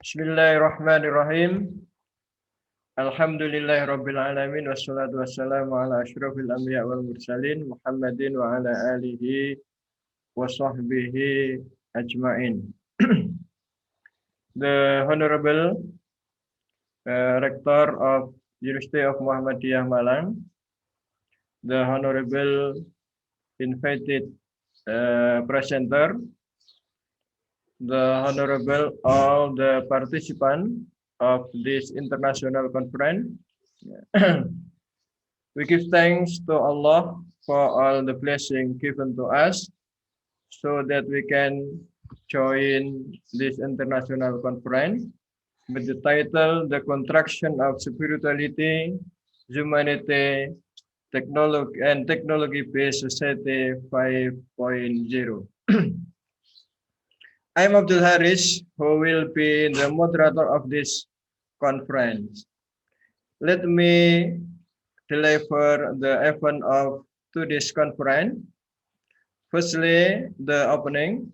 Bismillahirrahmanirrahim. Alhamdulillahirabbil alamin wassalatu wassalamu ala asyrofil anbiya wal mursalin Muhammadin wa ala alihi wa sahbihi ajmain. The Honorable Rector of University of Muhammadiyah Malang, the Honorable invited presenter, the Honorable all the participants of this international conference. We give thanks to Allah for all the blessing given to us so that we can join this international conference with the title The Contraction of Spirituality, Humanity, Technology and Technology-Based Society 5.0. I'm Abdul Haris, who will be the moderator of this conference. Let me deliver the event of today's conference. Firstly, the opening.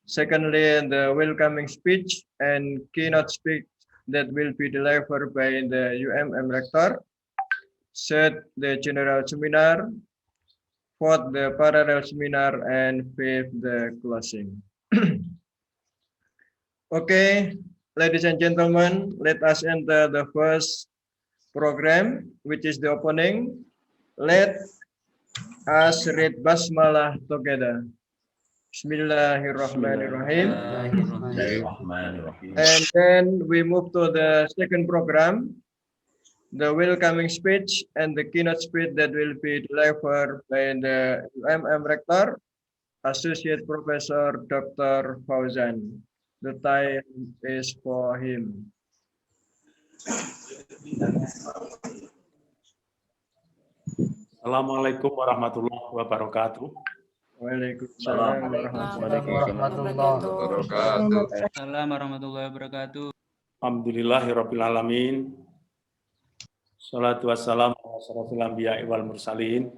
Secondly, the welcoming speech and keynote speech that will be delivered by the UMM Rector. Third, the general seminar. Fourth, the parallel seminar, and fifth, the closing. Okay, ladies and gentlemen, let us enter the first program, which is the opening. Let us read Basmalah together. Bismillahirrahmanirrahim. And then we move to the second program, the welcoming speech and the keynote speech that will be delivered by the UMM Rector, Associate Professor Dr. Fauzan. The time is for him. Assalamualaikum warahmatullahi wabarakatuh. Waalaikumsalam warahmatullahi wabarakatuh. Assalamualaikum warahmatullahi wabarakatuh. Alhamdulillahirabbil alamin. Shalatu wassalamu ala asyrofil anbiya'i wal mursalin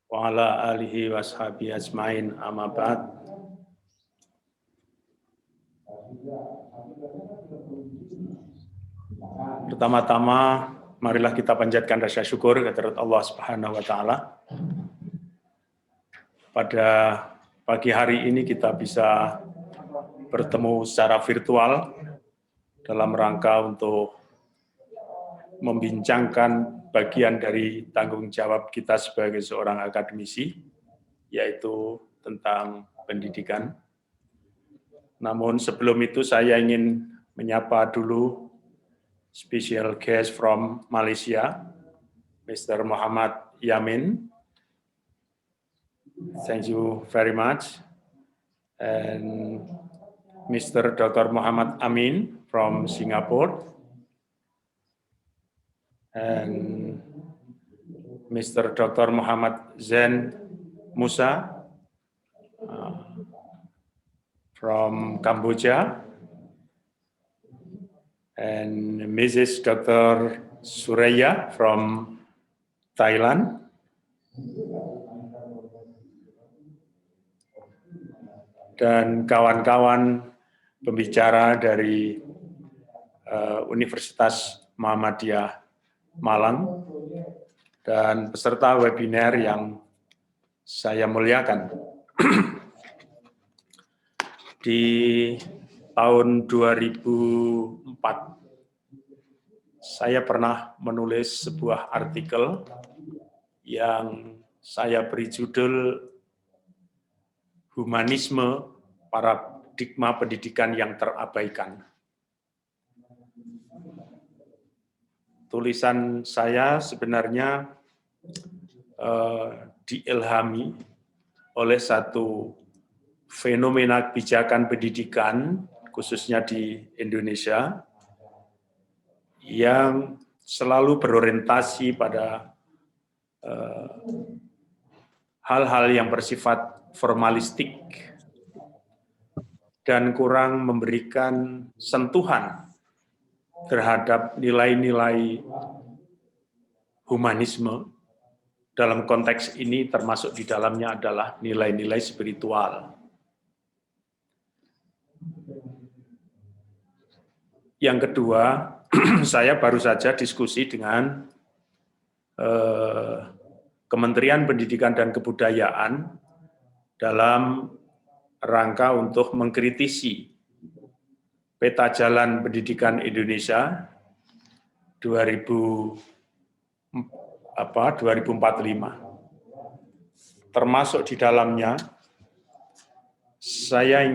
wa ala alihi washabihi ajmain, amma ba'd. Pertama-tama, marilah kita panjatkan rasa syukur kehadirat Allah Subhanahu wa taala. Pada pagi hari ini kita bisa bertemu secara virtual dalam rangka untuk membincangkan bagian dari tanggung jawab kita sebagai seorang akademisi, yaitu tentang pendidikan. Namun sebelum itu saya ingin menyapa dulu special guest from Malaysia, Mr. Muhammad Yamin. Thank you very much. And Mr. Dr. Muhammad Amin from Singapore. And Mr. Dr. Muhammad Zain Musa from Kamboja, and Mrs. Dr. Suraya from Thailand, dan kawan-kawan pembicara dari Universitas Muhammadiyah Malang, dan peserta webinar yang saya muliakan. Di tahun 2004, saya pernah menulis sebuah artikel yang saya beri judul Humanisme, Paradigma Pendidikan yang Terabaikan. Tulisan saya sebenarnya diilhami oleh satu fenomena kebijakan pendidikan, khususnya di Indonesia, yang selalu berorientasi pada hal-hal yang bersifat formalistik dan kurang memberikan sentuhan terhadap nilai-nilai humanisme. Dalam konteks ini termasuk di dalamnya adalah nilai-nilai spiritual. Yang kedua, saya baru saja diskusi dengan Kementerian Pendidikan dan Kebudayaan dalam rangka untuk mengkritisi peta jalan pendidikan Indonesia 2045. Termasuk di dalamnya, saya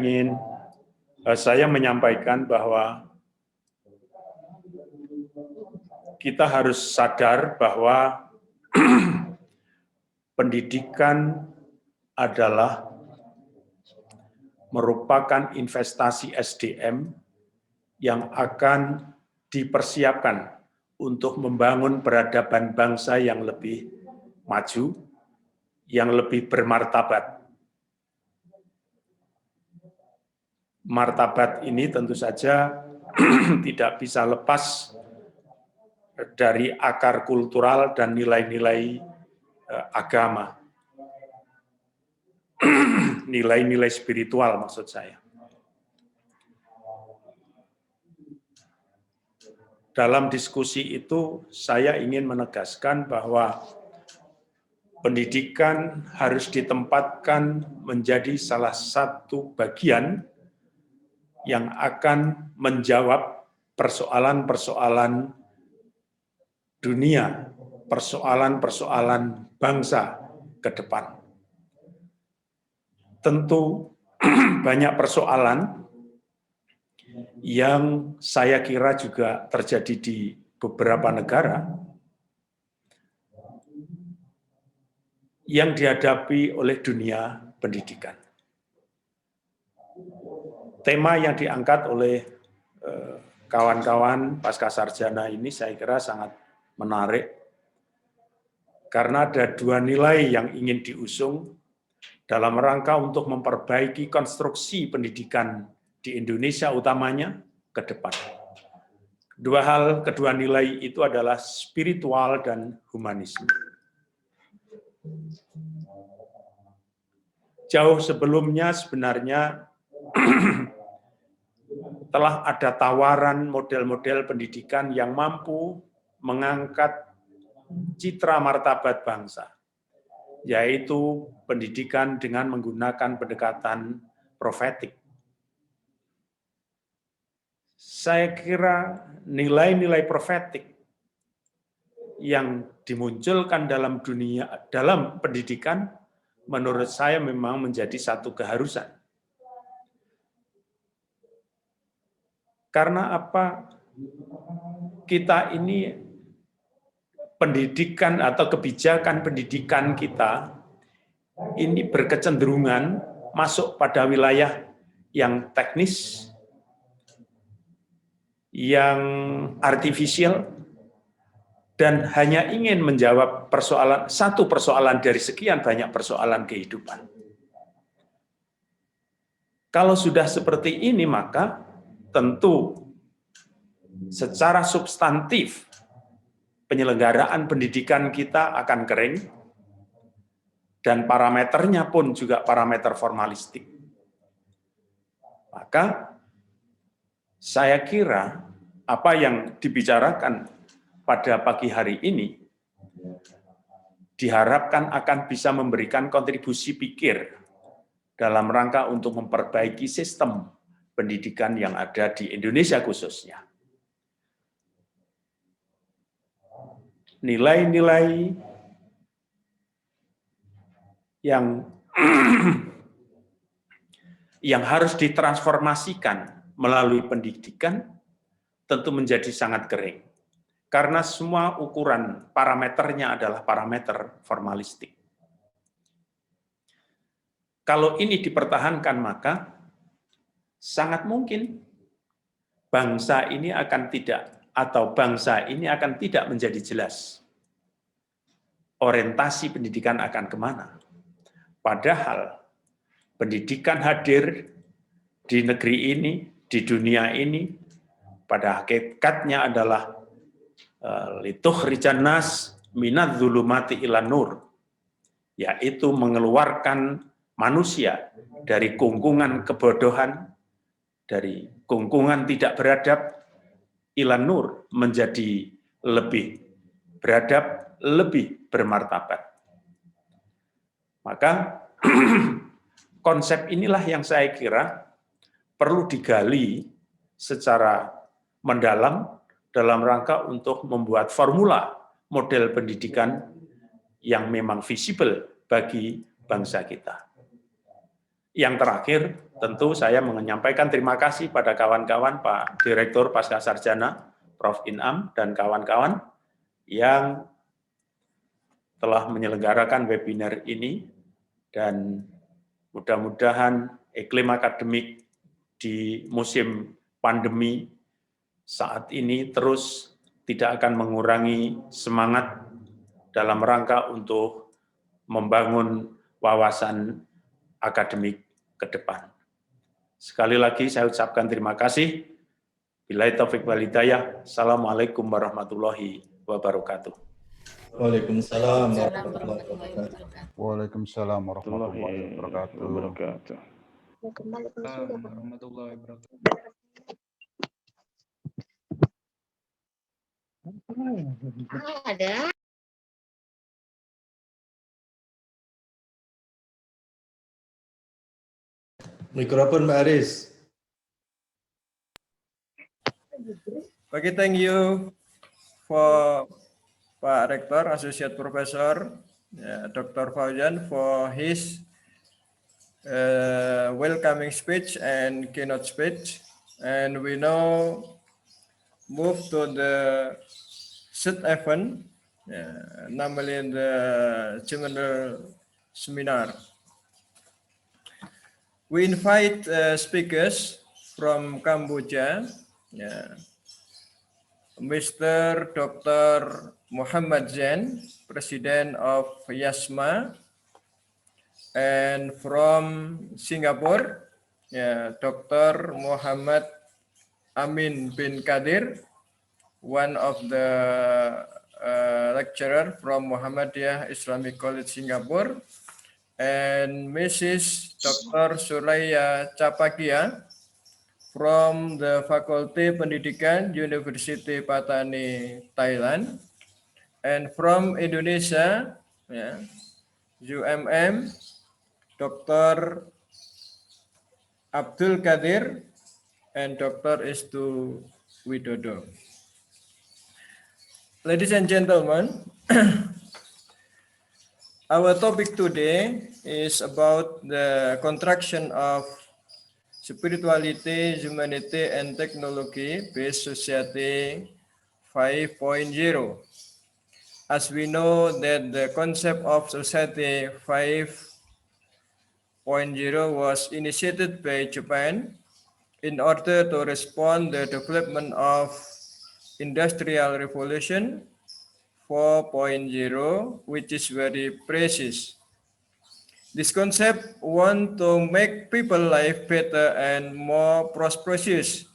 menyampaikan bahwa kita harus sadar bahwa pendidikan adalah merupakan investasi SDM yang akan dipersiapkan untuk membangun peradaban bangsa yang lebih maju, yang lebih bermartabat. Martabat ini tentu saja tidak bisa lepas dari akar kultural dan nilai-nilai agama. Nilai-nilai spiritual maksud saya. Dalam diskusi itu saya ingin menegaskan bahwa pendidikan harus ditempatkan menjadi salah satu bagian yang akan menjawab persoalan-persoalan dunia, persoalan-persoalan bangsa ke depan. Tentu banyak persoalan yang saya kira juga terjadi di beberapa negara yang dihadapi oleh dunia pendidikan. Tema yang diangkat oleh kawan-kawan pasca sarjana ini saya kira sangat menarik, karena ada dua nilai yang ingin diusung dalam rangka untuk memperbaiki konstruksi pendidikan di Indonesia utamanya ke depan. Kedua nilai itu adalah spiritual dan humanisme. Jauh sebelumnya sebenarnya telah ada tawaran model-model pendidikan yang mampu mengangkat citra martabat bangsa, yaitu pendidikan dengan menggunakan pendekatan profetik. Saya kira nilai-nilai profetik yang dimunculkan dalam pendidikan menurut saya memang menjadi satu keharusan. Karena apa? Kita ini pendidikan atau kebijakan pendidikan kita ini berkecenderungan masuk pada wilayah yang teknis, yang artifisial, dan hanya ingin menjawab satu persoalan dari sekian banyak persoalan kehidupan. Kalau sudah seperti ini, maka tentu secara substantif penyelenggaraan pendidikan kita akan kering, dan parameternya pun juga parameter formalistik. Maka saya kira apa yang dibicarakan pada pagi hari ini diharapkan akan bisa memberikan kontribusi pikir dalam rangka untuk memperbaiki sistem pendidikan yang ada di Indonesia khususnya. Nilai-nilai yang harus ditransformasikan melalui pendidikan tentu menjadi sangat kering. Karena semua ukuran parameternya adalah parameter formalistik. Kalau ini dipertahankan, maka sangat mungkin bangsa ini akan tidak menjadi jelas. Orientasi pendidikan akan kemana? Padahal pendidikan hadir di negeri ini, di dunia ini, pada hakikatnya adalah litukhrijan nas minadz zulumati ilan nur, yaitu mengeluarkan manusia dari kungkungan kebodohan, dari kungkungan tidak beradab, ilan nur menjadi lebih beradab, lebih bermartabat. Maka konsep inilah yang saya kira perlu digali secara mendalam dalam rangka untuk membuat formula model pendidikan yang memang visible bagi bangsa kita. Yang terakhir, tentu saya menyampaikan terima kasih pada kawan-kawan Pak Direktur Pascasarjana, Prof. Inam, dan kawan-kawan yang telah menyelenggarakan webinar ini, dan mudah-mudahan iklim akademik di musim pandemi saat ini terus tidak akan mengurangi semangat dalam rangka untuk membangun wawasan akademik ke depan. Sekali lagi saya ucapkan terima kasih. Billahi taufiq wal hidayah. Assalamualaikum warahmatullahi wabarakatuh. Waalaikumsalam warahmatullahi wabarakatuh. Waalaikumsalam warahmatullahi wabarakatuh. Warahmatullahi wabarakatuh. Ada. Mikrofon Mbak Aris. Okay, thank you for Pak Rektor, Associate Professor Dr. Fauzan for his welcoming speech and keynote speech. And we now move to the third event, namely the seminar. We invite speakers from Kamboja, Mr. Dr. Muhammad Zain, President of YASMA, and from Singapore, Dr. Muhammad Amir Bin Kadir, one of the lecturer from Muhammadiyah Islamic College Singapore, and Mrs. Dr. Suraya from the Fakulti Pendidikan University Patani, Thailand, and from Indonesia, UMM, Dr. Abdulkadir and Dr. Estu Widodo. Ladies and gentlemen, our topic today is about the contraction of spirituality, humanity, and technology-based society 5.0. As we know that the concept of society 5.0 was initiated by Japan in order to respond to the development of Industrial Revolution 4.0, which is very precise. This concept wants to make people's life better and more prosperous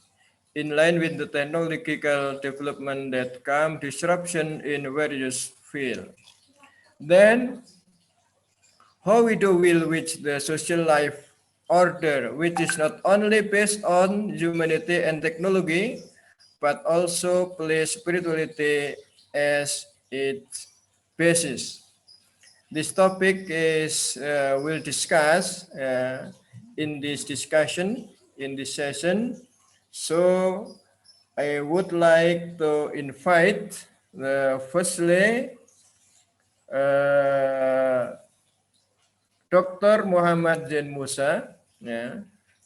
in line with the technological development that come disruption in various fields. Then, how we do will reach the social life order, which is not only based on humanity and technology, but also place spirituality as its basis. This topic is we'll discuss in this discussion, in this session. So I would like to invite firstly Dr. Muhammad Zain Musa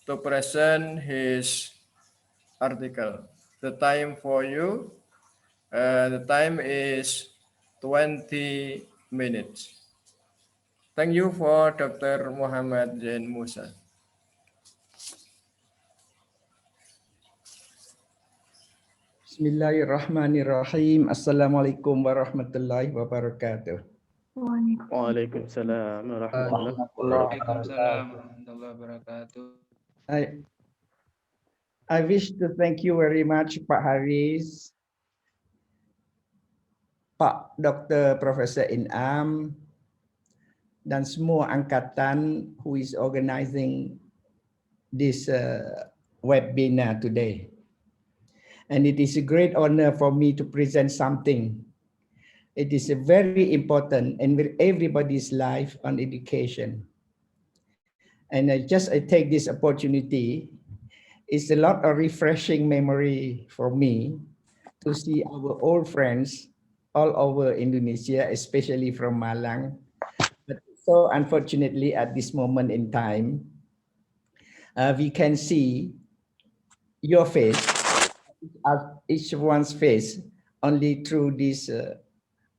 to present his article. The time for you, the time is 20 minutes. Thank you for Dr. Muhammad Zain Musa. Bismillahirrahmanirrahim. Assalamualaikum warahmatullahi wabarakatuh. Waalaikumsalam warahmatullahi Waalaikumsalam warahmatullahi wabarakatuh. I wish to thank you very much, Pak Haris, Pak Dr. Professor Inam, dan semua angkatan who is organizing this webinar today. and it is a great honor for me to present something. It is a very important in everybody's life on education. And I take this opportunity. It's a lot of refreshing memory for me to see our old friends all over Indonesia, especially from Malang. But so unfortunately, at this moment in time, we can see your face, each one's face, only through this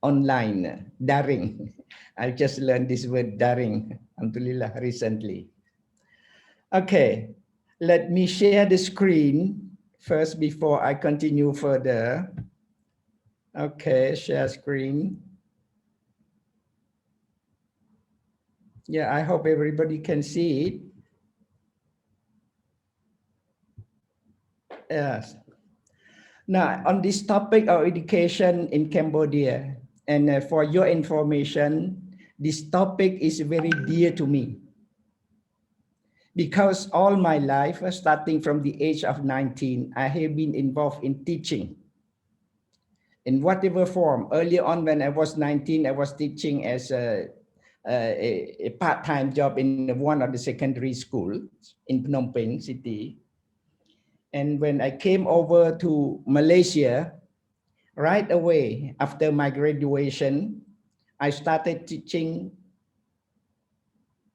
online, daring. I just learned this word daring, alhamdulillah, recently. Okay, let me share the screen first before I continue further. Okay, share screen. Yeah, I hope everybody can see it. Yes. Now, on this topic of education in Cambodia, and for your information, this topic is very dear to me. Because all my life, starting from the age of 19, I have been involved in teaching in whatever form. Earlier on, when I was 19, I was teaching as a part-time job in one of the secondary schools in Phnom Penh city. And when I came over to Malaysia, right away after my graduation, I started teaching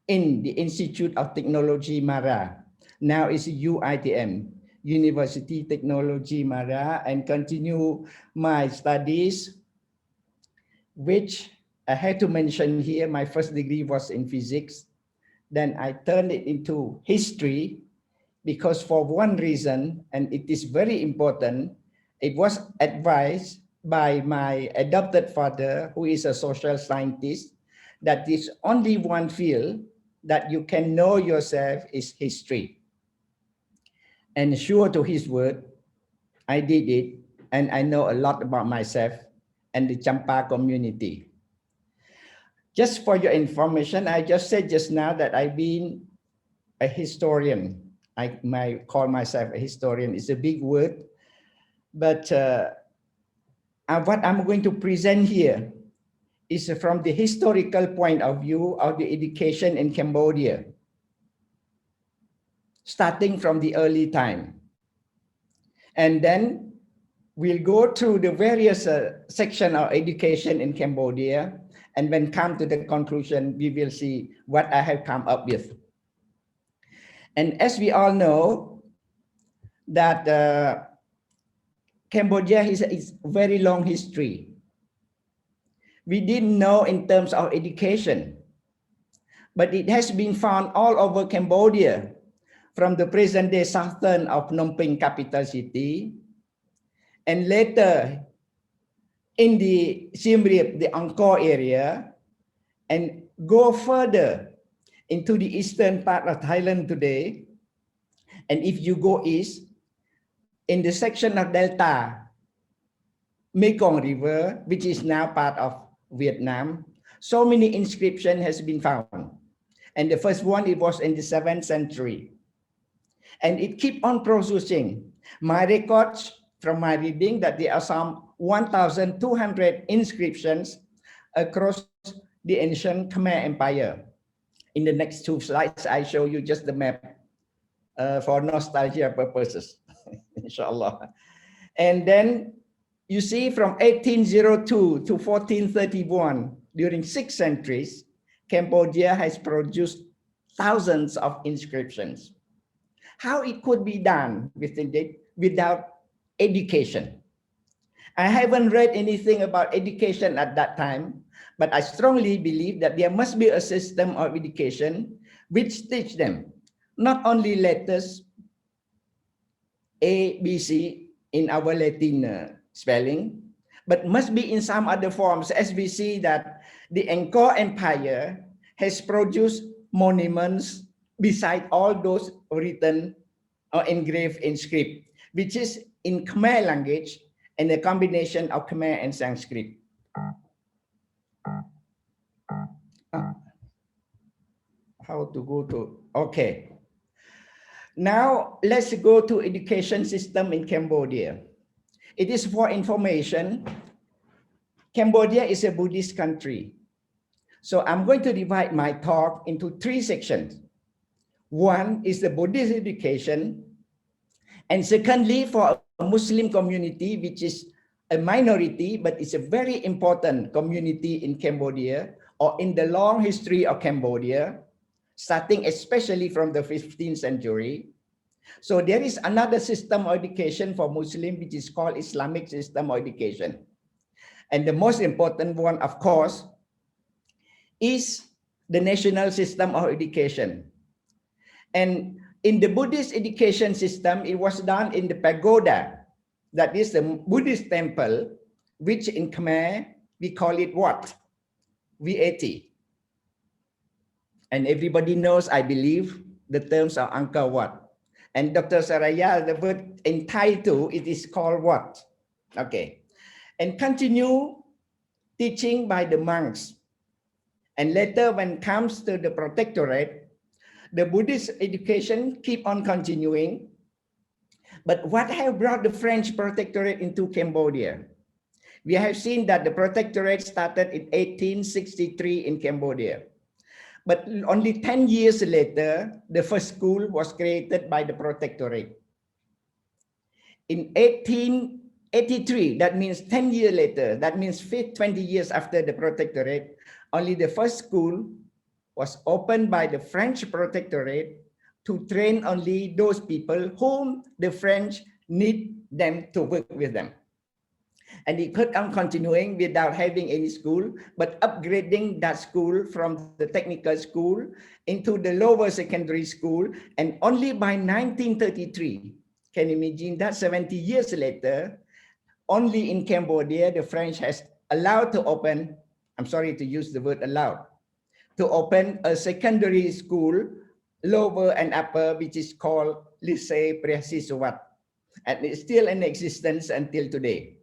in the Institute of Technology Mara. Now it's UITM, University Technology Mara, and continue my studies, which I had to mention here. My first degree was in physics. Then I turned it into history, because for one reason, and it is very important, it was advised by my adopted father, who is a social scientist, that this only one field that you can know yourself is history. And sure to his word, I did it, and I know a lot about myself and the Champa community. Just for your information, I just said just now that I've been a historian. I might call myself a historian. It's a big word, but what I'm going to present here is from the historical point of view of the education in Cambodia, starting from the early time. And then we'll go through the various sections of education in Cambodia, and when come to the conclusion, we will see what I have come up with. And as we all know, that Cambodia has a very long history. We didn't know in terms of education, but it has been found all over Cambodia, from the present-day southern of Phnom Penh capital city, and later in the Siem Reap, the Angkor area, and go further into the eastern part of Thailand today. And if you go east, in the section of Delta, Mekong River, which is now part of Vietnam, so many inscriptions has been found. And the first one, it was in the 7th century. And it keep on producing. My records from my reading that there are some 1,200 inscriptions across the ancient Khmer Empire. In the next 2 slides, I show you just the map for nostalgia purposes, inshallah. And then you see from 1802 to 1431, during 6 centuries, Cambodia has produced thousands of inscriptions. How it could be done without education? I haven't read anything about education at that time, but I strongly believe that there must be a system of education which teach them not only letters A, B, C in our Latin spelling, but must be in some other forms, as we see that the Angkor Empire has produced monuments beside all those written or engraved in script, which is in Khmer language and a combination of Khmer and Sanskrit. How to go to, okay. Now let's go to education system in Cambodia. It is for information. Cambodia is a Buddhist country. So I'm going to divide my talk into 3 sections. One is the Buddhist education. And secondly, for a Muslim community, which is a minority, but it's a very important community in Cambodia or in the long history of Cambodia, starting especially from the 15th century. So there is another system of education for Muslim, which is called Islamic system of education. And the most important one, of course, is the national system of education. And in the Buddhist education system, it was done in the pagoda, that is the Buddhist temple, which in Khmer, we call it what? VAT. And everybody knows, I believe, the terms are Angka what? And Dr. Suraya, the word entitled, it is called what? Okay. And continue teaching by the monks. And later, when it comes to the protectorate, the Buddhist education keep on continuing. But what have brought the French protectorate into Cambodia? We have seen that the protectorate started in 1863 in Cambodia. But only 10 years later, the first school was created by the protectorate. In 1883, that means 10 years later, that means 20 years after the protectorate, only the first school was opened by the French protectorate to train only those people whom the French need them to work with them. And it kept on continuing without having any school, but upgrading that school from the technical school into the lower secondary school. And only by 1933, can you imagine that 70 years later, only in Cambodia, the French has allowed to open, I'm sorry to use the word allowed, to open a secondary school, lower and upper, which is called Lycée Pré-Siswat. And it's still in existence until today.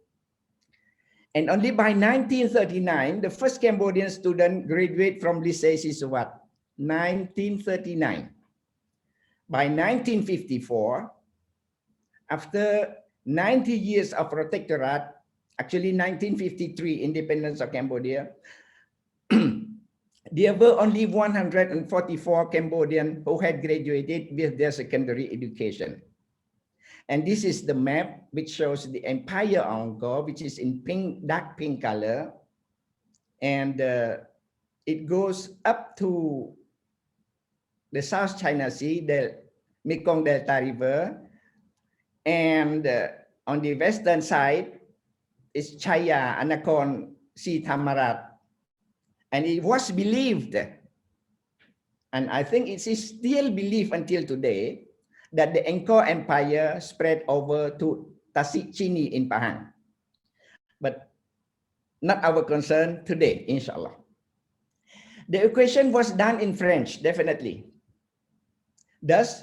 And only by 1939, the first Cambodian student graduated from Lycée Siswat, 1939. By 1954, after 90 years of protectorate, actually 1953, independence of Cambodia, there were only 144 Cambodians who had graduated with their secondary education. And this is the map which shows the Empire of Angkor, which is in pink, dark pink color. And it goes up to the South China Sea, the Mekong Delta River. And on the western side is Chaya, Anakorn, Sea Tamarat. And it was believed, and I think it is still believed until today, that the Angkor Empire spread over to Tasik Chini in Pahang. But not our concern today, inshallah. The equation was done in French, definitely. Thus,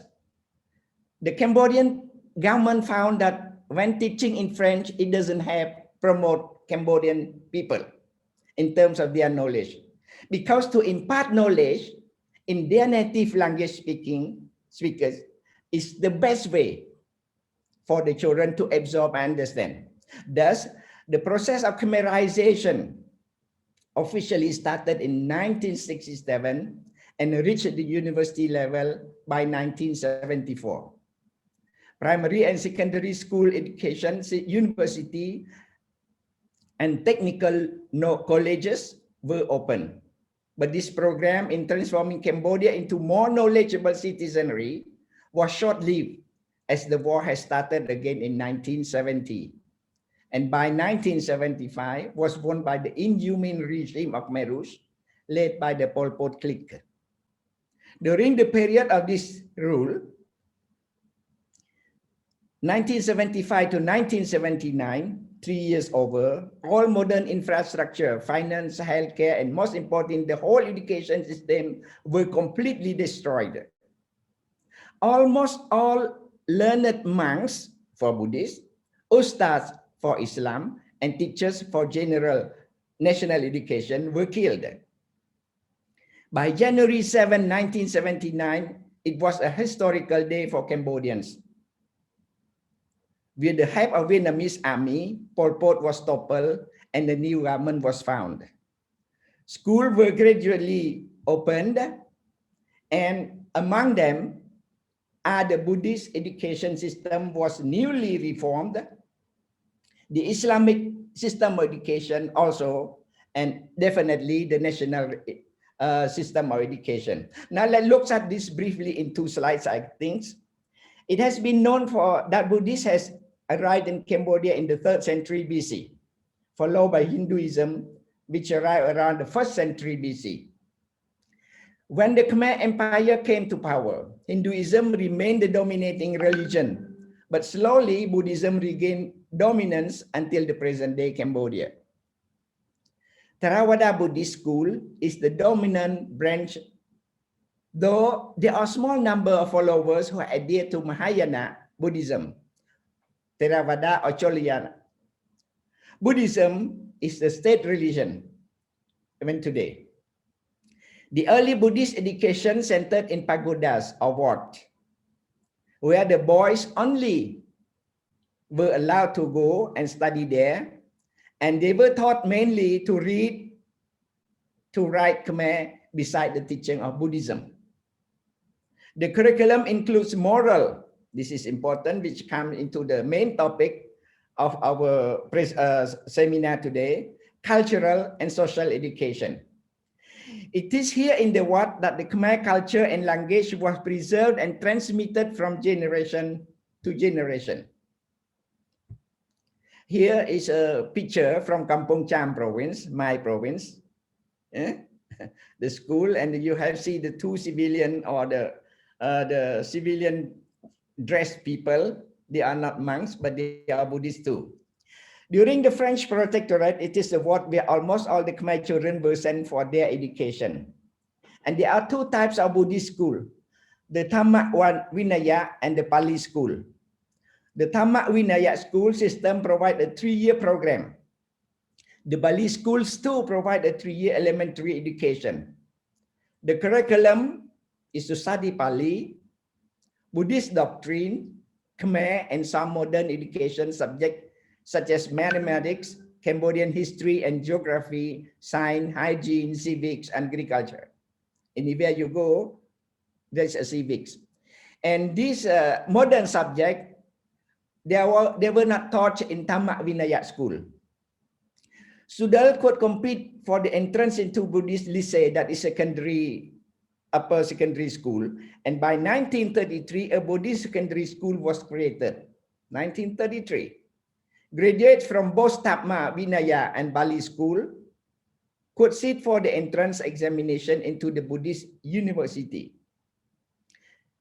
the Cambodian government found that when teaching in French, it doesn't have promote Cambodian people in terms of their knowledge. Because to impart knowledge in their native language speakers is the best way for the children to absorb and understand. Thus, the process of Khmerization officially started in 1967 and reached the university level by 1974. Primary and secondary school education, university, and technical colleges were open. But this program in transforming Cambodia into more knowledgeable citizenry was short-lived as the war has started again in 1970. And by 1975 was won by the inhumane regime of Khmer Rouge, led by the Pol Pot clique. During the period of this rule, 1975 to 1979, 3 years over, all modern infrastructure, finance, healthcare, and most important, the whole education system were completely destroyed. Almost all learned monks for Buddhists, ustads for Islam, and teachers for general national education were killed. By January 7, 1979, it was a historical day for Cambodians. With the help of Vietnamese army, Pol Pot was toppled and the new government was found. Schools were gradually opened, and among them, the Buddhist education system was newly reformed. The Islamic system of education also, and definitely the national system of education. Now let's look at this briefly in 2 slides, I think. It has been known that Buddhism has arrived in Cambodia in the 3rd century BC, followed by Hinduism, which arrived around the 1st century BC. When the Khmer Empire came to power, Hinduism remained the dominating religion, but slowly Buddhism regained dominance until the present day Cambodia. Theravada Buddhist school is the dominant branch, though there are a small number of followers who adhere to Mahayana Buddhism, Theravada or Cholyana. Buddhism is the state religion even today. The early Buddhist education centered in pagodas or wat, where the boys only were allowed to go and study there, and they were taught mainly to read, to write Khmer beside the teaching of Buddhism. The curriculum includes moral, this is important, which comes into the main topic of our seminar today, cultural and social education. It is here in the Wat that the Khmer culture and language was preserved and transmitted from generation to generation. Here is a picture from Kampong Cham province, my province. The school, and you have seen the 2 civilian or the civilian dressed people. They are not monks, but they are Buddhists too. During the French protectorate, it is the Wat where almost all the Khmer children were sent for their education. And there are 2 types of Buddhist school, the Thamma Vinaya and the Pali school. The Thamma Vinaya school system provides a 3-year program. The Pali schools too provide a 3-year elementary education. The curriculum is to study Pali, Buddhist doctrine, Khmer, and some modern education subjects such as mathematics, Cambodian history and geography, science, hygiene, civics, and agriculture. Anywhere you go, there's a civics. And these modern subjects, they were not taught in Thamma Vinaya school. Students could compete for the entrance into Buddhist lycée, that is upper secondary school. And by 1933, a Buddhist secondary school was created. 1933. Graduates from both Thamma Vinaya and Bali school could sit for the entrance examination into the Buddhist university.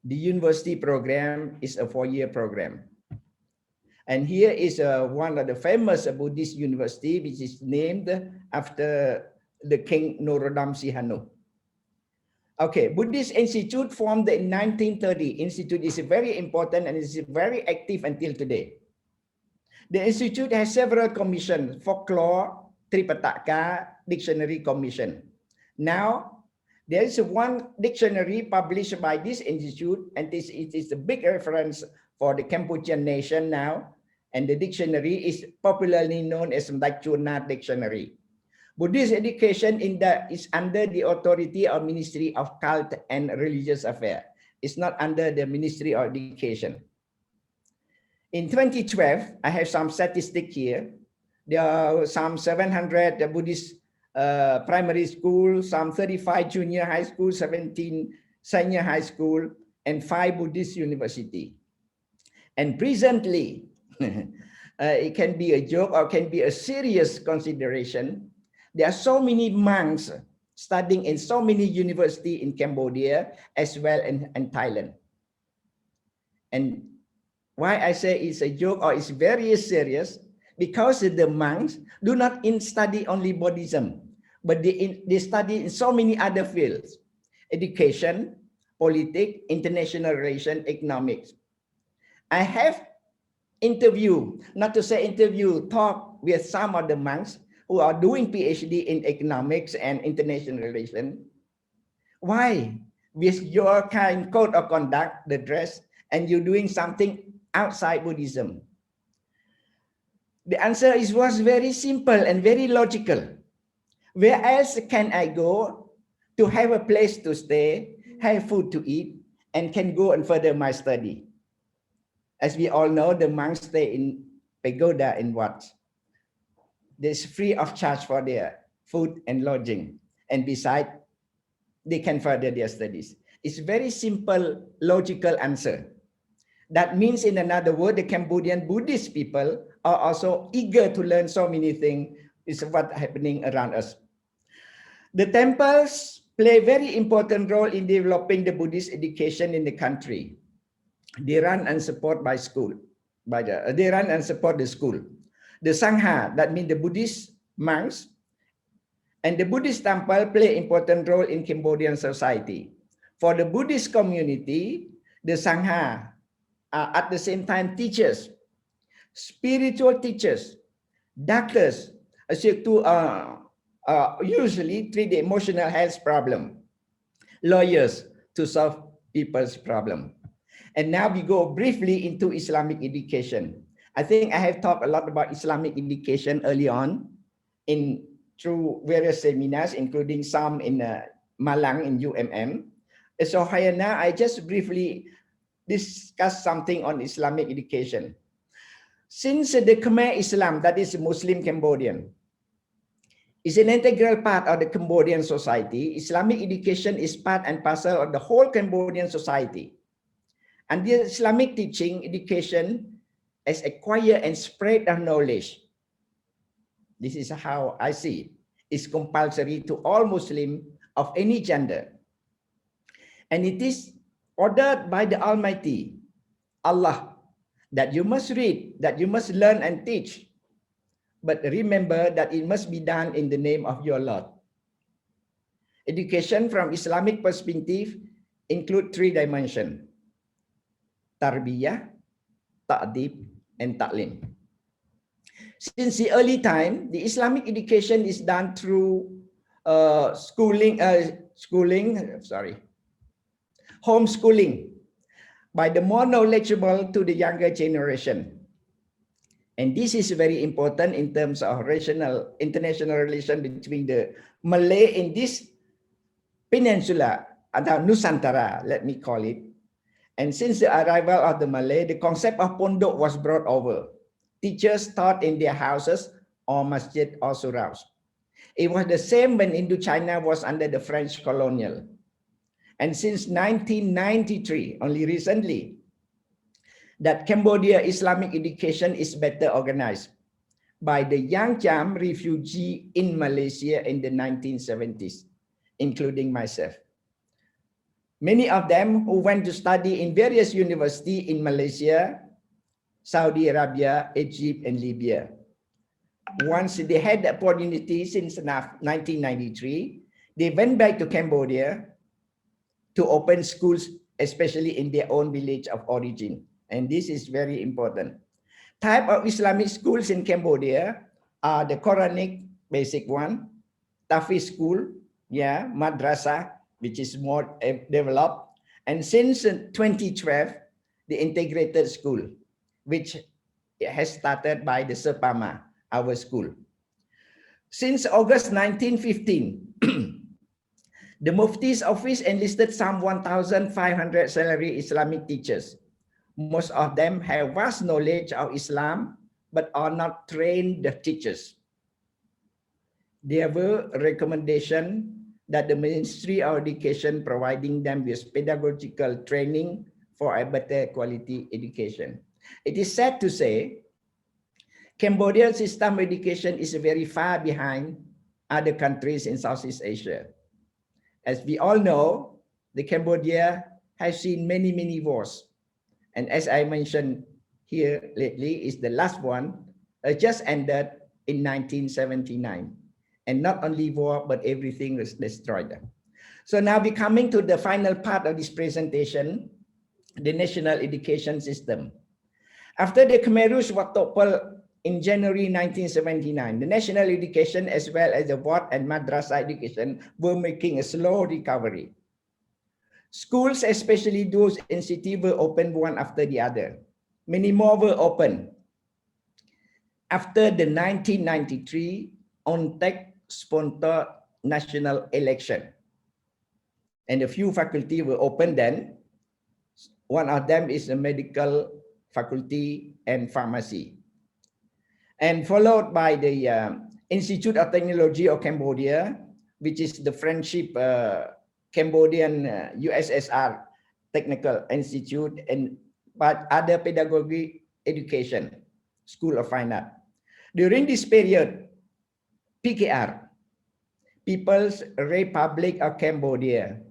The university program is a 4-year program. And here is one of the famous Buddhist university, which is named after the King Norodom Sihanouk. Okay, Buddhist Institute formed in 1930. Institute is very important and is very active until today. The Institute has several commissions: folklore, Tripitaka, dictionary commission. Now, there is one dictionary published by this institute, and it is a big reference for the Cambodian nation now. And the dictionary is popularly known as Mdachunat Dictionary. Buddhist education is under the authority of Ministry of Cult and Religious Affairs. It's not under the Ministry of Education. In 2012, I have some statistics here. There are some 700 Buddhist primary schools, some 35 junior high schools, 17 senior high school, and 5 Buddhist universities. And presently, it can be a joke or can be a serious consideration. There are so many monks studying in so many universities in Cambodia as well in Thailand. And why I say it's a joke or it's very serious, because the monks do not study only Buddhism, but they study in so many other fields: education, politics, international relations, economics. I have talk with some of the monks who are doing PhD in economics and international relations. Why? With your kind code of conduct, the dress, and you're doing something outside Buddhism. The answer was very simple and very logical. Where else can I go to have a place to stay, have food to eat, and can go and further my study? As we all know, the monks stay in pagoda in Wat. There's free of charge for their food and lodging. And besides, they can further their studies. It's very simple, logical answer. That means, in another word, the Cambodian Buddhist people are also eager to learn so many things. Is what's happening around us. The temples play a very important role in developing the Buddhist education in the country. They run and support by school. They run and support the school. The Sangha, that means the Buddhist monks, and the Buddhist temple play an important role in Cambodian society. For the Buddhist community, the Sangha are at the same time teachers, spiritual teachers, doctors, usually treat the emotional health problem, lawyers to solve people's problem. And now we go briefly into Islamic education. I think I have talked a lot about Islamic education early on through various seminars, including some in Malang in UMM. So here now I just briefly discuss something on Islamic education. Since the Khmer Islam, that is Muslim Cambodian, is an integral part of the Cambodian society, Islamic education is part and parcel of the whole Cambodian society. And the Islamic teaching education as acquire and spread of knowledge. This is how I see it. It's compulsory to all Muslims of any gender. And it is ordered by the Almighty, Allah, that you must read, that you must learn and teach. But remember that it must be done in the name of your Lord. Education from Islamic perspective include 3 dimensions: tarbiyah, ta'dib, and ta'lim. Since the early time, the Islamic education is done through homeschooling by the more knowledgeable to the younger generation. And this is very important in terms of international relation between the Malay in this peninsula, atau Nusantara, let me call it. And since the arrival of the Malay, the concept of pondok was brought over. Teachers taught in their houses or masjid or suraus. It was the same when Indochina was under the French colonial. And since 1993, only recently, that Cambodia Islamic education is better organized by the young Cham refugee in Malaysia in the 1970s, including myself. Many of them who went to study in various universities in Malaysia, Saudi Arabia, Egypt, and Libya. Once they had the opportunity since 1993, they went back to Cambodia to open schools, especially in their own village of origin. And this is very important. Type of Islamic schools in Cambodia are the Quranic basic one, Tafiz school, madrasah, which is more developed. And since 2012, the integrated school, which has started by the Sepama, our school. Since August 1915, the Mufti's office enlisted some 1,500 salaried Islamic teachers. Most of them have vast knowledge of Islam, but are not trained teachers. There were recommendations that the Ministry of Education providing them with pedagogical training for a better quality education. It is sad to say, Cambodian system of education is very far behind other countries in Southeast Asia. As we all know, the Cambodia has seen many, many wars. And as I mentioned here lately, is the last one just ended in 1979. And not only war, but everything was destroyed. So now we're coming to the final part of this presentation, the national education system. After the Khmer Rouge was toppled in January 1979, the national education as well as the Wat and Madrasah education were making a slow recovery. Schools, especially those in city, were opened one after the other. Many more were opened. after the 1993 Untitled Chapter national election. And a few faculty were open then. One of them is the medical faculty and pharmacy. And followed by the Institute of Technology of Cambodia, which is the friendship Cambodian USSR Technical Institute, and but other pedagogy education, School of Fine Art. During this period, PKR, People's Republic of Cambodia,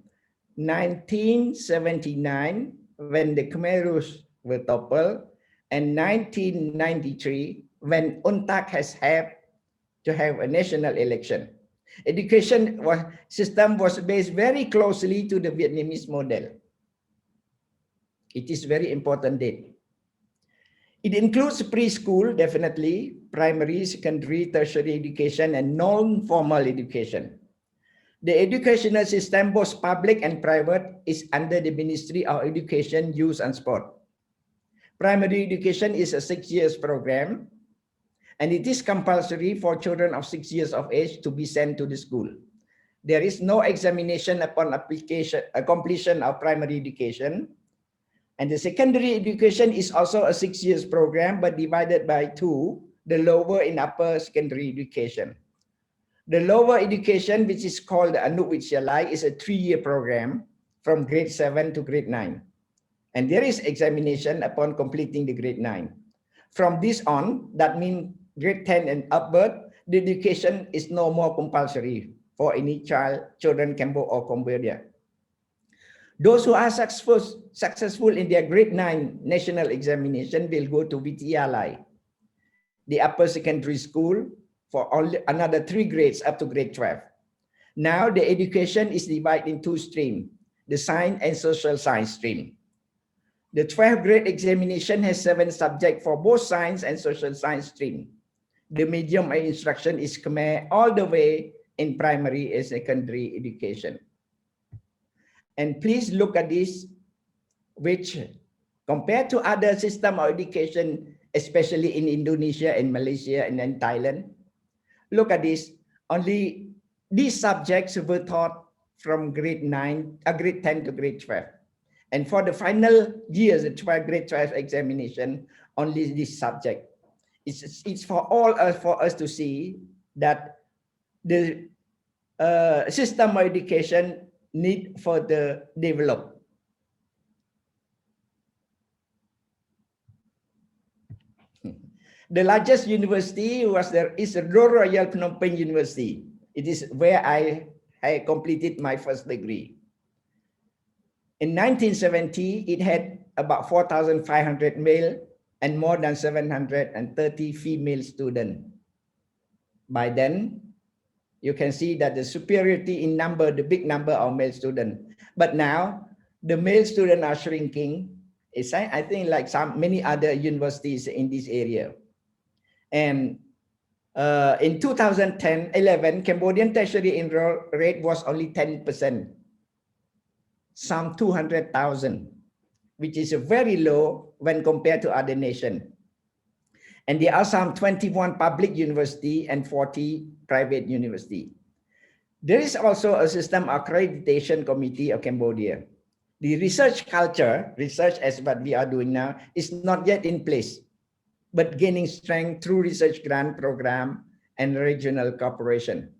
1979, when the Khmer Rouge were toppled, and 1993, when UNTAC has had to have a national election. Education system was based very closely to the Vietnamese model. It is very important date. It includes preschool, definitely, primary, secondary, tertiary education, and non-formal education. The educational system, both public and private, is under the Ministry of Education, Youth and Sport. Primary education is a 6 years program, and it is compulsory for children of 6 years of age to be sent to the school. There is no examination upon completion of primary education. And the secondary education is also a 6 years program, but divided by 2, the lower and upper secondary education. The lower education, which is called the Anu Vidyalai, is a 3-year program from grade 7 to grade 9. And there is examination upon completing the grade 9. From this on, that means grade 10 and upward, the education is no more compulsory for any children Cambodia or Cambodia. Those who are successful in their grade 9 national examination will go to Vidyalai, the upper secondary school, for only another 3 grades up to grade 12. Now the education is divided in 2 streams, the science and social science stream. The 12th grade examination has 7 subjects for both science and social science stream. The medium of instruction is Khmer all the way in primary and secondary education. And please look at this, which compared to other system of education, especially in Indonesia and Malaysia and then Thailand, look at this, only these subjects were taught from grade 10 to grade 12. And for the final years, the grade 12 examination, only this subject. It's for all for us to see that the system of education need further develop. The largest university is the Royal Phnom Penh University. It is where I completed my first degree. In 1970, it had about 4,500 male and more than 730 female students. By then, you can see that the superiority in number, the big number of male students. But now, the male students are shrinking. It's, I think, like many other universities in this area. And in 2010-11, Cambodian tertiary enroll rate was only 10%, some 200,000, which is very low when compared to other nations. And there are some 21 public university and 40 private university. There is also a system accreditation committee of Cambodia. The research culture, research as what we are doing now, is not yet in place, but gaining strength through research grant program and regional cooperation.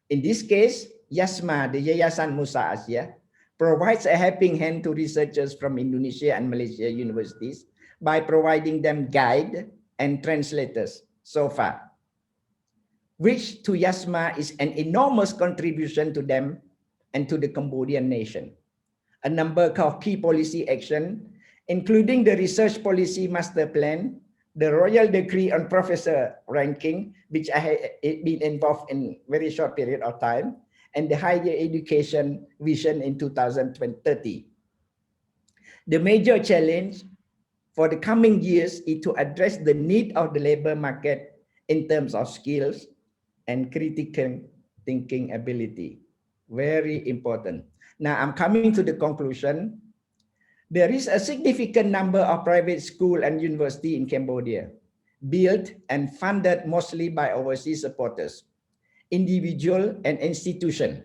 In this case, YASMA, the Yayasan Musa Asia, provides a helping hand to researchers from Indonesia and Malaysia universities by providing them guide and translators so far, which to YASMA is an enormous contribution to them and to the Cambodian nation. A number of key policy action, including the research policy master plan, the royal decree on professor ranking, which I have been involved in very short period of time, and the higher education vision in 2030. The major challenge for the coming years is to address the need of the labor market in terms of skills and critical thinking ability. Very important. Now I'm coming to the conclusion. There is a significant number of private schools and universities in Cambodia. built and funded mostly by overseas supporters, individual and institution,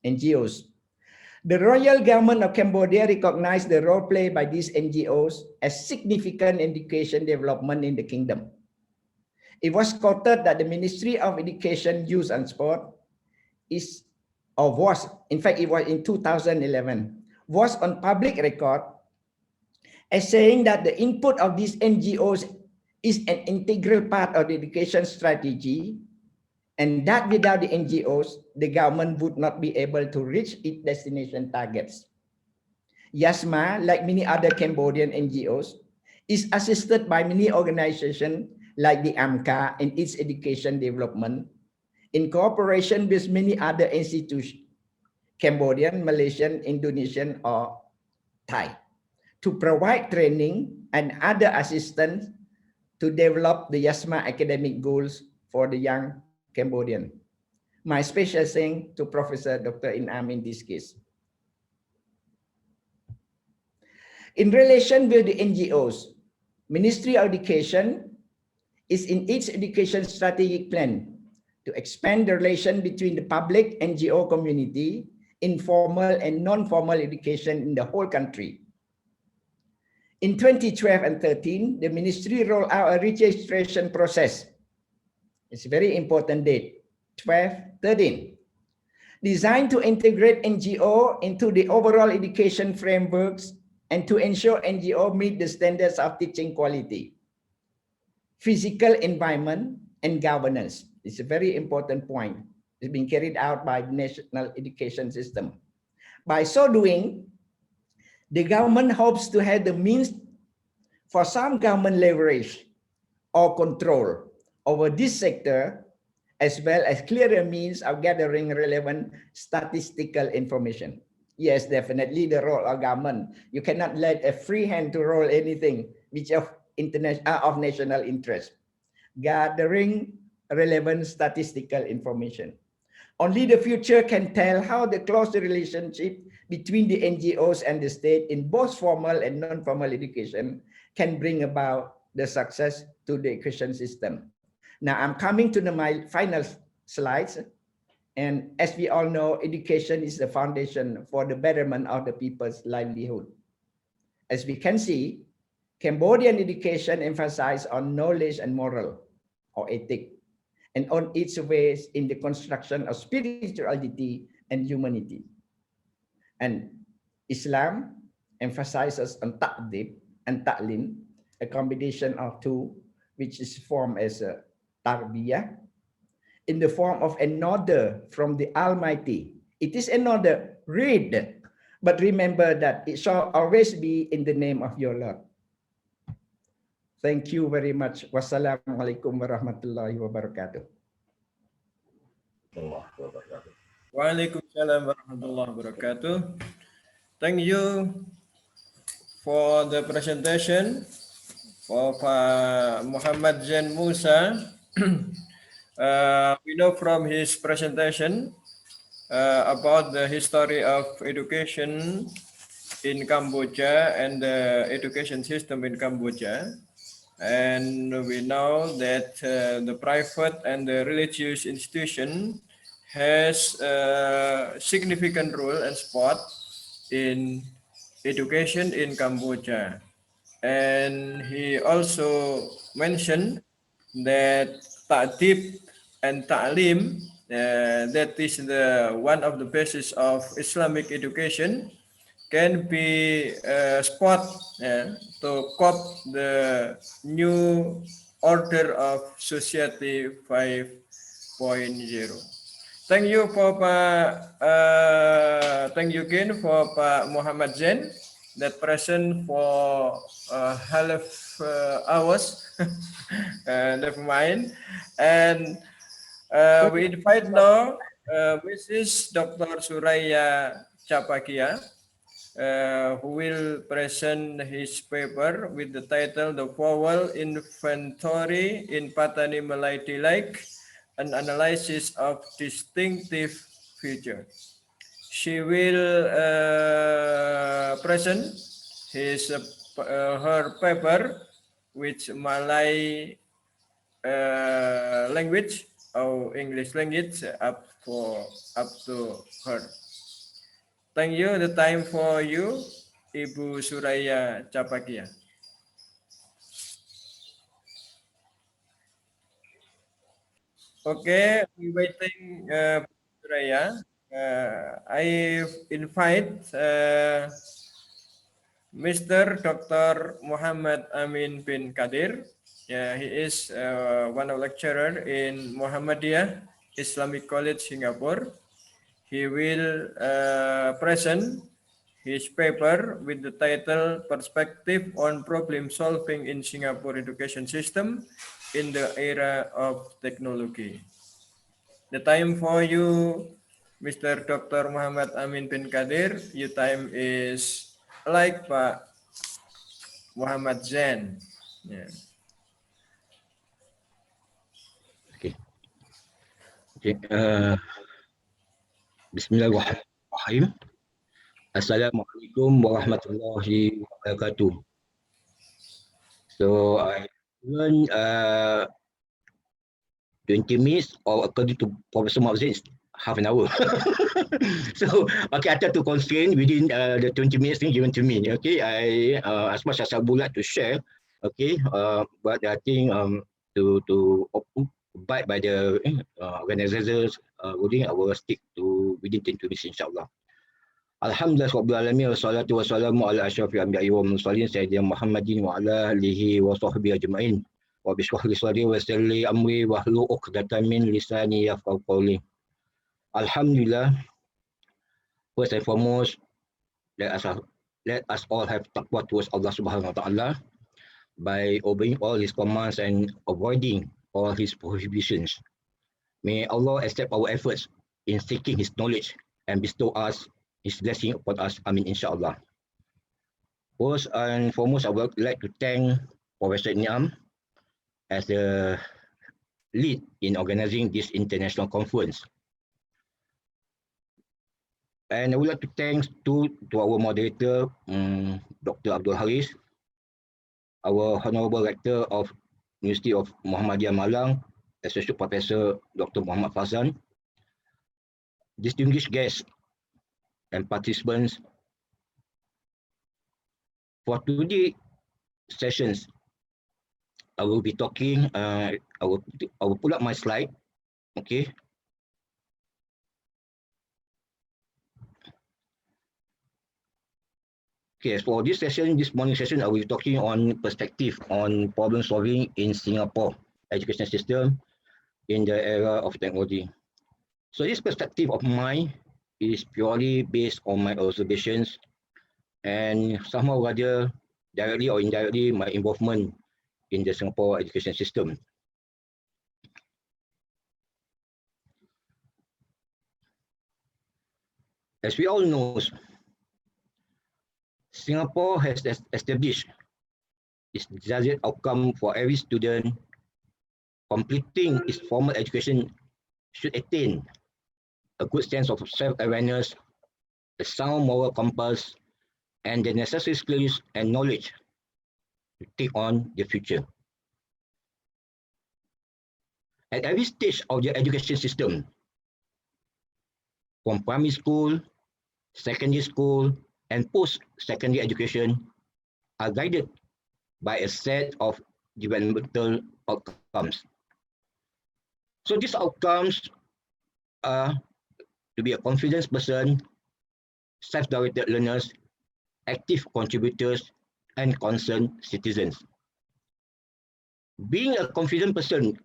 NGOs. The royal government of Cambodia recognized the role played by these NGOs as significant education development in the kingdom. It was quoted that the Ministry of Education, Youth and Sport is, or was, in fact, it was in 2011, was on public record as saying that the input of these NGOs is an integral part of the education strategy, and that without the NGOs, the government would not be able to reach its destination targets. YASMA, like many other Cambodian NGOs, is assisted by many organizations like the AMCA in its education development, in cooperation with many other institutions, Cambodian, Malaysian, Indonesian, or Thai, to provide training and other assistance to develop the YASMA academic goals for the young Cambodian. My special thanks to Professor Dr. Inam in this case. In relation with the NGOs, Ministry of Education is in its education strategic plan to expand the relation between the public NGO community, informal and non-formal education in the whole country. In 2012 and 13, the ministry rolled out a registration process. It's a very important date, 12-13, designed to integrate NGO into the overall education frameworks and to ensure NGO meet the standards of teaching quality, physical environment, and governance. It's a very important point. It's being carried out by the national education system. By so doing, the government hopes to have the means for some government leverage or control over this sector, as well as clearer means of gathering relevant statistical information. Yes, definitely the role of government. You cannot let a free hand to roll anything which of national interest. Gathering relevant statistical information. Only the future can tell how the close relationship between the NGOs and the state in both formal and non-formal education can bring about the success to the education system. Now I'm coming to my final slides. And as we all know, education is the foundation for the betterment of the people's livelihood. As we can see, Cambodian education emphasizes on knowledge and moral or ethic, and on its ways in the construction of spirituality and humanity. And Islam emphasizes on ta'dib and ta'lim, a combination of two, which is formed as a tarbiyah, in the form of an order from the Almighty. It is an order, read, but remember that it shall always be in the name of your Lord. Thank you very much. Wassalamualaikum warahmatullahi wabarakatuh. Waalaikumsalam warahmatullahi wabarakatuh. Thank you for the presentation of Muhammad Zain Musa. We know from his presentation about the history of education in Kamboja and the education system in Kamboja. And we know that the private and the religious institution has a significant role and spot in education in Kamboja. And he also mentioned that ta'dib and ta'lim, that is the one of the basis of Islamic education, can be a spot to cope the new order of society 5.0. Thank you for thank you again for Pak Muhammad Zain that present for half hours. Never mind. And we invite now Mrs. Dr. Suraya Chapakia, who will present his paper with the title The Vowel Inventory in Patani Malay Dialect, an analysis of distinctive feature. She will present her paper with Malay language or English language up to her. Thank you. The time for you, Ibu Suraya Capakia. Okay, we waiting Suraya. I invite Mr. Dr. Muhammad Amir Bin Kadir. Yeah, he is one of lecturer in Muhammadiyah Islamic College, Singapore. He will present his paper with the title Perspective on Problem Solving in Singapore Education System in the Era of Technology. The time for you, Mr. Dr. Muhammad Amir Bin Kadir, your time is like Pak Muhammad Zain. Yeah. Okay. Bismillahirrahmanirrahim. Assalamualaikum warahmatullahi wabarakatuh. So I learned 20 minutes, or according to Professor Zain, half an hour. So okay, I try to constrain within the 20 minutes thing given to me. Okay, I as much as I would like to share. Okay, but I think to abide by the organizers ruling, I will stick to within 20 minutes, inshallah. Alhamdulillah rabbil alamin wassalatu wassalamu ala asyrafil anbiya'i wal mursalin sayyidina Muhammadin wa ala alihi wa sahbihi ajma'in. Wa bishrah li sadri wa yassir li amri wa hlul 'uqdatam min lisani yafqahu qawli. Alhamdulillah, first and foremost, let us all have taqwa towards Allah Subhanahu wa ta'ala by obeying all his commands and avoiding all his prohibitions. May Allah accept our efforts in seeking his knowledge and bestow us his blessing upon us. Amin, inshallah. First and foremost, I would like to thank Professor Niam as the lead in organizing this international conference. And I would like to thank to our moderator, Dr. Abdulkadir, our Honorable Rector of University of Muhammadiyah Malang, Associate Professor Dr. Muhammad Fauzan, distinguished guests and participants. For today's sessions, I will be talking, I will pull up my slide, okay. Okay, for this session, this morning session, I will be talking on perspective on problem solving in Singapore education system in the era of technology. So this perspective of mine is purely based on my observations and somehow rather directly or indirectly my involvement in the Singapore education system. As we all know, Singapore has established its desired outcome for every student completing its formal education should attain a good sense of self-awareness, a sound moral compass, and the necessary skills and knowledge to take on the future. At every stage of the education system, from primary school, secondary school, and post-secondary education, are guided by a set of developmental outcomes. So these outcomes are to be a confident person, self-directed learners, active contributors, and concerned citizens. Being a confident person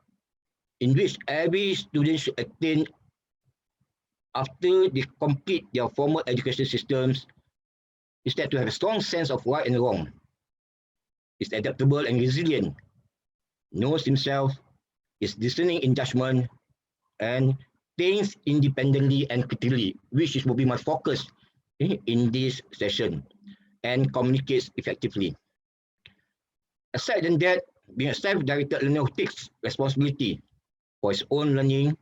in which every student should attain after they complete their formal education systems is that to have a strong sense of right and wrong, is adaptable and resilient, knows himself, is discerning in judgment, and thinks independently and critically, which will be my focus in this session, and communicates effectively. Aside from that, being a self-directed learner who takes responsibility for his own learning,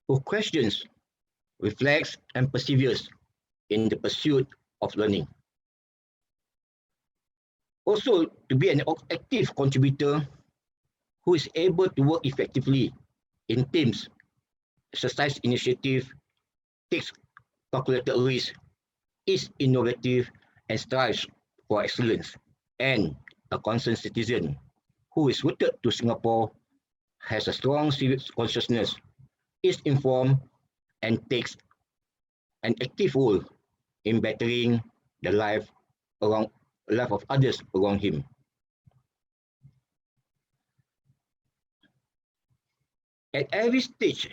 who questions, reflects, and perseveres in the pursuit of learning. Also, to be an active contributor who is able to work effectively in teams, exercise initiative, takes calculated risk, is innovative, and strives for excellence, and a concerned citizen who is rooted to Singapore, has a strong civic consciousness, is informed, and takes an active role in bettering the life of others around him. At every stage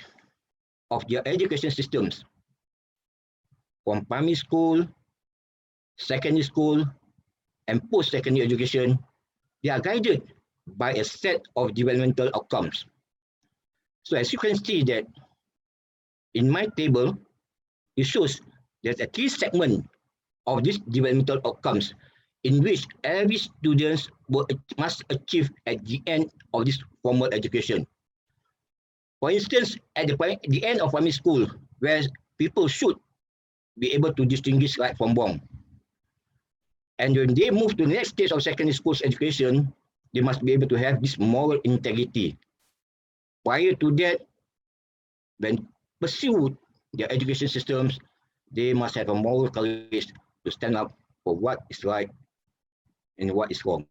of their education systems, from primary school, secondary school, and post-secondary education, they are guided by a set of developmental outcomes. So as you can see that in my table, it shows there's a key segment of these developmental outcomes in which every student must achieve at the end of this formal education. For instance, at the end of primary school, where people should be able to distinguish right from wrong. And when they move to the next stage of secondary school education, they must be able to have this moral integrity. Prior to that, when pursue their education systems, they must have a moral courage to stand up for what is right and what is wrong.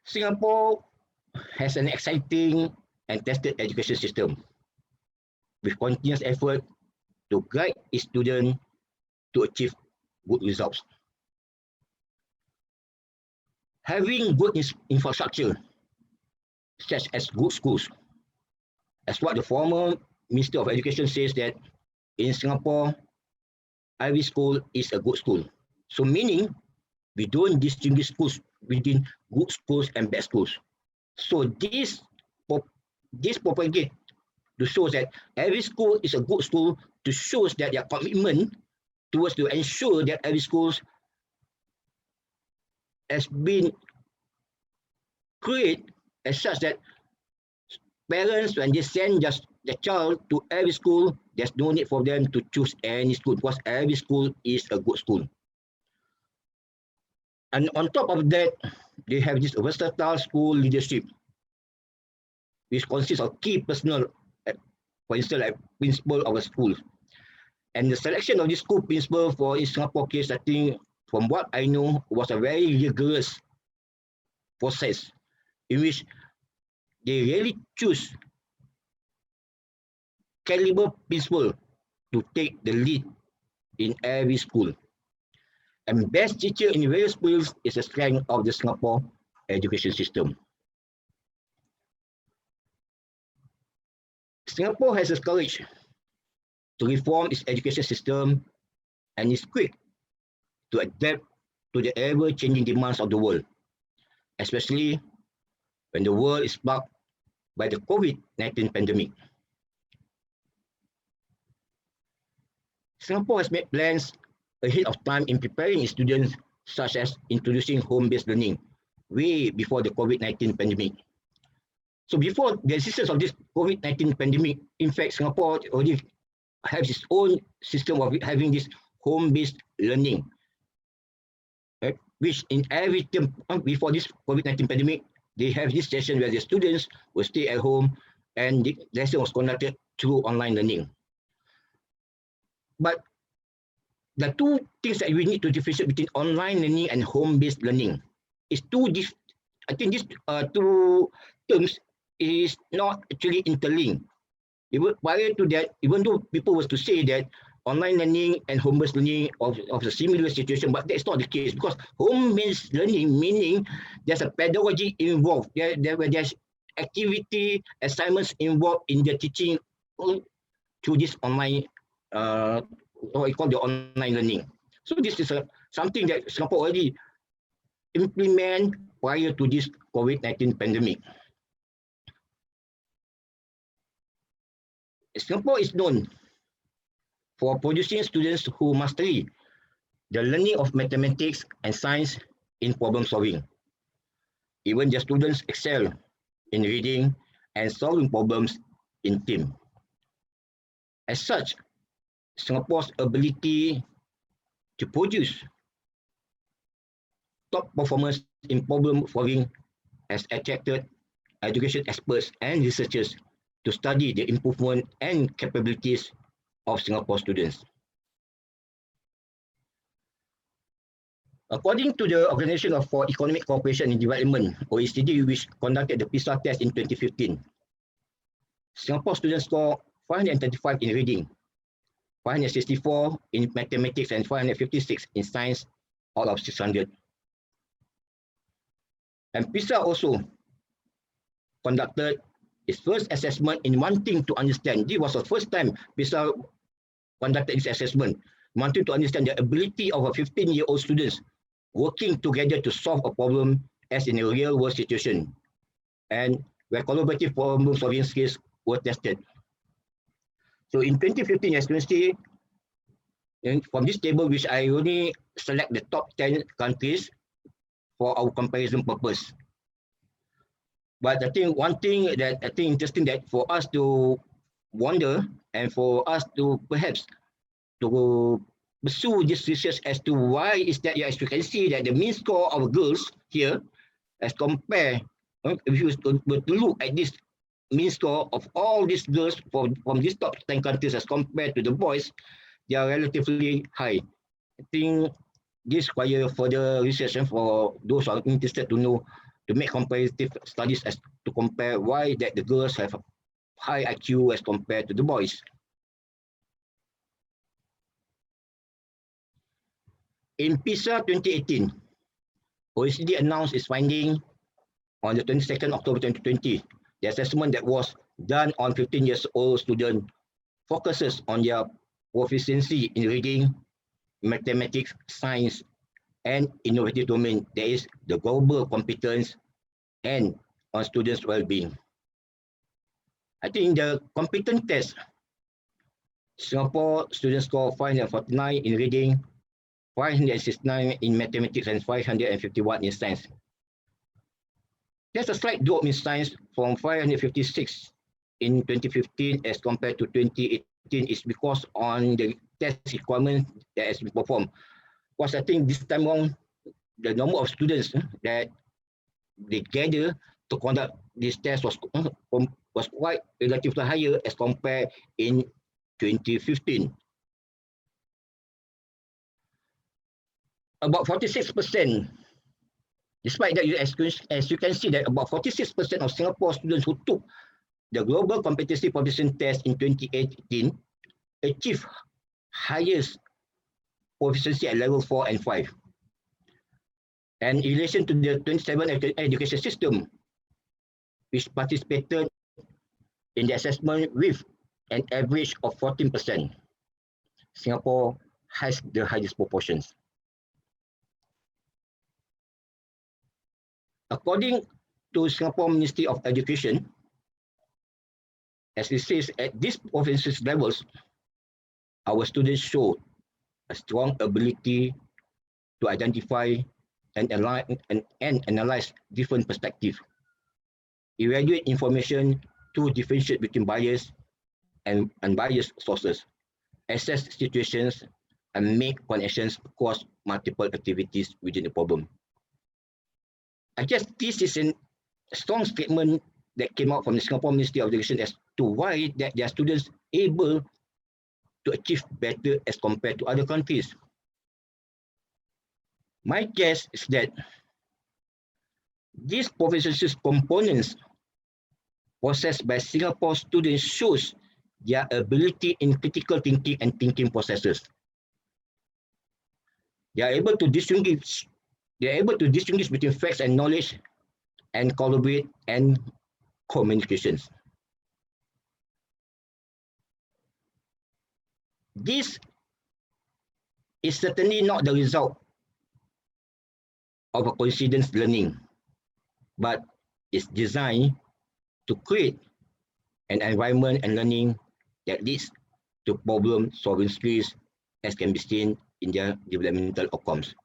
Singapore has an exciting and tested education system with continuous effort to guide its students to achieve good results. Having good infrastructure, such as good schools, as what the former Minister of Education says that in Singapore, every school is a good school. So meaning, we don't distinguish schools between good schools and bad schools. So this propagate to show that every school is a good school, to show that their commitment towards to ensure that every school has been created as such that parents, when they send just the child to every school, there's no need for them to choose any school because every school is a good school. And on top of that, they have this versatile school leadership, which consists of key personnel, for instance, like principal of a school. And the selection of this school principal for in Singapore case, I think, from what I know, was a very rigorous process in which they really choose caliber principal to take the lead in every school. And best teacher in various schools is the strength of the Singapore education system. Singapore has the courage to reform its education system and is quick to adapt to the ever-changing demands of the world, especially when the world is sparked by the COVID-19 pandemic. Singapore has made plans ahead of time in preparing its students, such as introducing home-based learning way before the COVID-19 pandemic. So before the existence of this COVID-19 pandemic, in fact, Singapore already has its own system of having this home-based learning, right? Which in every term before this COVID-19 pandemic, they have this session where the students will stay at home and the lesson was conducted through online learning. But the two things that we need to differentiate between online learning and home-based learning is I think these two terms is not actually interlinked. Even prior to that, even though people was to say that online learning and home-based learning of a similar situation, but that's not the case because home-based learning meaning there's a pedagogy involved, there's activity assignments involved in the teaching through this online, what we call the online learning. So this is something that Singapore already implement prior to this COVID-19 pandemic. Singapore is known for producing students who master the learning of mathematics and science in problem solving. Even the students excel in reading and solving problems in team. As such, Singapore's ability to produce top performers in problem solving has attracted education experts and researchers to study the improvement and capabilities of Singapore students. According to the Organization for Economic Cooperation and Development, OECD, which conducted the PISA test in 2015, Singapore students scored 535 in reading, 564 in mathematics, and 556 in science out of 600. And PISA also conducted its first assessment in wanting to understand. This was the first time PISA conducted its assessment, wanting to understand the ability of a 15-year-old students working together to solve a problem as in a real-world situation, and where collaborative problem-solving skills were tested. So in 2015, as you can see, from this table, which I only select the top 10 countries for our comparison purpose. But I think one thing that I think interesting that for us to wonder and for us to perhaps to pursue this research as to why is that, as you can see that the mean score of girls here as compared, if you were to look at this mean score of all these girls from these top 10 countries as compared to the boys, they are relatively high. I think this requires further research and for those who are interested to know, to make comparative studies as to compare why that the girls have high IQ as compared to the boys. In PISA 2018, OECD announced its finding on the 22nd October 2020. The assessment that was done on 15-year-old students focuses on their proficiency in reading, mathematics, science, and innovative domain. That is the global competence and on students' well-being. I think the competence test, Singapore students score 549 in reading, 569 in mathematics, and 551 in science. There's a slight drop in science from 556 in 2015 as compared to 2018 is because on the test requirement that has been performed. Because I think this time around, the number of students that they gather to conduct this test was quite relatively higher as compared in 2015. About 46%, despite that, as you can see that about 46% of Singapore students who took the Global Competency Proficiency Test in 2018 achieved highest proficiency at level 4 and 5. And in relation to the 27 education system, which participated in the assessment with an average of 14%, Singapore has the highest proportions. According to Singapore Ministry of Education, as it says, at these provinces levels, our students show a strong ability to identify and analyze different perspectives, evaluate information to differentiate between biased and unbiased sources, assess situations, and make connections across multiple activities within the problem. I guess this is a strong statement that came out from the Singapore Ministry of Education as to why that their students able to achieve better as compared to other countries. My guess is that these proficiency components possessed by Singapore students shows their ability in critical thinking and thinking processes. They are able to distinguish between facts and knowledge and collaborate and communications. This is certainly not the result of a coincidence learning, but it's designed to create an environment and learning that leads to problem-solving skills as can be seen in their developmental outcomes.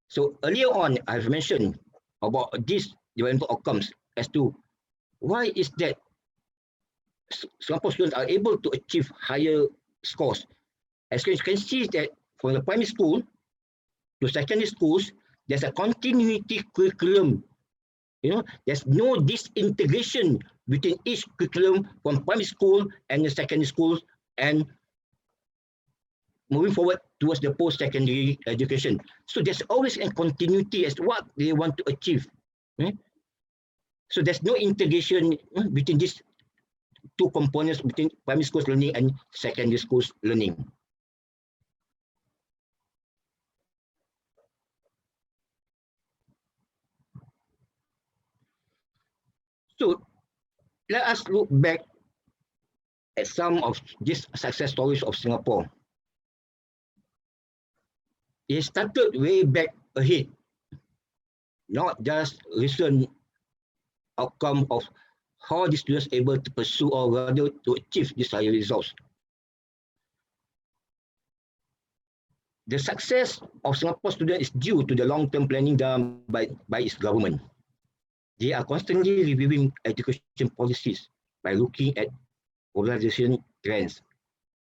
So earlier on, I've mentioned about these developmental outcomes as to why is that Singapore students are able to achieve higher scores. As you can see that from the primary school to secondary schools, There's a continuity curriculum. There's no disintegration between each curriculum from primary school and the secondary school and moving forward towards the post-secondary education. So there's always a continuity as to what they want to achieve. So there's no integration between these two components, between primary school learning and secondary school learning. So let us look back at some of these success stories of Singapore. It started way back ahead, not just recent outcome of how the students able to pursue or rather to achieve these higher results. The success of Singapore students is due to the long-term planning done by its government. They are constantly reviewing education policies by looking at polarization trends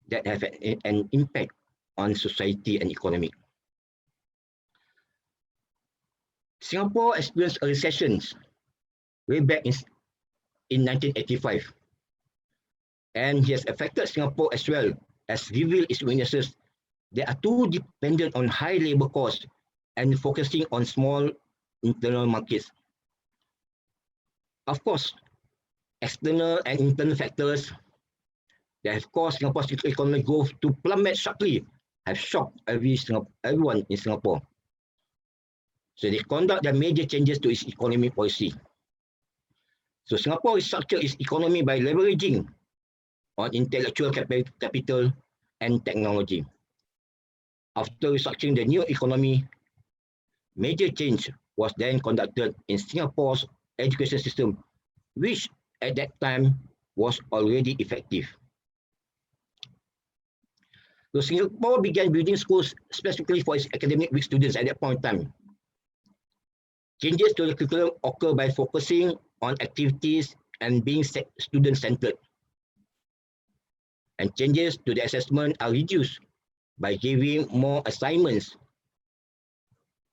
that have an impact on society and economy. Singapore experienced a recession way back in 1985, and it has affected Singapore as well, as revealed its witnesses. They are too dependent on high labor costs and focusing on small internal markets. Of course, external and internal factors that have caused Singapore's economic growth to plummet sharply have shocked everyone in Singapore. So they conduct their major changes to its economic policy. So Singapore restructured its economy by leveraging on intellectual capital and technology. After restructuring the new economy, major change was then conducted in Singapore's education system, which at that time was already effective. So Singapore began building schools specifically for its academic weak students at that point in time. Changes to the curriculum occur by focusing on activities and being student-centered. And changes to the assessment are reduced by giving more assignments.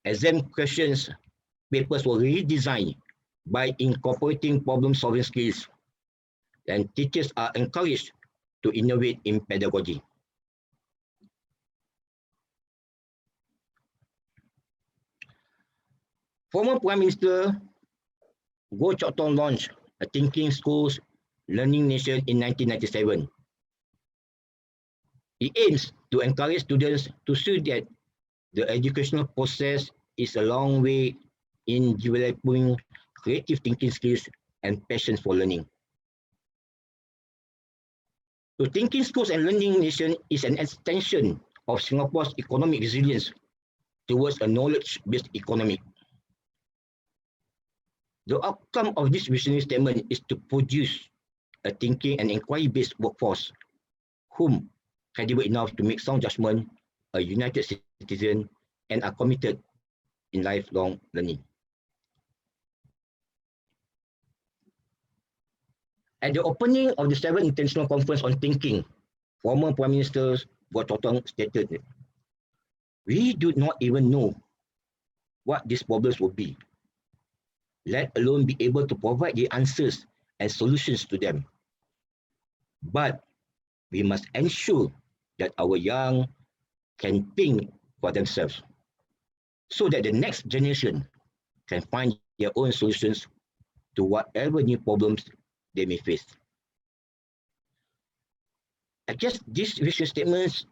Exam questions papers were redesigned by incorporating problem-solving skills, and teachers are encouraged to innovate in pedagogy. Former Prime Minister Goh Chok Tong launched a Thinking Schools Learning Nation in 1997. It aims to encourage students to see that the educational process is a long way in developing creative thinking skills and passion for learning. So Thinking Schools and Learning Nation is an extension of Singapore's economic resilience towards a knowledge-based economy. The outcome of this visionary statement is to produce a thinking and inquiry-based workforce whom credible enough to make sound judgment, a united citizen, and are committed in lifelong learning. At the opening of the 7th International Conference on Thinking, former Prime Minister Goh Chok Tong stated, "We do not even know what these problems will be, let alone be able to provide the answers and solutions to them. But we must ensure that our young can think for themselves, so that the next generation can find their own solutions to whatever new problems they may face." I guess these vision statements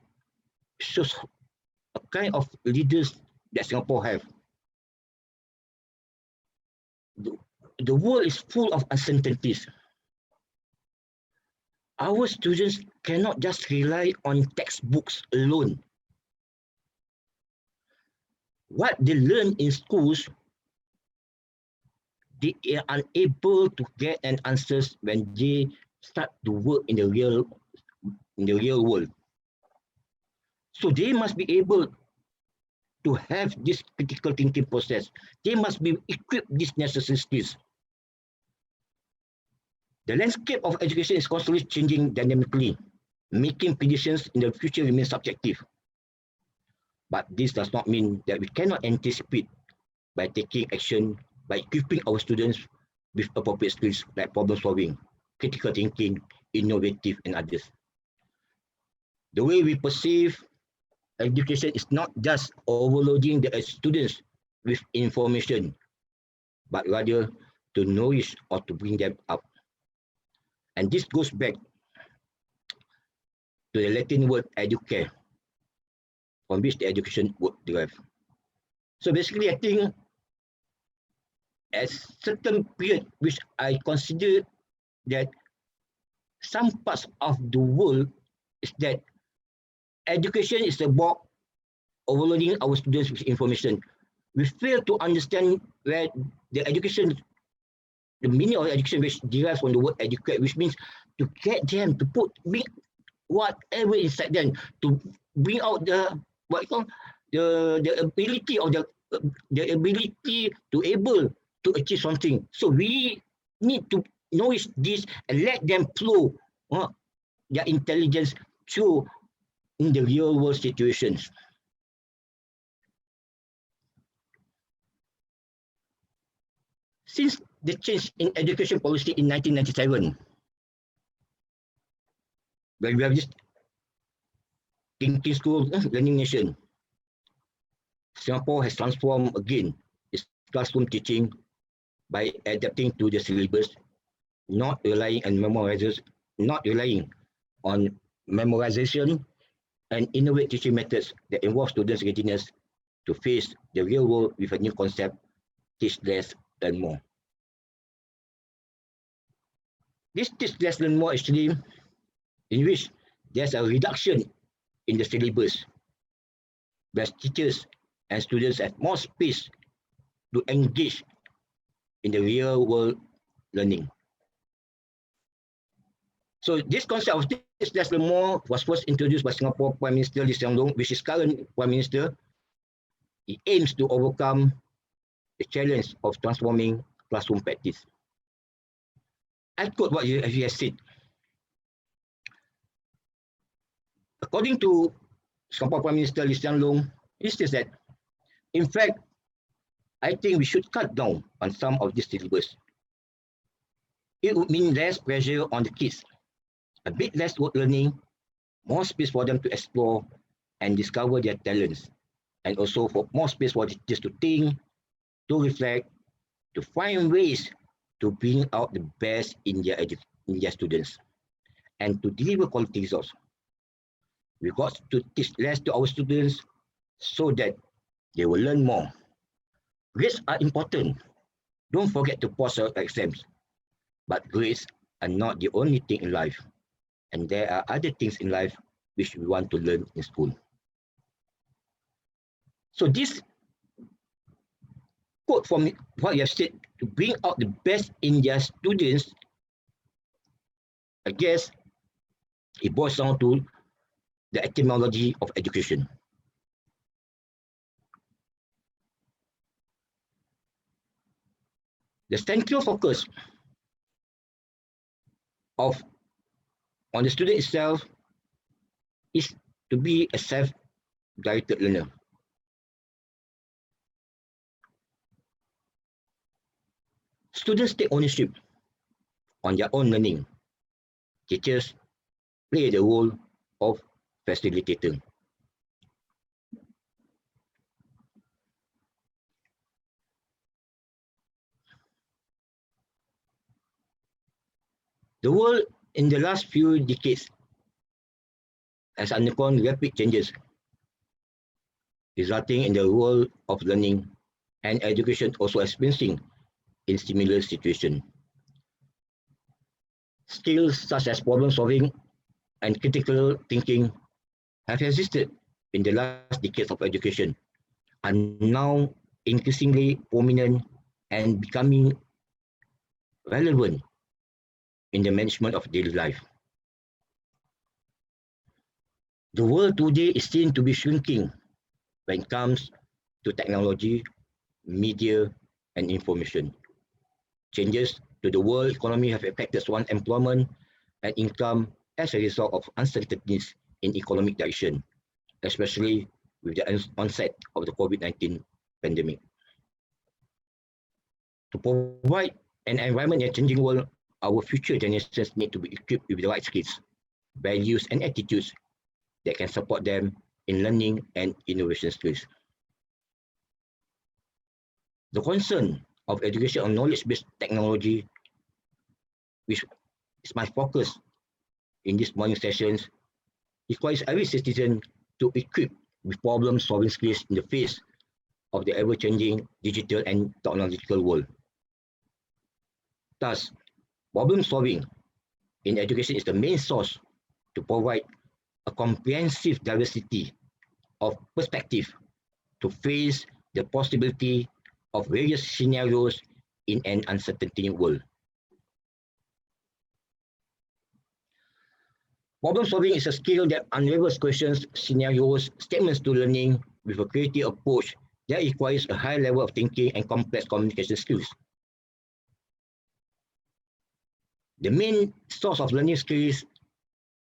shows a kind of leaders that Singapore have. The world is full of uncertainties. Our students cannot just rely on textbooks alone. What they learn in schools, they are unable to get an answers when they start to work in the real world. So they must be able to have this critical thinking process. They must be equipped with these necessary skills. The landscape of education is constantly changing dynamically. Making predictions in the future remains subjective. But this does not mean that we cannot anticipate by taking action, by equipping our students with appropriate skills like problem solving, critical thinking, innovative, and others. The way we perceive education is not just overloading the students with information, but rather to nourish or to bring them up. And this goes back to the Latin word educare, from which the education word derived. So basically, I think at certain period which I consider that some parts of the world is that education is about overloading our students with information. We fail to understand where the education, the meaning of education, which derives from the word educate, which means to get them to put whatever inside them, to bring out the the ability of the ability to able to achieve something. So we need to nourish this and let them flow their intelligence through in the real world situations. Since the change in education policy in 1997, when we have this thinking school, learning nation, Singapore has transformed again its classroom teaching by adapting to the syllabus, not relying on memorization, and innovate teaching methods that involve students' readiness to face the real world with a new concept: teach less, learn more. This teach less, learn more actually, in which there's a reduction in the syllabus, where teachers and students have more space to engage in the real world learning. So this concept of teach less, learn more was first introduced by Singapore Prime Minister Lee Hsien Loong, which is current Prime Minister. He aims to overcome the challenge of transforming classroom practice. I quote what he has said. According to Singapore Prime Minister Lee Hsien Loong, he says that, in fact, I think we should cut down on some of this syllabus. It would mean less pressure on the kids, a bit less work learning, more space for them to explore and discover their talents, and also for more space for teachers to think, to reflect, to find ways to bring out the best in their students, and to deliver quality results. We got to teach less to our students so that they will learn more. Grades are important. Don't forget to pass your exams. But grades are not the only thing in life. And there are other things in life which we want to learn in school. So this quote from what you have said, to bring out the best in their students, I guess it boils down to the etymology of education. The central focus on the student itself is to be a self-directed learner. Students take ownership on their own learning. Teachers play the role of facilitator. The world in the last few decades has undergone rapid changes, resulting in the world of learning and education also experiencing in similar situation. Skills such as problem solving and critical thinking have existed in the last decades of education, are now increasingly prominent and becoming relevant in the management of daily life. The world today is seen to be shrinking when it comes to technology, media, and information. Changes to the world economy have affected one's employment and income as a result of uncertainties in economic direction, especially with the onset of the COVID-19 pandemic. To provide an environment in a changing world, our future generations need to be equipped with the right skills, values, and attitudes that can support them in learning and innovation skills. The concern of education on knowledge-based technology, which is my focus in this morning sessions, requires every citizen to equip with problem-solving skills in the face of the ever-changing digital and technological world. Thus, problem-solving in education is the main source to provide a comprehensive diversity of perspective to face the possibility of various scenarios in an uncertain world. Problem solving is a skill that unravels questions, scenarios, statements to learning with a creative approach that requires a high level of thinking and complex communication skills. The main source of learning skills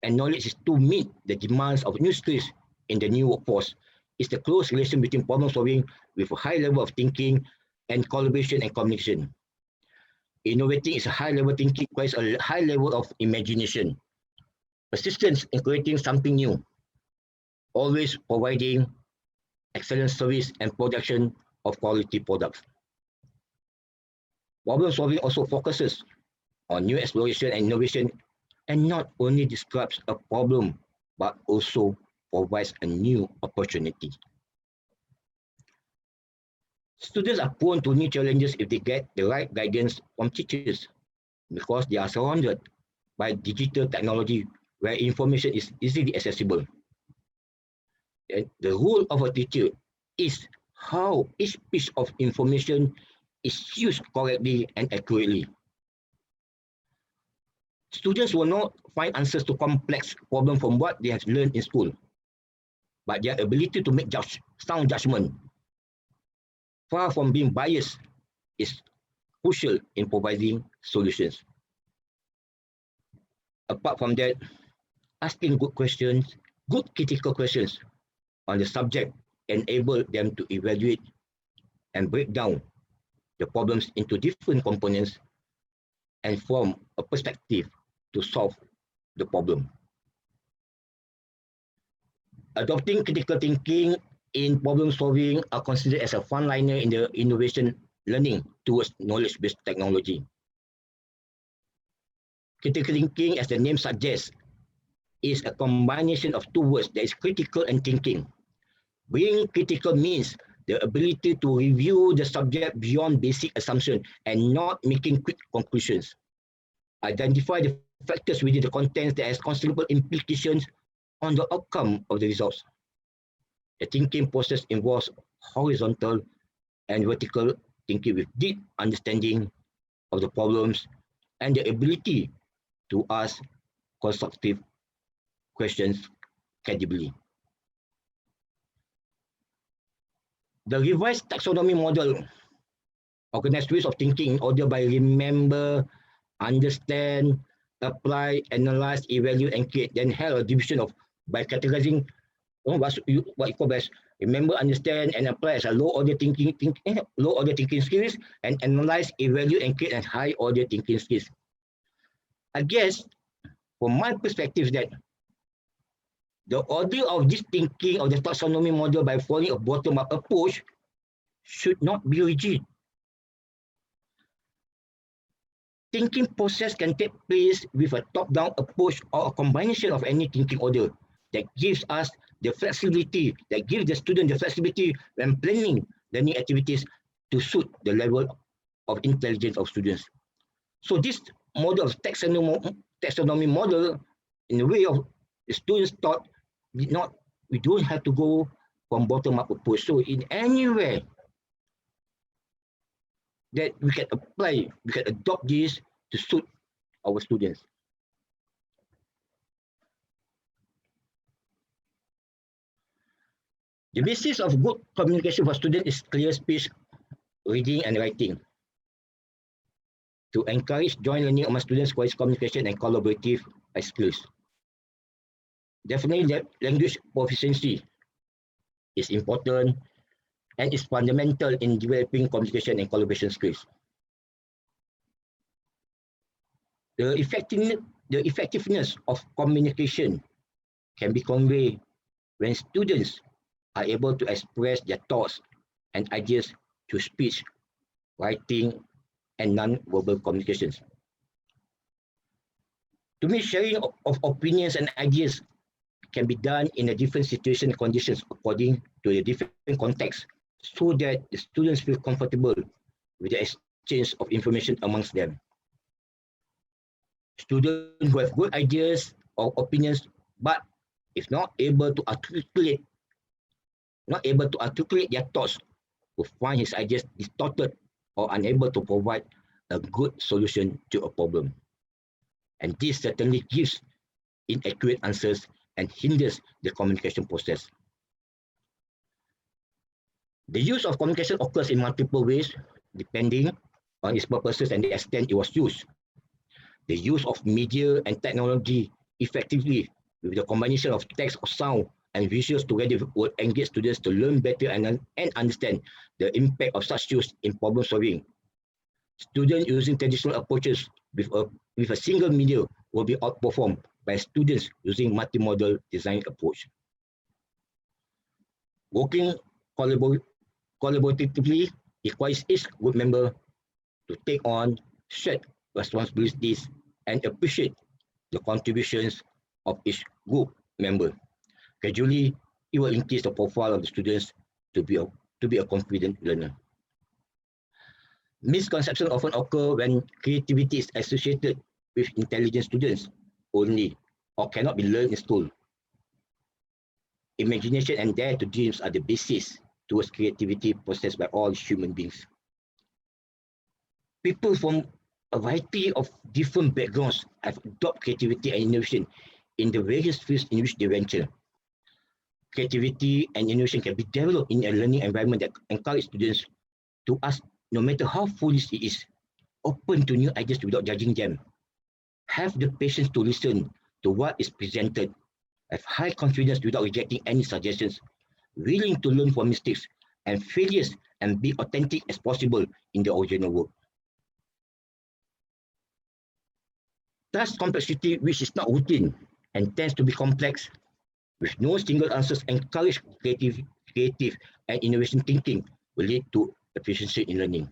and knowledge is to meet the demands of new skills in the new workforce. It's the close relation between problem solving with a high level of thinking and collaboration and communication. Innovating is a high level thinking, requires a high level of imagination. Persistence in creating something new, always providing excellent service and production of quality products. Problem solving also focuses on new exploration and innovation, and not only describes a problem, but also provides a new opportunity. Students are prone to new challenges if they get the right guidance from teachers, because they are surrounded by digital technology where information is easily accessible. And the role of a teacher is how each piece of information is used correctly and accurately. Students will not find answers to complex problems from what they have learned in school, but their ability to make sound judgment, far from being biased, is crucial in providing solutions. Apart from that, asking good questions, good critical questions on the subject enable them to evaluate and break down the problems into different components and form a perspective to solve the problem. Adopting critical thinking in problem solving are considered as a frontliner in the innovation learning towards knowledge-based technology. Critical thinking, as the name suggests, is a combination of two words, that is critical and thinking. Being critical means the ability to review the subject beyond basic assumption and not making quick conclusions. Identify the factors within the contents that has considerable implications on the outcome of the results. The thinking process involves horizontal and vertical thinking with deep understanding of the problems and the ability to ask constructive questions credibly. The revised taxonomy model organized ways of thinking in order by remember, understand, apply, analyze, evaluate, and create. Then held a division of by categorizing what you call best remember, understand, and apply as a low order thinking skills, and analyze, evaluate, and create as high order thinking skills. I guess, from my perspective, that the order of this thinking of the taxonomy model by following a bottom-up approach should not be rigid. Thinking process can take place with a top-down approach or a combination of any thinking order that gives us the flexibility, that gives the student the flexibility when planning learning activities to suit the level of intelligence of students. So this model of taxonomy model, in the way of the students thought, we don't have to go from bottom-up approach. So in anywhere that we can apply, we can adopt this to suit our students. The basis of good communication for students is clear speech, reading, and writing. To encourage joint learning among students requires communication and collaborative skills. Definitely, language proficiency is important and is fundamental in developing communication and collaboration skills. The effectiveness of communication can be conveyed when students are able to express their thoughts and ideas through speech, writing, and non-verbal communications. To me, sharing of opinions and ideas can be done in a different situation and conditions according to the different context, so that the students feel comfortable with the exchange of information amongst them. Students who have good ideas or opinions, but if not able to articulate their thoughts, will find his ideas distorted or unable to provide a good solution to a problem. And this certainly gives inaccurate answers and hinders the communication process. The use of communication occurs in multiple ways, depending on its purposes and the extent it was used. The use of media and technology effectively with the combination of text or sound and visuals together will engage students to learn better and understand the impact of such use in problem solving. Students using traditional approaches with a single media will be outperformed by students using multimodal design approach. Working collaboratively requires each group member to take on shared responsibilities and appreciate the contributions of each group member. Gradually, it will increase the profile of the students to be a confident learner. Misconceptions often occur when creativity is associated with intelligent students only or cannot be learned in school. Imagination and dare to dreams are the basis towards creativity possessed by all human beings. People from a variety of different backgrounds have adopted creativity and innovation in the various fields in which they venture. Creativity and innovation can be developed in a learning environment that encourages students to ask, no matter how foolish it is, open to new ideas without judging them. Have the patience to listen to what is presented. Have high confidence without rejecting any suggestions. Willing to learn from mistakes and failures and be authentic as possible in the original work. Thus, complexity which is not routine and tends to be complex, with no single answers, encourage creative and innovation thinking will lead to efficiency in learning.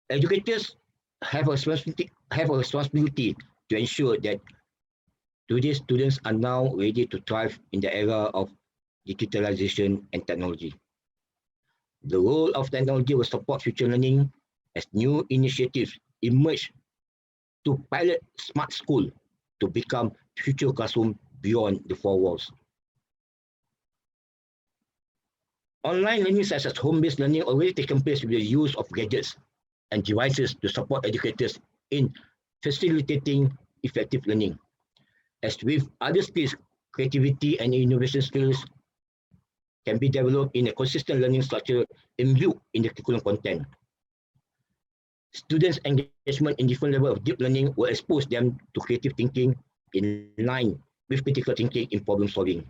Educators have a responsibility to ensure that today's students are now ready to thrive in the era of digitalization and technology. The role of technology will support future learning as new initiatives emerge to pilot smart school to become future classroom beyond the four walls. Online learning such as home-based learning already taken place with the use of gadgets and devices to support educators in facilitating effective learning. As with other skills, creativity and innovation skills can be developed in a consistent learning structure imbued in the curriculum content. Students' engagement in different levels of deep learning will expose them to creative thinking in line with critical thinking in problem solving.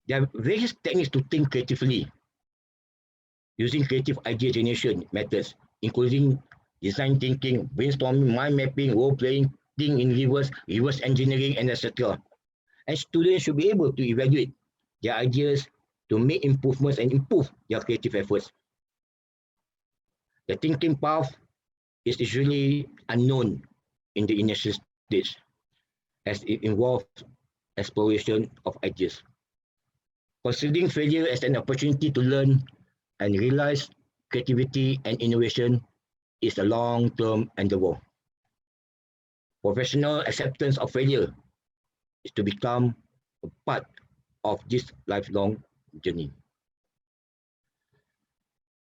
There are various techniques to think creatively using creative idea generation methods, including design thinking, brainstorming, mind mapping, role-playing, thinking in reverse engineering, and etc. And students should be able to evaluate their ideas to make improvements and improve their creative efforts. The thinking path is usually unknown in the initial stage, as it involves exploration of ideas. Considering failure as an opportunity to learn and realize creativity and innovation is a long-term endeavor. Professional acceptance of failure is to become a part of this lifelong journey.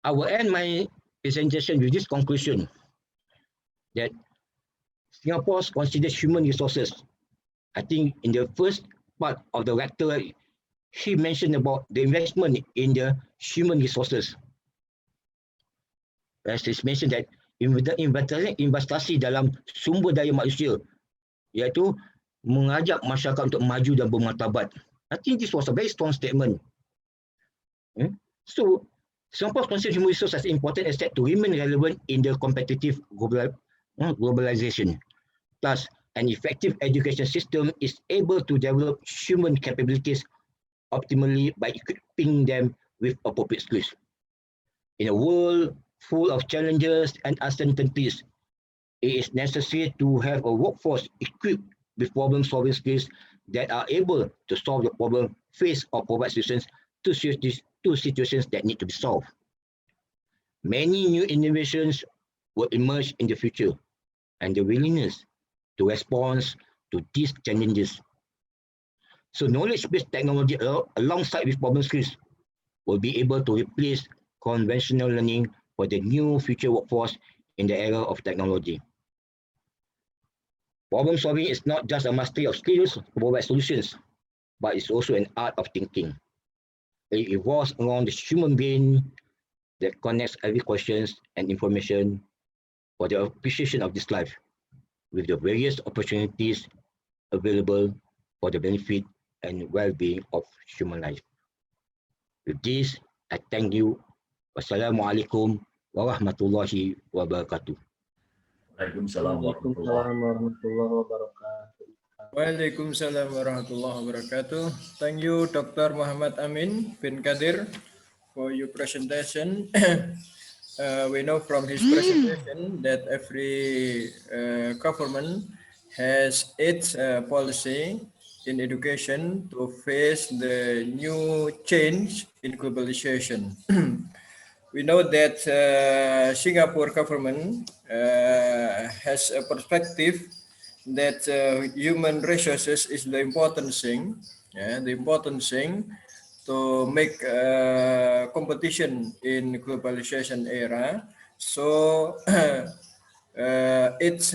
I will end my presentation with this conclusion that Singapore considers human resources. I think in the first part of the rector, he mentioned about the investment in the human resources. As he mentioned that investasi dalam sumber daya manusia, iaitu mengajak masyarakat untuk maju dan bermartabat. I think this was a very strong statement. So Singapore considers human resources as an important asset to remain relevant in the competitive globalization. Thus, an effective education system is able to develop human capabilities optimally by equipping them with appropriate skills. In a world full of challenges and uncertainties, it is necessary to have a workforce equipped with problem-solving skills that are able to solve the problem faced or provide solutions to situations that need to be solved. Many new innovations will emerge in the future, and the willingness to respond to these challenges. So knowledge-based technology alongside with problem skills will be able to replace conventional learning for the new future workforce in the era of technology. Problem solving is not just a mastery of skills to provide solutions, but it's also an art of thinking. It evolves around the human brain that connects every question and information for the appreciation of this life with the various opportunities available for the benefit and well-being of human life. With this, I thank you. Wassalamualaikum warahmatullahi wabarakatuh. Waalaikumsalam warahmatullahi wabarakatuh. Waalaikumsalam warahmatullahi wabarakatuh. Thank you, Dr. Muhammad Amin bin Kadir, for your presentation. We know from his presentation that every government has its policy in education to face the new change in globalization. We know that Singapore government has a perspective that human resources is the important thing, the important thing to make competition in globalization era. So it's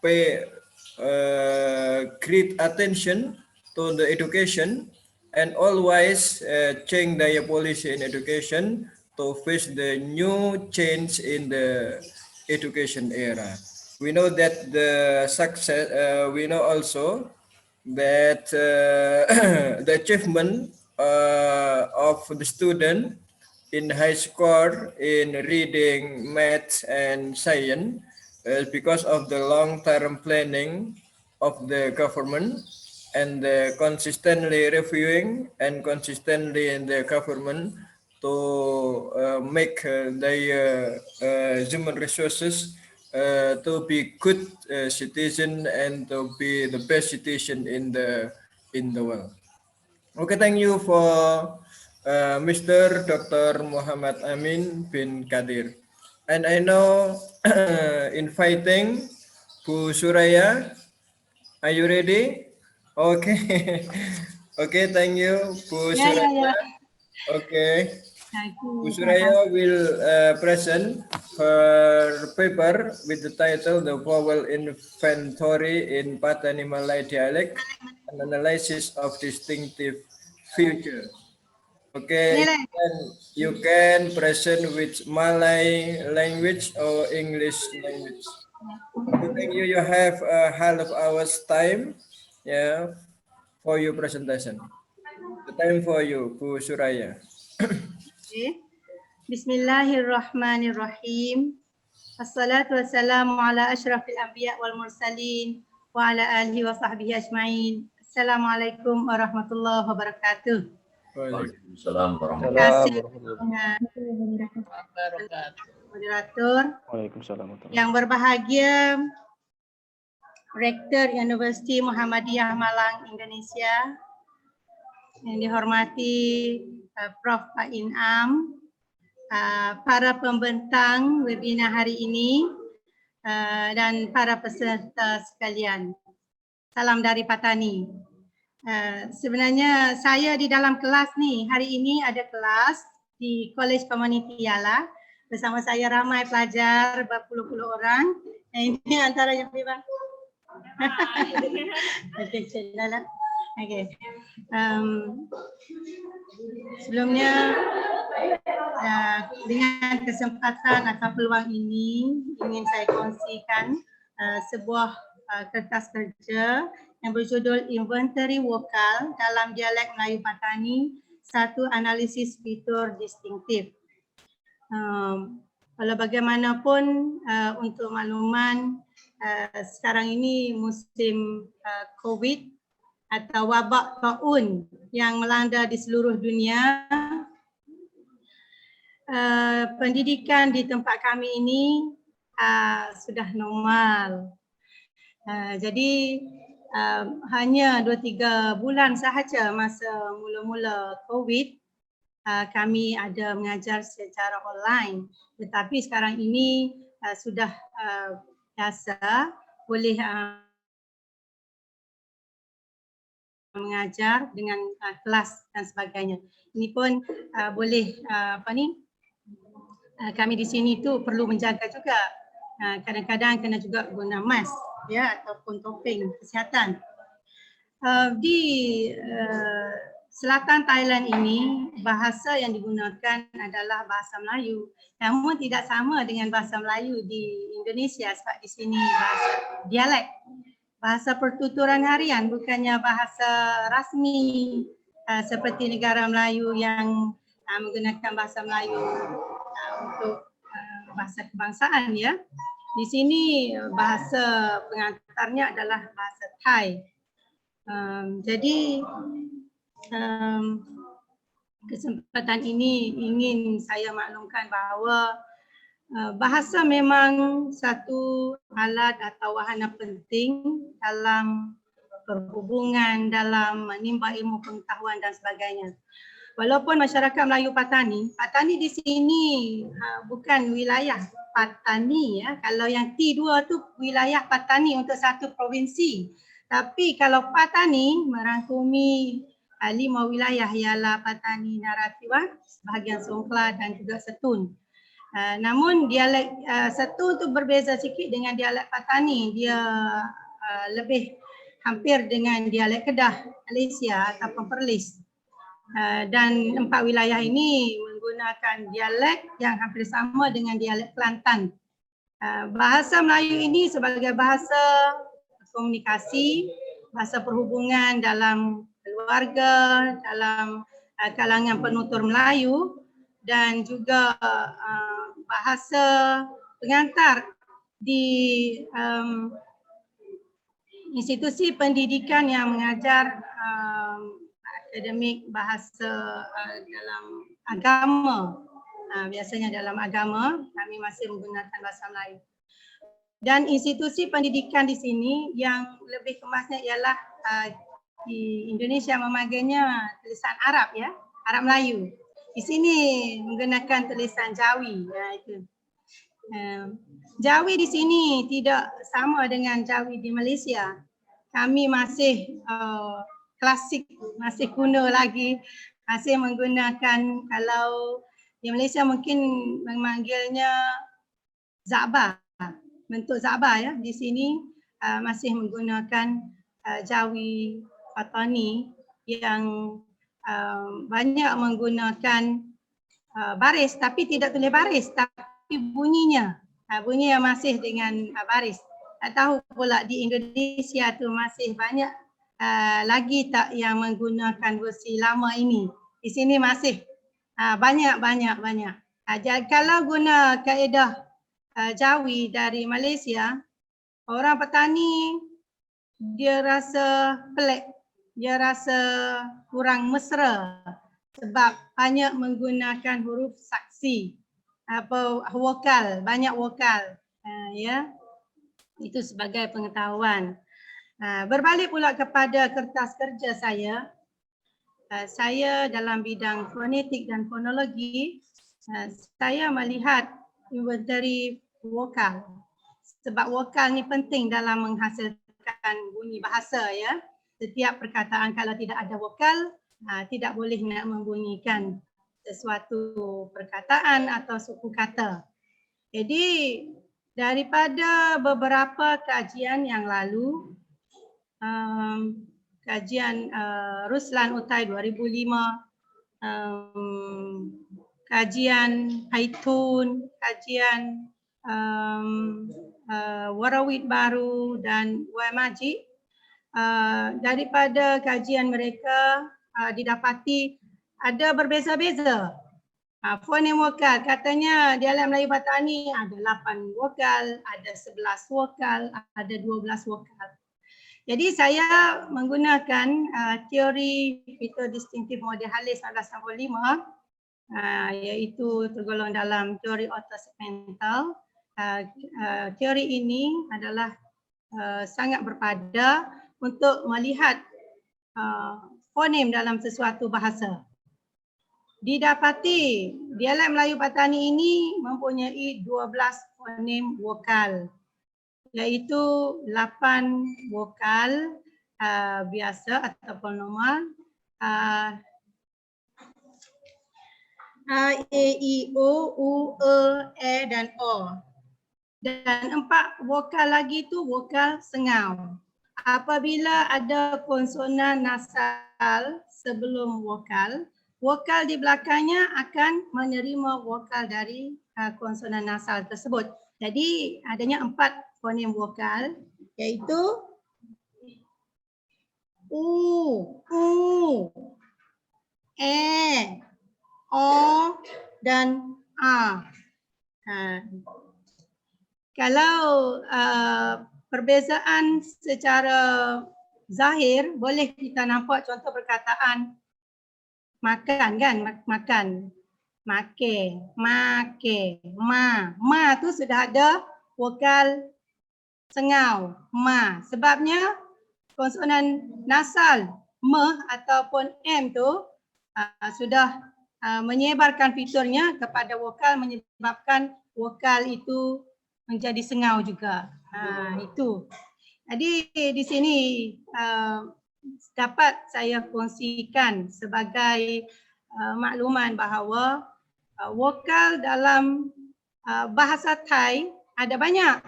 pay great attention to the education and always change their policy in education to face the new change in the education era. We know that the success, we know also that the achievement of the student in high score in reading, math, and science because of the long-term planning of the government and the consistently reviewing and consistently in the government to make their human resources to be good citizen and to be the best citizen in the world. Okay, thank you for Mr. Dr. Muhammad Amin bin Kadir. And I know inviting Bu Suraya. Are you ready? Okay. Okay, thank you, Bu Suraya. Yeah. Okay. Bu Suraya will present her paper with the title The Vowel Inventory in Patani Malay Dialect, an Analysis of Distinctive Future. Okay, you can present with Malay language or English language. I think you have a half of hour's time, for your presentation. The time for you, Bu Suraya. Okay. Bismillahirrahmanirrahim. Assalatu wassalamu ala asyrafil anbiya wal mursalin wa ala alihi wa sahbihi ajma'in. Assalamualaikum warahmatullahi wabarakatuh. Waalaikumsalam Terima kasih moderator. Yang berbahagia Rektor Universitas Muhammadiyah Malang, Indonesia, yang dihormati Prof. Pak Inam, para pembentang webinar hari ini, dan para peserta sekalian. Salam dari Patani. Sebenarnya saya di dalam kelas nih, hari ini ada kelas di College Community Yala. Bersama saya ramai pelajar, berpuluh-puluh orang. Ini antara yang bebas. Okay. Sebelumnya dengan kesempatan atau peluang ini ingin saya kongsikan sebuah kertas kerja yang berjudul Inventory Vokal dalam Dialek Melayu Patani, satu analisis fitur distinktif. Walau bagaimanapun untuk makluman sekarang ini musim COVID atau wabak taun yang melanda di seluruh dunia. Pendidikan di tempat kami ini sudah normal. Jadi hanya 2-3 bulan sahaja masa mula-mula COVID kami ada mengajar secara online. Tetapi sekarang ini sudah biasa boleh mengajar dengan kelas dan sebagainya. Ini pun boleh kami di sini tu perlu menjaga juga. Kadang-kadang kena juga guna mask ya ataupun topeng kesihatan. Di selatan Thailand ini bahasa yang digunakan adalah bahasa Melayu. Namun tidak sama dengan bahasa Melayu di Indonesia sebab di sini bahasa dialek. Bahasa pertuturan harian bukannya bahasa rasmi seperti negara Melayu yang menggunakan bahasa Melayu untuk bahasa kebangsaan ya. Di sini bahasa pengantarnya adalah bahasa Thai. Jadi kesempatan ini ingin saya maklumkan bahawa bahasa memang satu alat atau wahana penting dalam perhubungan, dalam menimba ilmu pengetahuan dan sebagainya. Walaupun masyarakat Melayu Patani di sini bukan wilayah Patani ya. Kalau yang T2 tu wilayah Patani untuk satu provinsi. Tapi kalau Patani merangkumi 5 wilayah ialah Patani, Naratiwa, sebahagian Songkhla dan juga Setun. Namun dialek Setun tu berbeza sikit dengan dialek Patani. Dia lebih hampir dengan dialek Kedah Malaysia ataupun Perlis. Dan 4 wilayah ini menggunakan dialek yang hampir sama dengan dialek Kelantan. Bahasa Melayu ini sebagai bahasa komunikasi, bahasa perhubungan dalam keluarga, dalam kalangan penutur Melayu dan juga bahasa pengantar di institusi pendidikan yang mengajar akademik bahasa dalam agama. Biasanya dalam agama kami masih menggunakan bahasa Melayu. Dan institusi pendidikan di sini yang lebih kemasnya ialah di Indonesia memanggilnya tulisan Arab ya, Arab Melayu. Di sini menggunakan tulisan Jawi. Itu. Jawi di sini tidak sama dengan Jawi di Malaysia. Kami masih klasik, masih kuno lagi, masih menggunakan, kalau di Malaysia mungkin memanggilnya Zaba, bentuk Zaba ya. Di sini masih menggunakan Jawi Patani yang banyak menggunakan baris tapi tidak tulis baris, tapi bunyinya masih dengan baris. Tak tahu pula di Indonesia tu masih banyak lagi tak yang menggunakan versi lama ini. Di sini masih banyak. Kalau guna kaedah Jawi dari Malaysia, orang petani dia rasa pelik, dia rasa kurang mesra sebab banyak menggunakan huruf saksi atau vokal, banyak vokal ya. Itu sebagai pengetahuan. Berbalik pula kepada kertas kerja saya. Saya dalam bidang fonetik dan fonologi, saya melihat inventory vokal. Sebab vokal ni penting dalam menghasilkan bunyi bahasa ya. Setiap perkataan kalau tidak ada vokal, tidak boleh nak membunyikan sesuatu perkataan atau suku kata. Jadi daripada beberapa kajian yang lalu, kajian Ruslan Utai 2005, kajian Haitun, kajian Warawit Baru dan Wamaji, daripada kajian mereka didapati ada berbeza-beza Fonem vokal, katanya dialek Melayu Patani ada 8 vokal, ada 11 vokal, ada 12 vokal. Jadi saya menggunakan teori fitur distinktif model Halis 1995, iaitu tergolong dalam teori autosegmental. Teori ini adalah sangat berpada untuk melihat fonem dalam sesuatu bahasa. Didapati dialek Melayu Patani ini mempunyai 12 fonem vokal, iaitu 8 vokal biasa ataupun normal, A, E, I, O, U, E, dan O. Dan 4 vokal lagi tu vokal sengau. Apabila ada konsonan nasal sebelum vokal, vokal di belakangnya akan menerima vokal dari konsonan nasal tersebut. Jadi adanya 4 fonem vokal, iaitu U, E, O, dan A. Kalau perbezaan secara zahir, boleh kita nampak contoh perkataan makan kan, makan, make, ma tu sudah ada vokal sengau, ma. Sebabnya konsonan nasal me ataupun m tu sudah menyebarkan fiturnya kepada vokal, menyebabkan vokal itu menjadi sengau juga. Itu. Jadi di sini dapat saya kongsikan sebagai makluman bahawa vokal dalam bahasa Thai ada banyak.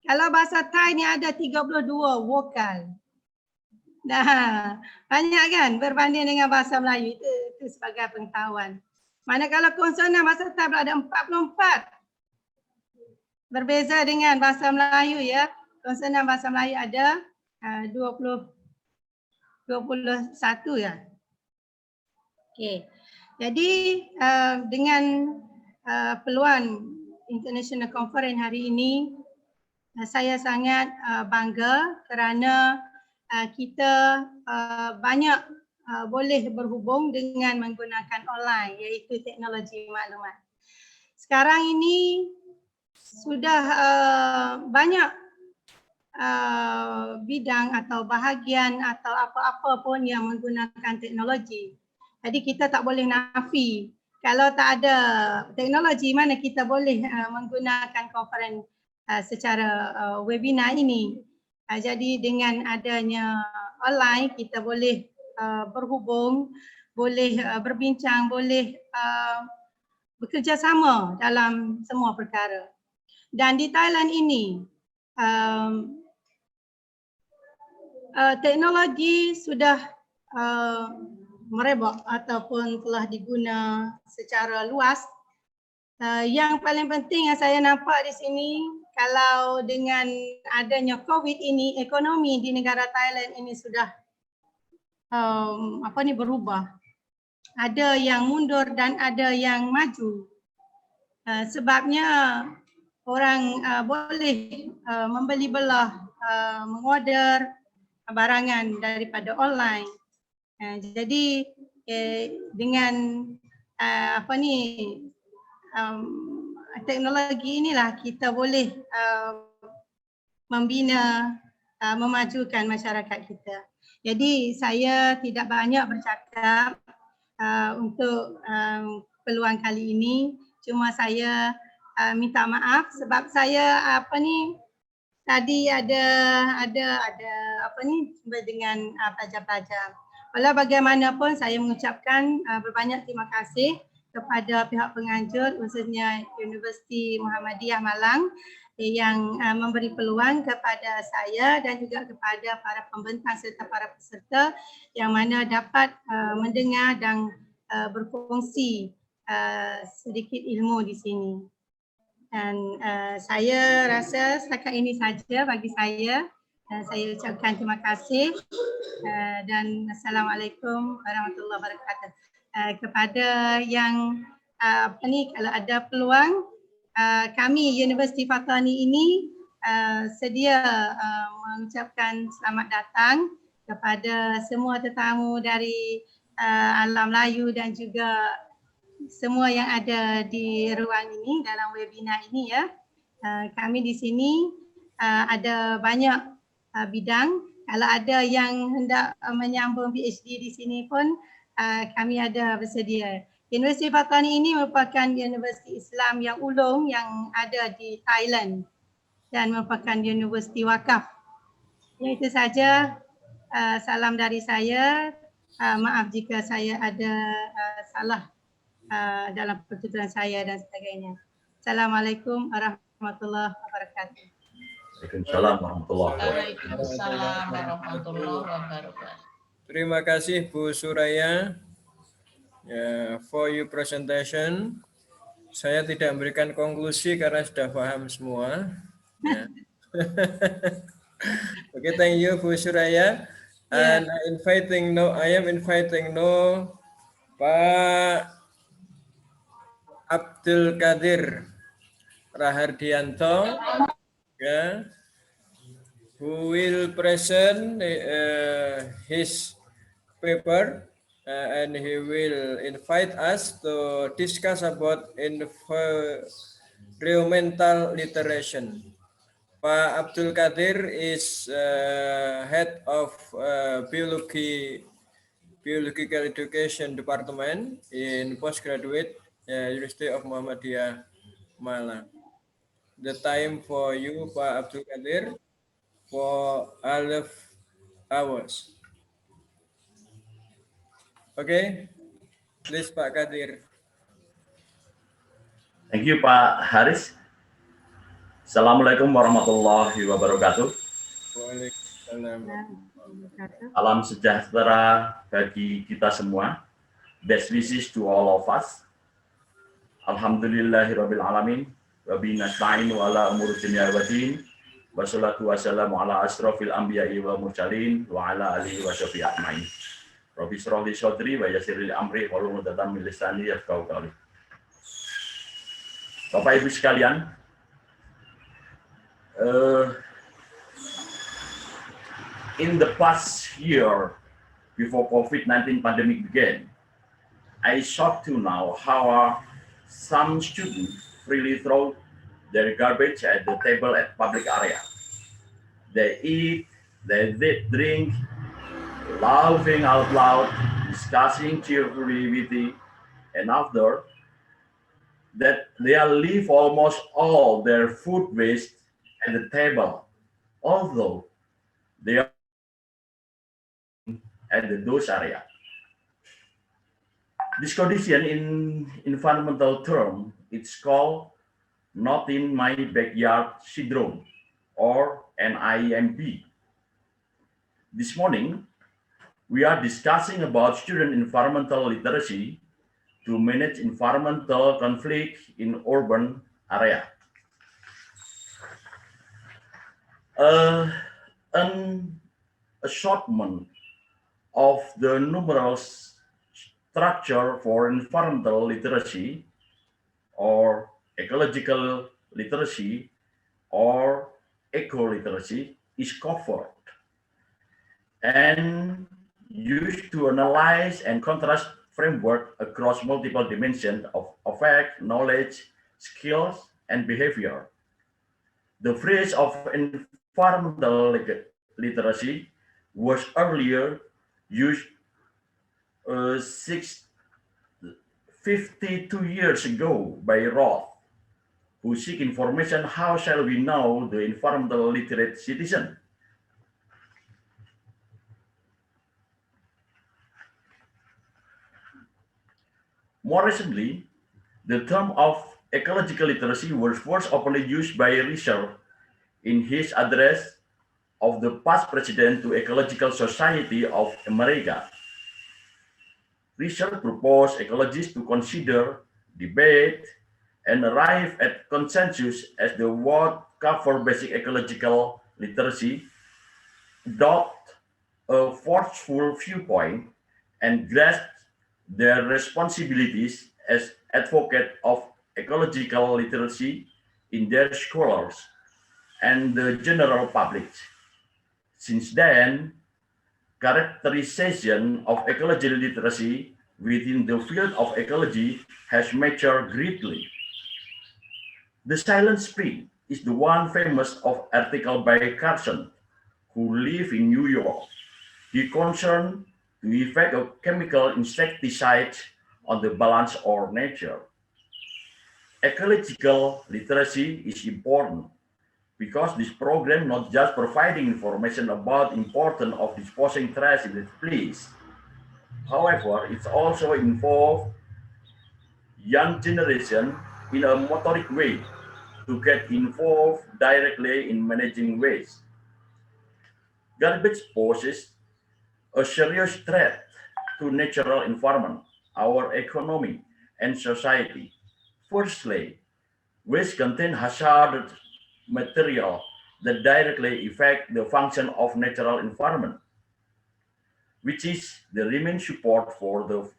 Kalau bahasa Thai ni ada 32 vokal. Dah banyak kan berbanding dengan bahasa Melayu, itu sebagai pengetahuan. Manakala konsonan bahasa Thai ada 44. Berbeza dengan bahasa Melayu ya. Konsonan bahasa Melayu ada 21 ya. Okey. Jadi dengan peluang International Conference hari ini, saya sangat bangga kerana kita banyak boleh berhubung dengan menggunakan online, iaitu teknologi maklumat. Sekarang ini sudah banyak bidang atau bahagian atau apa-apa pun yang menggunakan teknologi. Jadi kita tak boleh nafi. Kalau tak ada teknologi, mana kita boleh menggunakan conference secara webinar ini. Jadi dengan adanya online, kita boleh berhubung, boleh berbincang, boleh bekerjasama dalam semua perkara. Dan di Thailand ini, teknologi sudah merebak ataupun telah diguna secara luas. Yang paling penting yang saya nampak di sini, kalau dengan adanya COVID ini, ekonomi di negara Thailand ini sudah berubah. Ada yang mundur dan ada yang maju. Sebabnya orang boleh membeli belah, mengorder barangan daripada online. Jadi dengan teknologi inilah kita boleh membina, memajukan masyarakat kita. Jadi saya tidak banyak bercakap untuk peluang kali ini. Cuma saya minta maaf sebab saya tadi ada dengan pelajar-pelajar. Walau bagaimanapun saya mengucapkan berbanyak terima kasih kepada pihak penganjur khususnya Universitas Muhammadiyah Malang yang memberi peluang kepada saya dan juga kepada para pembentang serta para peserta yang mana dapat mendengar dan berkongsi sedikit ilmu di sini. Dan saya rasa setakat ini saja bagi saya. Saya ucapkan terima kasih dan Assalamualaikum warahmatullahi wabarakatuh. Kepada yang kalau ada peluang, kami Universiti Fatani ini sedia mengucapkan selamat datang kepada semua tetamu dari alam Melayu dan juga semua yang ada di ruang ini dalam webinar ini ya. Kami di sini ada banyak bidang. Kalau ada yang hendak menyambung PhD di sini pun kami ada bersedia. Universiti Fatani ini merupakan universiti Islam yang ulung yang ada di Thailand dan merupakan universiti wakaf. Itu saja. Salam dari saya. Maaf jika saya ada salah dalam pertuturan saya dan sebagainya. Assalamualaikum warahmatullahi wabarakatuh. Waalaikumsalam warahmatullahi wabarakatuh. Waalaikumsalam warahmatullahi wabarakatuh. Terima kasih Bu Suraya for your presentation. Saya tidak memberikan konklusi karena sudah paham semua. Ya. Oke, thank you Bu Suraya. And I am inviting now Pak Abdulkadir Rhardjanto, who will present his paper and he will invite us to discuss about environmental literation. Pak Abdulkadir is head of Biological Education Department in Postgraduate University of Muhammadiyah Malang. The time for you, Pak Abdulkadir, for 12 hours. Okay, please Pak Kadir. Thank you Pak Haris. Assalamualaikum warahmatullahi wabarakatuh. Waalaikumsalam. Salam sejahtera bagi kita semua. Best wishes to all of us. Alhamdulillahirabbil alamin. Wa bihi nasta'in wa ala umuri dunya wa din. Wassalatu wassalamu ala asrofil anbiya'i wal mursalin wa ala alihi wa sahbihi ajmain. Rabbi shrah li sadri wa yassir li amri wahlul 'uqdatam min lisani yafqahu qawli. Bapak Ibu sekalian, in the past year before COVID-19 pandemic began, I shocked to know how some students freely throw their garbage at the table at public area. They eat, they drink, laughing out loud, discussing cheerfully with it, and after that they leave almost all their food waste at the table, although they are at the dose area. This condition in environmental term, it's called not in my backyard syndrome, or NIMB. This morning, we are discussing about student environmental literacy to manage environmental conflict in urban area. An assortment of the numerous structure for environmental literacy or ecological literacy or eco-literacy is covered and used to analyze and contrast framework across multiple dimensions of affect, knowledge, skills, and behavior. The phrase of environmental literacy was earlier used 52 years ago by Roth, who seek information, how shall we know the environmental literate citizen? More recently, the term of ecological literacy was first openly used by Richard in his address of the past president to Ecological Society of America. Richard proposed ecologists to consider, debate, and arrive at consensus as the word cover basic ecological literacy, adopt a forceful viewpoint, and grasp their responsibilities as advocate of ecological literacy in their scholars and the general public. Since then, characterization of ecology literacy within the field of ecology has matured greatly. The Silent Spring is the one famous of article by Carson, who live in New York. He concerned the effect of chemical insecticides on the balance of nature. Ecological literacy is important because this program not just providing information about the importance of disposing trash in its place. However, it also involves young generation in a motoric way to get involved directly in managing waste. Garbage poses a serious threat to natural environment, our economy, and society. Firstly, waste contain hazardous material that directly affect the function of natural environment, which is the main support for the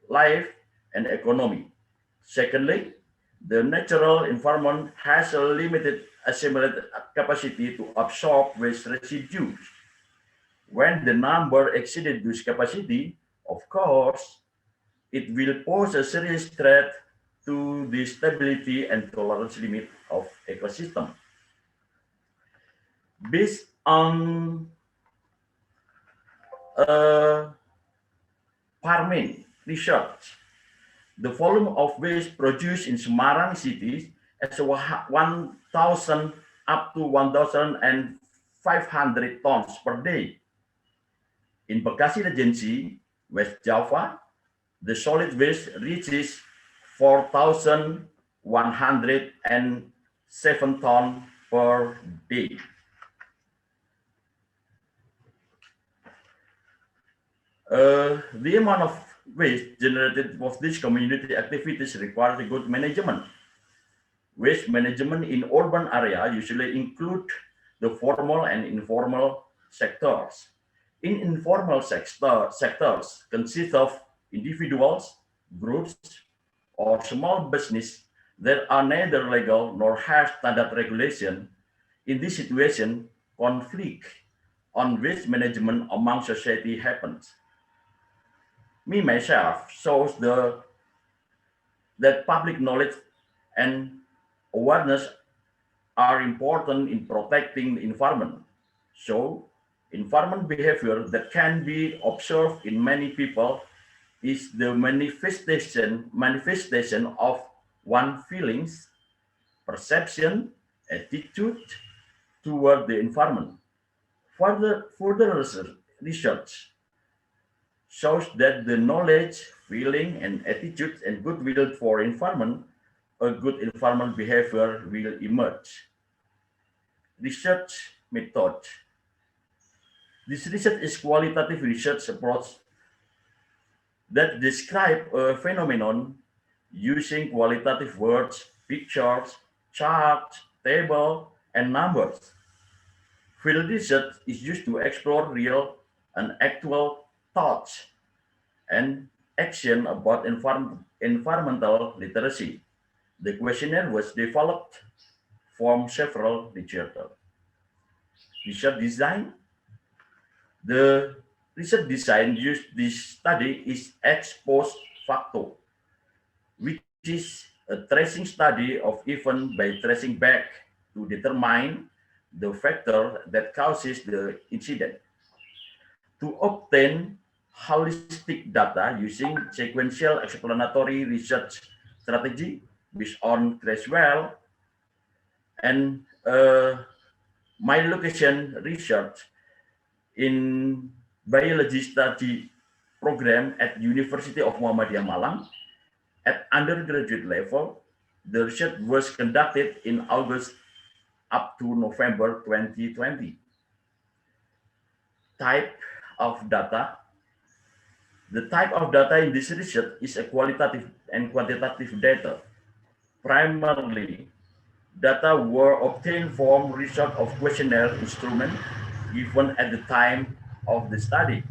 life and economy. Secondly, the natural environment has a limited assimilated capacity to absorb waste residues. When the number exceeded this capacity, of course, it will pose a serious threat to the stability and tolerance limit of ecosystem. Based on farming research, the volume of waste produced in Semarang cities is 1,000 up to 1,500 tons per day. In Bekasi Regency, West Java, the solid waste reaches 4,107 tons per day. The amount of waste generated of these community activities requires good management. Waste management in urban area usually include the formal and informal sectors. In informal sectors consist of individuals, groups, or small business that are neither legal nor have standard regulation. In this situation, conflict on waste management among society happens. Me myself shows that public knowledge and awareness are important in protecting the environment. So, environment behavior that can be observed in many people is the manifestation of one feelings, perception, attitude toward the environment. Further research shows that the knowledge, feeling, and attitude and goodwill for environment, a good environment behavior will emerge. Research method. This research is qualitative research approach that describe a phenomenon using qualitative words, pictures, charts, table, and numbers. Field research is used to explore real and actual thoughts and action about environmental literacy. The questionnaire was developed from several literature. Research design. The research design used this study is ex post facto, which is a tracing study of event by tracing back to determine the factor that causes the incident. To obtain holistic data using sequential explanatory research strategy based on Creswell and my location research in biology study program at University of Muhammadiyah Malang at undergraduate level. The research was conducted in August up to November 2020. Type of data. The type of data in this research is a qualitative and quantitative data. Primarily, data were obtained from result of questionnaire instrument given at the time of the study.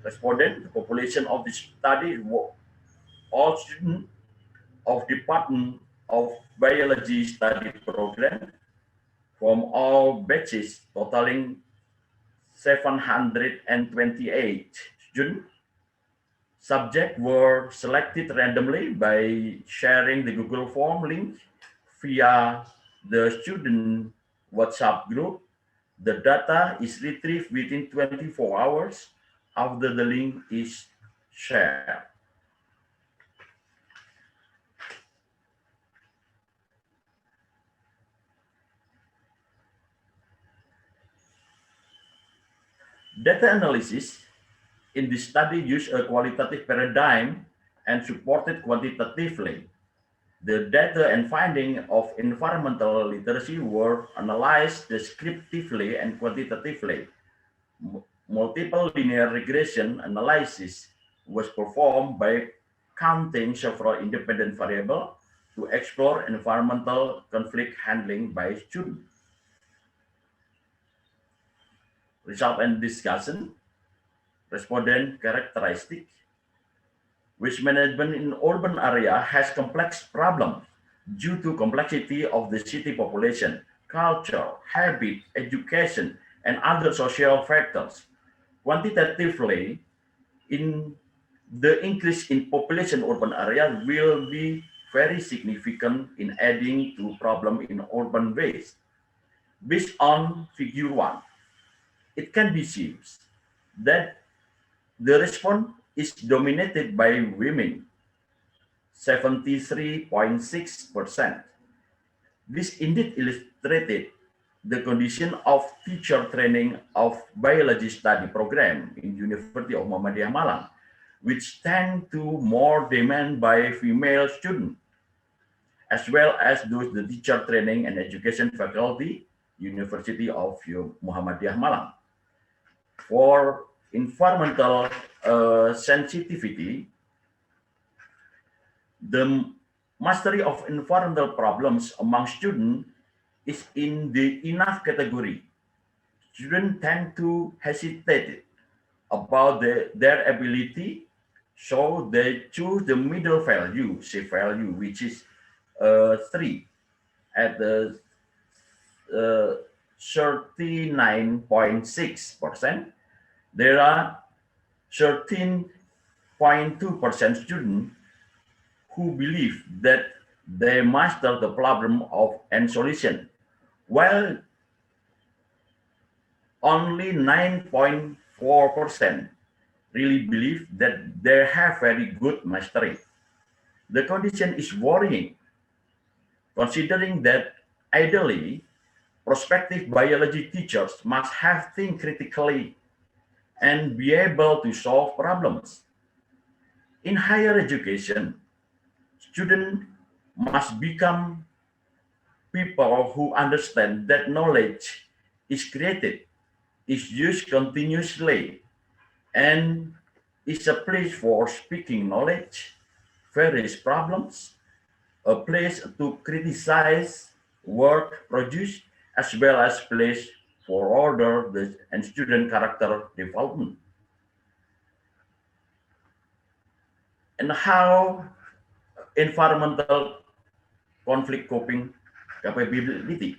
Respondent, the population of the study all students of Department of Biology Study Program from all batches totaling 728 students. Subjects were selected randomly by sharing the Google form link via the student WhatsApp group. The data is retrieved within 24 hours after the link is shared. Data analysis in this study used a qualitative paradigm and supported quantitatively. The data and findings of environmental literacy were analyzed descriptively and quantitatively. Multiple linear regression analysis was performed by counting several independent variables to explore environmental conflict handling by students. Result and discussion. Respondent characteristic. Waste management in urban area has complex problems due to complexity of the city population, culture, habit, education, and other social factors. Quantitatively, the increase in population urban area will be very significant in adding to problem in urban waste. Based on figure 1, it can be seen that the response is dominated by women, 73.6%. This indeed illustrated the condition of teacher training of biology study program in University of Muhammadiyah Malang, which tend to more demand by female students, as well as those the teacher training and education faculty, University of Muhammadiyah Malang. For environmental sensitivity, the mastery of environmental problems among students is in the enough category. Students tend to hesitate about their ability, so they choose the middle value, say value, which is 3 at the 39.6%. There are 13.2% students who believe that they master the problem of and solution, while only 9.4% really believe that they have very good mastery. The condition is worrying, considering that ideally, prospective biology teachers must have think critically and be able to solve problems. In higher education, students must become people who understand that knowledge is created, is used continuously, and is a place for speaking knowledge, various problems, a place to criticize work produced, as well as place for order and student character development. And how environmental conflict coping capability.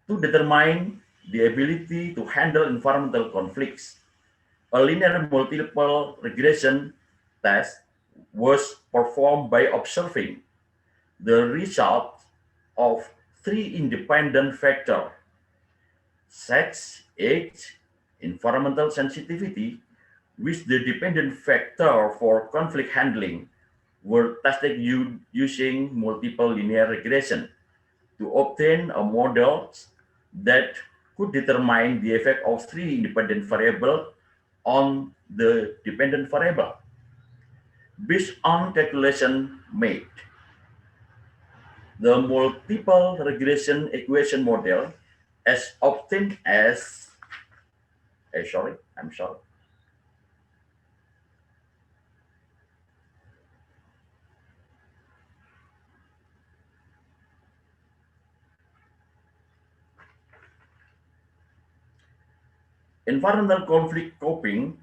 To determine the ability to handle environmental conflicts, a linear multiple regression test was performed by observing the result of 3 independent factors: sex, age, environmental sensitivity, which the dependent factor for conflict handling were tested using multiple linear regression to obtain a model that could determine the effect of 3 independent variables on the dependent variable. Based on calculation made, the multiple regression equation model as obtained as environmental conflict coping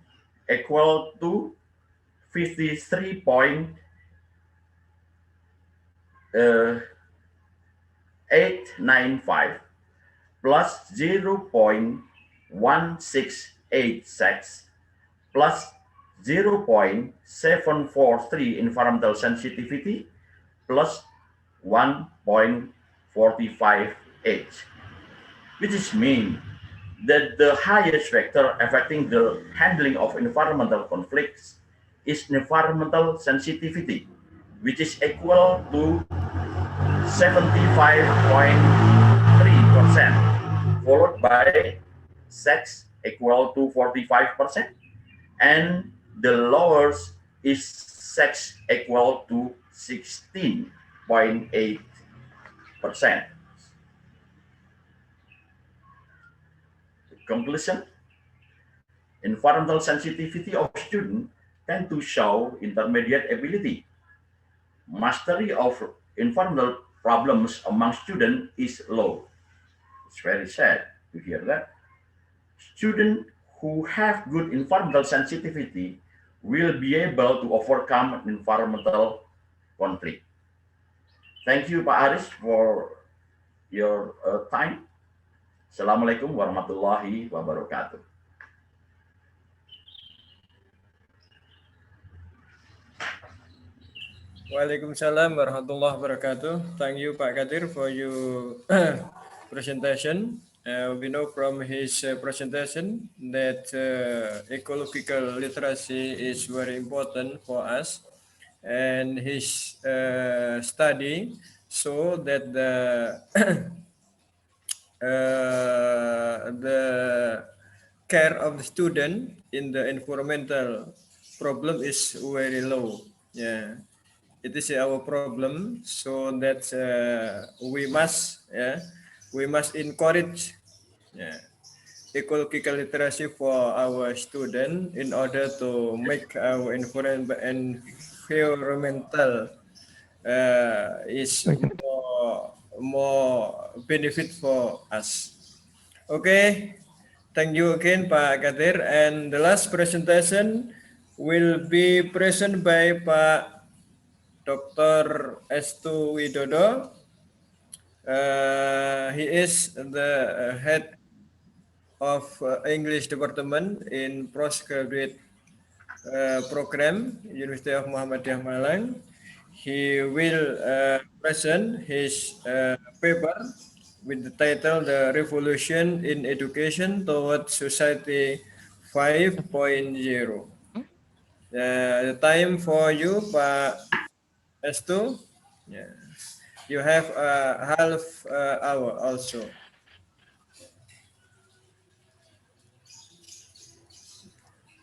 equal to 53.895 plus 0.168 plus 0.743 environmental sensitivity plus 1.458, which is mean that the highest factor affecting the handling of environmental conflicts is environmental sensitivity, which is equal to 75.3%, followed by sex equal to 45%, and the lowest is sex equal to 16.8%. Conclusion: environmental sensitivity of students tend to show intermediate ability. Mastery of environmental problems among students is low. It's very sad to hear that. Students who have good environmental sensitivity will be able to overcome environmental conflict. Thank you, Pak Aris, for your time. Assalamualaikum warahmatullahi wabarakatuh. Waalaikumsalam warahmatullahi wabarakatuh. Thank you, Pak Kadir, for your presentation. We know from his presentation that ecological literacy is very important for us, and his study so that the care of the student in the environmental problem is very low. Yeah, it is our problem, so that we must encourage ecological literacy for our student in order to make our environmental is more benefit for us. Okay, thank you again, Pak Kadir. And the last presentation will be present by Pak Dr. Estu Widodo. He is the head of English department in Postgraduate program, University of Muhammadiyah Malang. He will present his paper with the title "The Revolution in Education Towards Society 5.0". The time for you, Pak Estu. Yeah. You have a half hour also.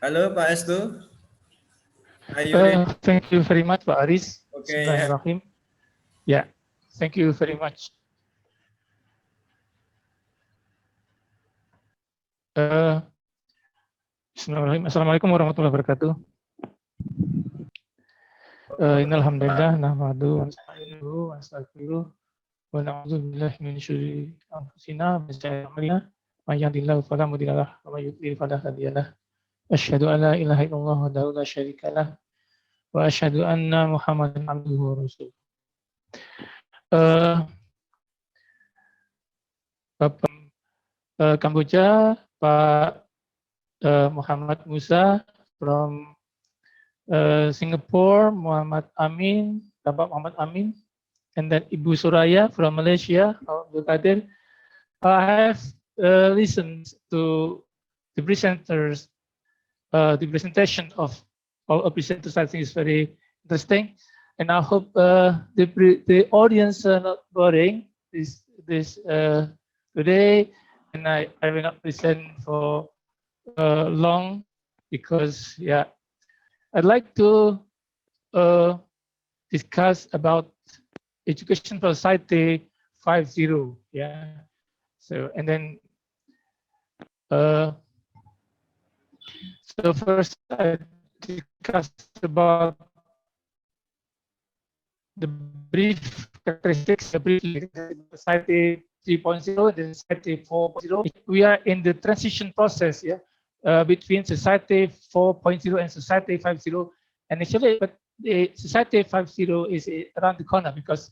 Halo, Pak Estu. Thank you very much, Pak Aris. Okay, Bismillahirrahmanirrahim. Yeah, thank you very much. Bismillahirrahmanirrahim. Assalamualaikum warahmatullahi wabarakatuh. Innal hamdalillah nahmaduhu wa nasta'inuhu wa nastaghfiruh wa na'udzu billahi min syururi anfusina wa min sayyi'ati a'malina may yahdihillahu fala mudilla lahu wa may yudlil fala hadiya lahu. Asyhadu an la ilaha illallah wahdahu la syarika lahu wa asyhadu anna Muhammadan abduhu wa rasuluh. Bapak Kamboja, Pak Muhammad Musa from Singapore, Muhammad Amin, Bapak Muhammad Amin, and then Ibu Suraya from Malaysia, Abdulkadir. I have listened to the presenters. The presentation of all presenters, I think, is very interesting, and I hope the audience are not boring this today. And I will not present for long because I'd like to discuss about education for society 5.0. Yeah. So and then. So first, I discussed about the brief characteristics of society 3.0 and society 4.0. We are in the transition process, between society 4.0 and society 5.0, And actually, but the Society 5.0 is around the corner because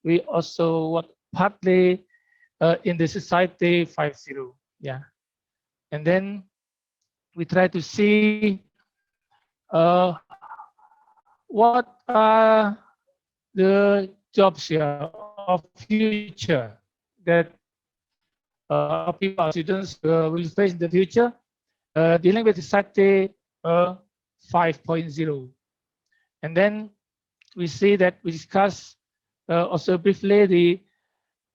we also want partly in the Society 5.0. Yeah. And then we try to see what are the jobs here of future that people, students will face in the future, dealing with Society 5.0. And then we see that we discuss also briefly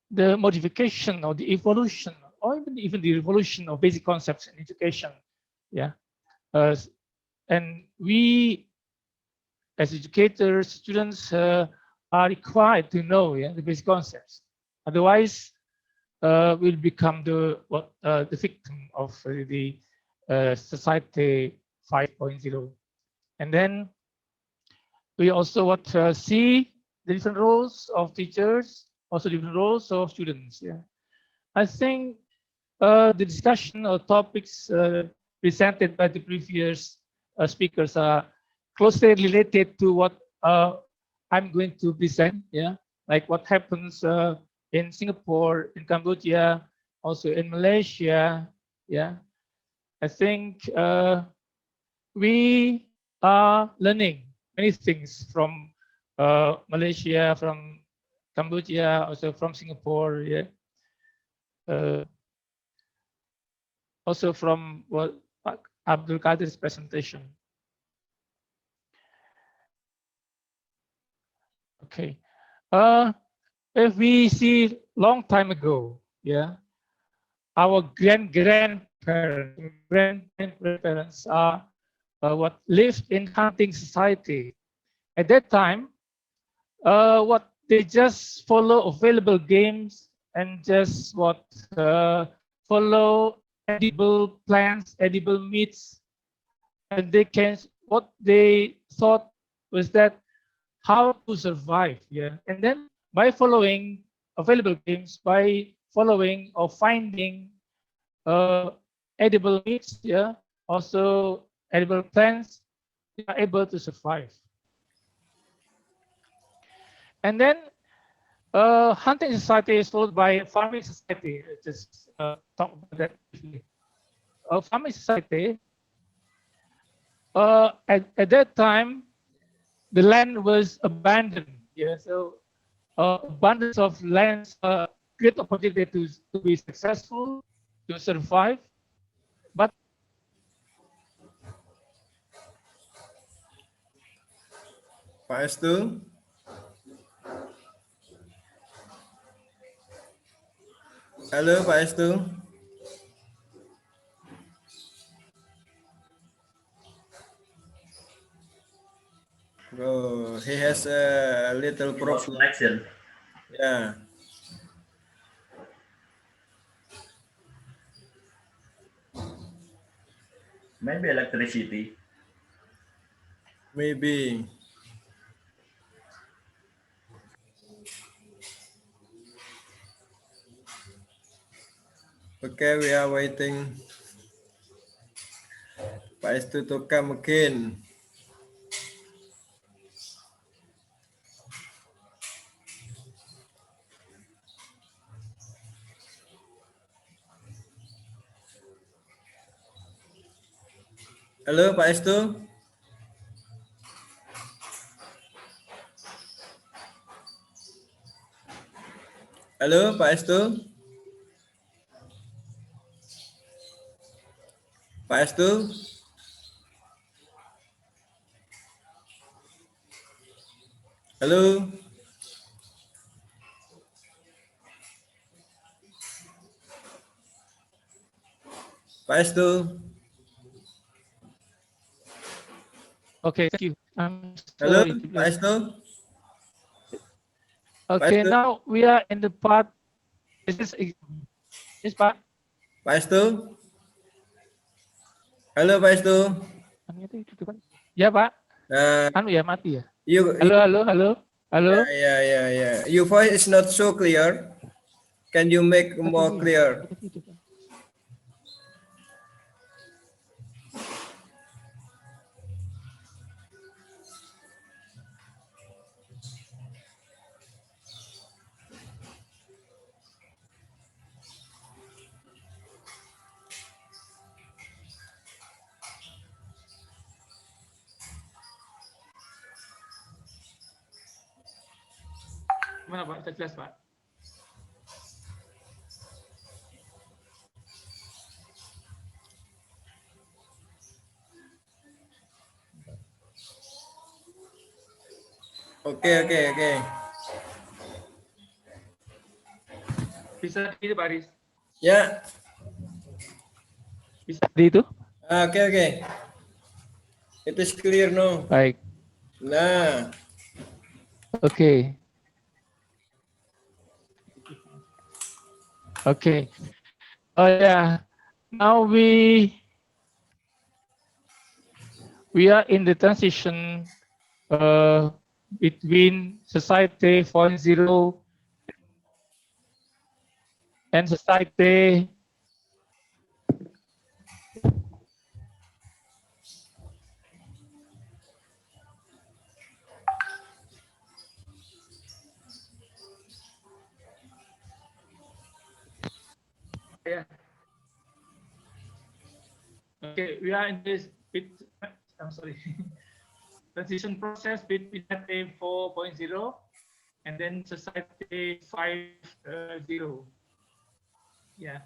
the modification or the evolution or even the revolution of basic concepts in education. Yeah. And we, as educators, students are required to know the basic concepts. Otherwise, we'll become the victim of the Society 5.0. And then we also see the different roles of teachers, also different roles of students. Yeah, I think the discussion or topics presented by the previous speakers are closely related to what I'm going to present. Yeah, like what happens in Singapore, in Cambodia, also in Malaysia. Yeah, I think we are learning many things from Malaysia, from Cambodia, also from Singapore. Yeah, also from what Abdulkadir's presentation. Okay. If we see long time ago, yeah, our grandparents are what lived in hunting society. At that time, what they just follow available games and just follow edible plants, edible meats, and what they thought was that how to survive. Yeah, and then by following available games, by following or finding edible meats, yeah, also edible plants, they are able to survive. And then hunting society is followed by farming society. Just talk about that briefly. Farming society, at that time, the land was abandoned. Yeah, so abundance of lands, great opportunity to be successful, to survive. But Pak Estu. Halo Pak Estu. Oh, he has a little problem. Connection. Yeah. Maybe electricity. Maybe. Okay, we are waiting Pak Estu to come again. Halo Pak Estu. Halo Pak Estu. Pak Estu. Halo. Pak Estu. okay, thank you. I'm Halo sorry. Pak Estu. Okay, Estu. now we are in the part. Is Pak? Pak Estu. Halo Pak Estu. Ya Pak. Anu ya mati ya. Halo. Yeah. Your voice is not so clear. Can you make more clear? Gimana Pak? Bisa jelas Pak? Oke. Bisa gitu Pak Aris? Ya. Bisa di itu? Oke. It is clear no. Baik. Nah. Okay. Okay. Oh yeah. Now we are in the transition between society 4.0 and society yeah. Okay, we are in this I'm sorry. Transition process between society 4.0 and then society 5.0. Yeah.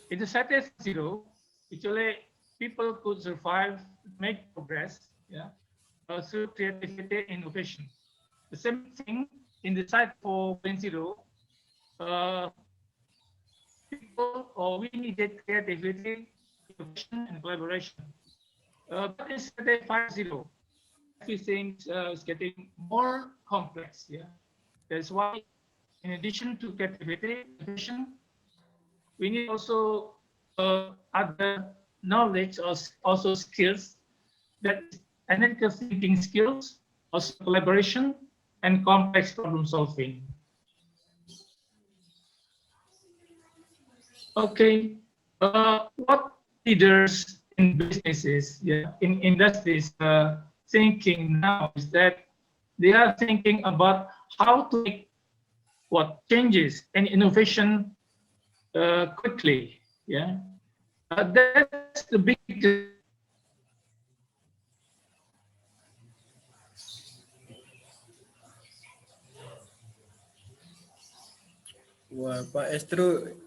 In society 0, actually people could survive, make progress, yeah, through creativity and innovation. The same thing in the site 4.0, people or we needed creativity, innovation, and collaboration. But in site 5.0, everything is getting more complex. Yeah, that's why, in addition to creativity, innovation, we need also other knowledge or also skills, that analytical thinking skills, also collaboration and complex problem solving. Okay, what leaders in businesses, yeah, in industries thinking now is that they are thinking about how to make what changes and innovation quickly. Yeah, that's the big. Wah, Pak Estu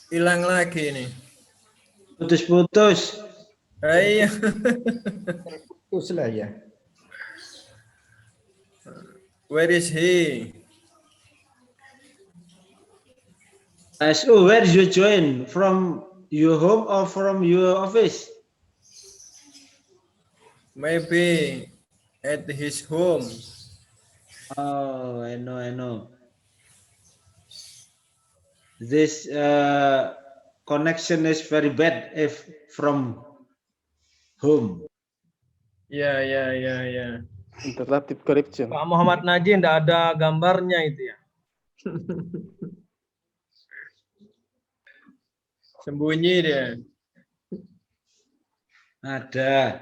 hilang lagi nih. Putus-putus. Iya. Putus lah ya. Where is he? Estu, where did you join? From your home or from your office? Maybe at his home. Oh, I know. This connection is very bad if from home. Ya. Interactive correction. Pak Muhammad Najib tidak ada gambarnya itu ya. Sembunyi dia. Ada.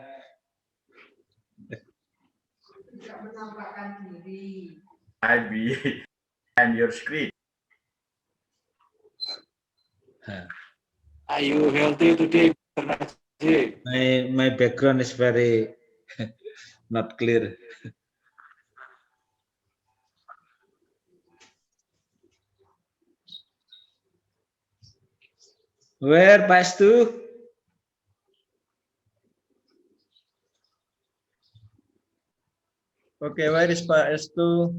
I be and your screen. Are you healthy today? My background is very not clear. Where, Pak Estu? Okay, where is Pak Estu?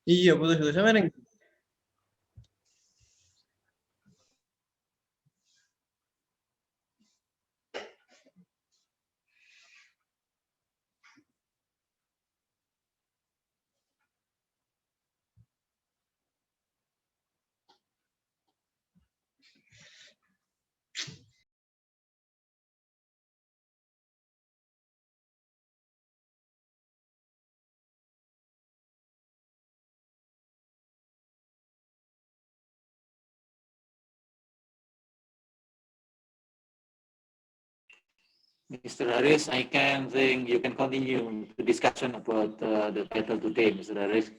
Iya, putus-putus. Sama nih. Mr. Haris, I can think you can continue the discussion about the title today, Mr. Haris.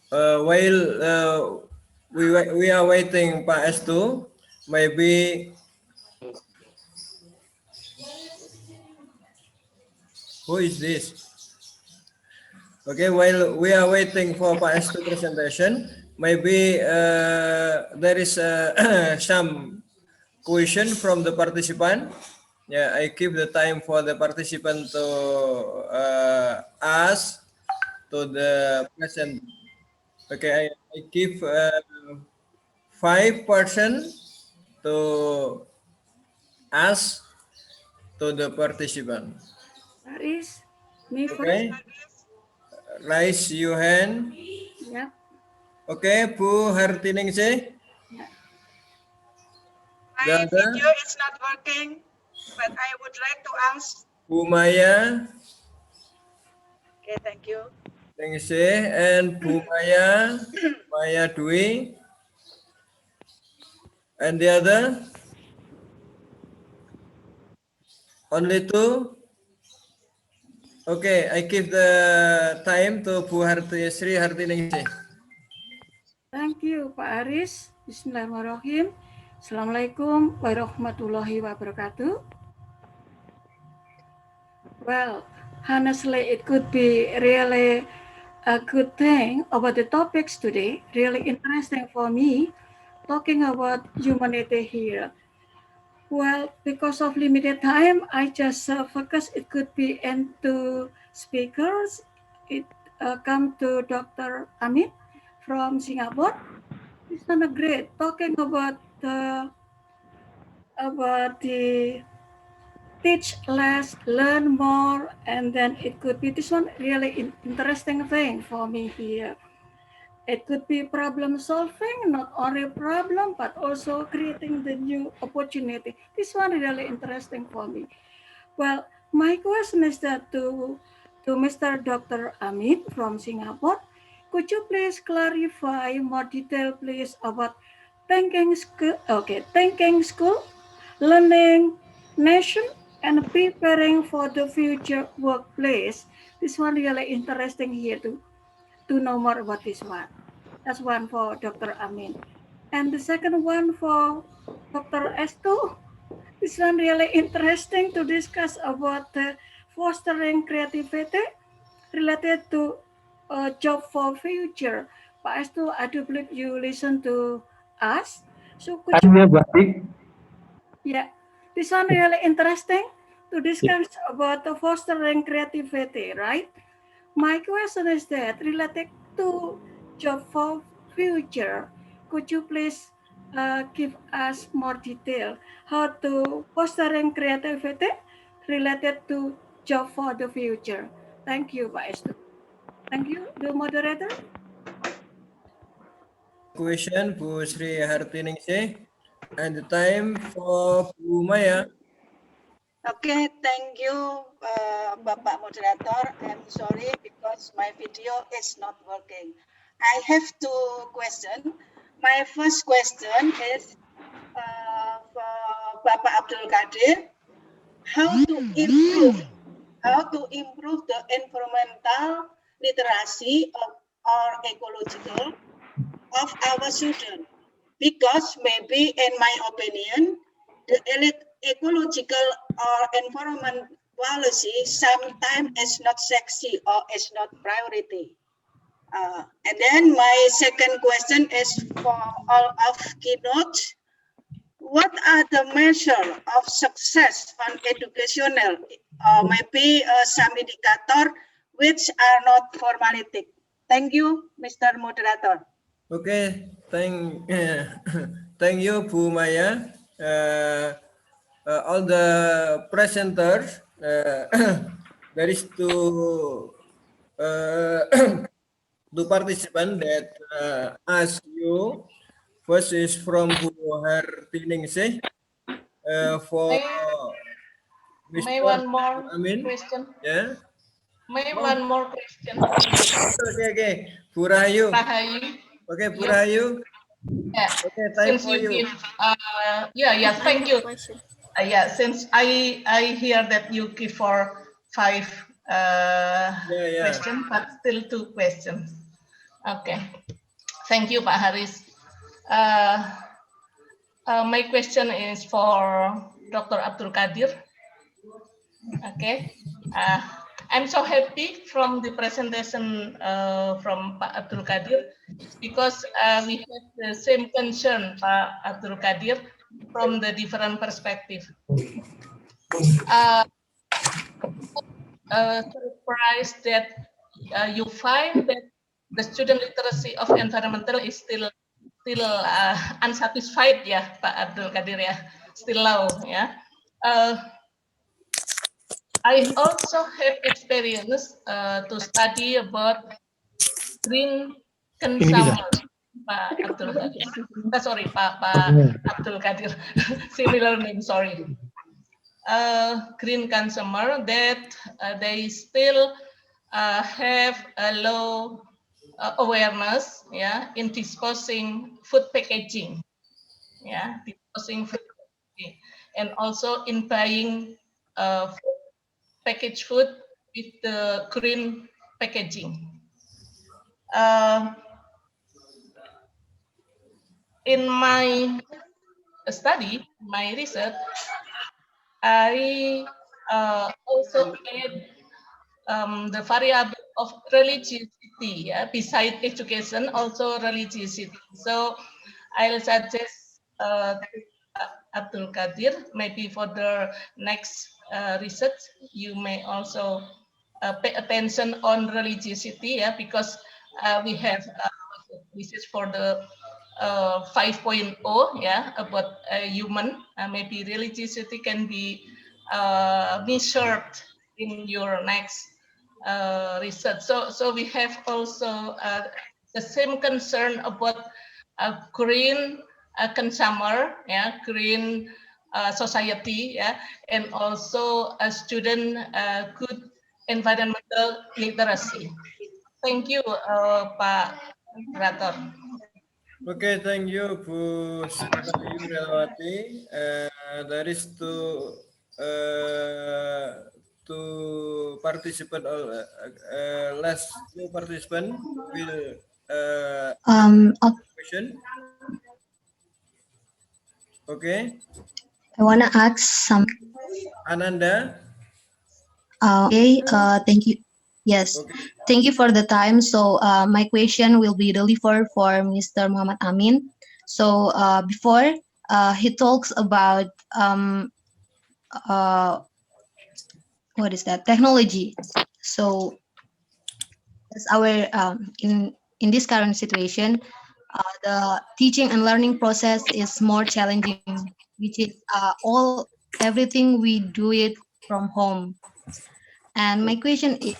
While we are waiting Pak Estu, maybe who is this? Okay, while we are waiting for Pak Estu presentation, maybe there is some question from the participant. Yeah, I give the time for the participant to ask to the present. Okay, I give 5% to ask to the participant. Haris, me Okay, first. raise your hand. Yeah. Okay, Bu Hartiningsih. My video is not working, but I would like to ask. Bu Maya. Okay, thank you. Ningsih and Bu Maya, Maya Dwi. And the other? Only two? Okay, I give the time to Bu Sri Hartiningsih. Thank you, Pak Haris. Bismillahirrahmanirrahim. Assalamualaikum warahmatullahi wabarakatuh. Well, honestly, it could be really a good thing about the topics today. Really interesting for me, talking about humanity here. Well, because of limited time, I just focus. It could be into speakers. It come to Dr. Amir from Singapore. It's kind of great talking about the teach less, learn more, and then it could be this one really interesting thing for me here. It could be problem solving, not only problem, but also creating the new opportunity. This one really interesting for me. Well, my question is that to Mr. Dr. Amir from Singapore, could you please clarify more detail, please, about thinking school, thinking school, learning nation, and preparing for the future workplace. This one really interesting here to know more about this one. That's one for Dr. Amin. And the second one for Dr. Estu. This one really interesting to discuss about fostering creativity related to job for future. Pak Estu, I do believe you listen to us. So could you... Yeah, this one really interesting to discuss about the fostering creativity, right? My question is that related to job for future, could you please give us more detail how to fostering creativity related to job for the future? Thank you, Pak Estu. Thank you, the moderator. Question, Bu Sri Hartiningsih. And the time for Bu Maya. Okay, thank you, Bapak Moderator. I'm sorry because my video is not working. I have two questions. My first question is for Bapak Abdulkadir. How to improve the environmental literacy or ecological of our students? Because maybe, in my opinion, the ecological or environment policy sometimes is not sexy or is not priority. And then my second question is for all of Keynote. What are the measures of success on educational, maybe some indicator which are not formalistic? Thank you, Mr. Moderator. Okay, thank you, Bu Maya. All the presenters, there is to two participants that ask you. First is from Bu Hertiningsih for May Mr. one more Amin. question? Yeah. May one more question? Okay. Bu Rahayu. Rahayu. Okay, Bu Rahayu. Yeah. Okay, time Since for you you. give, thank you. Since I hear that you give for 5 questions, but still 2 questions. Okay. Thank you, Pak Haris. My question is for Dr. Abdulkadir. Okay. I'm so happy from the presentation from Pak Abdulkadir because we have the same concern, Pak Abdulkadir, from the different perspective. Surprised that you find that the student literacy of environmental is still unsatisfied, ya, Pak Abdulkadir, ya, still low, ya. I also have experience to study about green consumer, Pak Abdulkadir. Sorry, Pak Abdulkadir. Similar name, sorry. Green consumer that they still have a low awareness, yeah, in disposing food packaging, yeah, disposing food packaging, and also in buying packaged food with the green packaging. In my study, my research, I also add the variable of religiosity, yeah, beside education, also religiosity. So I'll suggest Abdulkadir, maybe for the next research, you may also pay attention on religiosity, yeah, because we have this is for the 5.0, yeah, about human. Maybe religiosity can be measured in your next research. So we have also the same concern about green consumer, yeah, green society, yeah, and also a student good environmental literacy. Thank you, Pak Moderator. Okay, thank you, Bu Sirayu Relawati. There is two participant, last 2 participant will question. Okay. I want to ask some. Ananda. Okay. Thank you. Yes. Okay. Thank you for the time. So my question will be delivered for Mr. Muhammad Amin. So before he talks about what is that, technology. So as our in this current situation, the teaching and learning process is more challenging, which is everything we do it from home. And my question is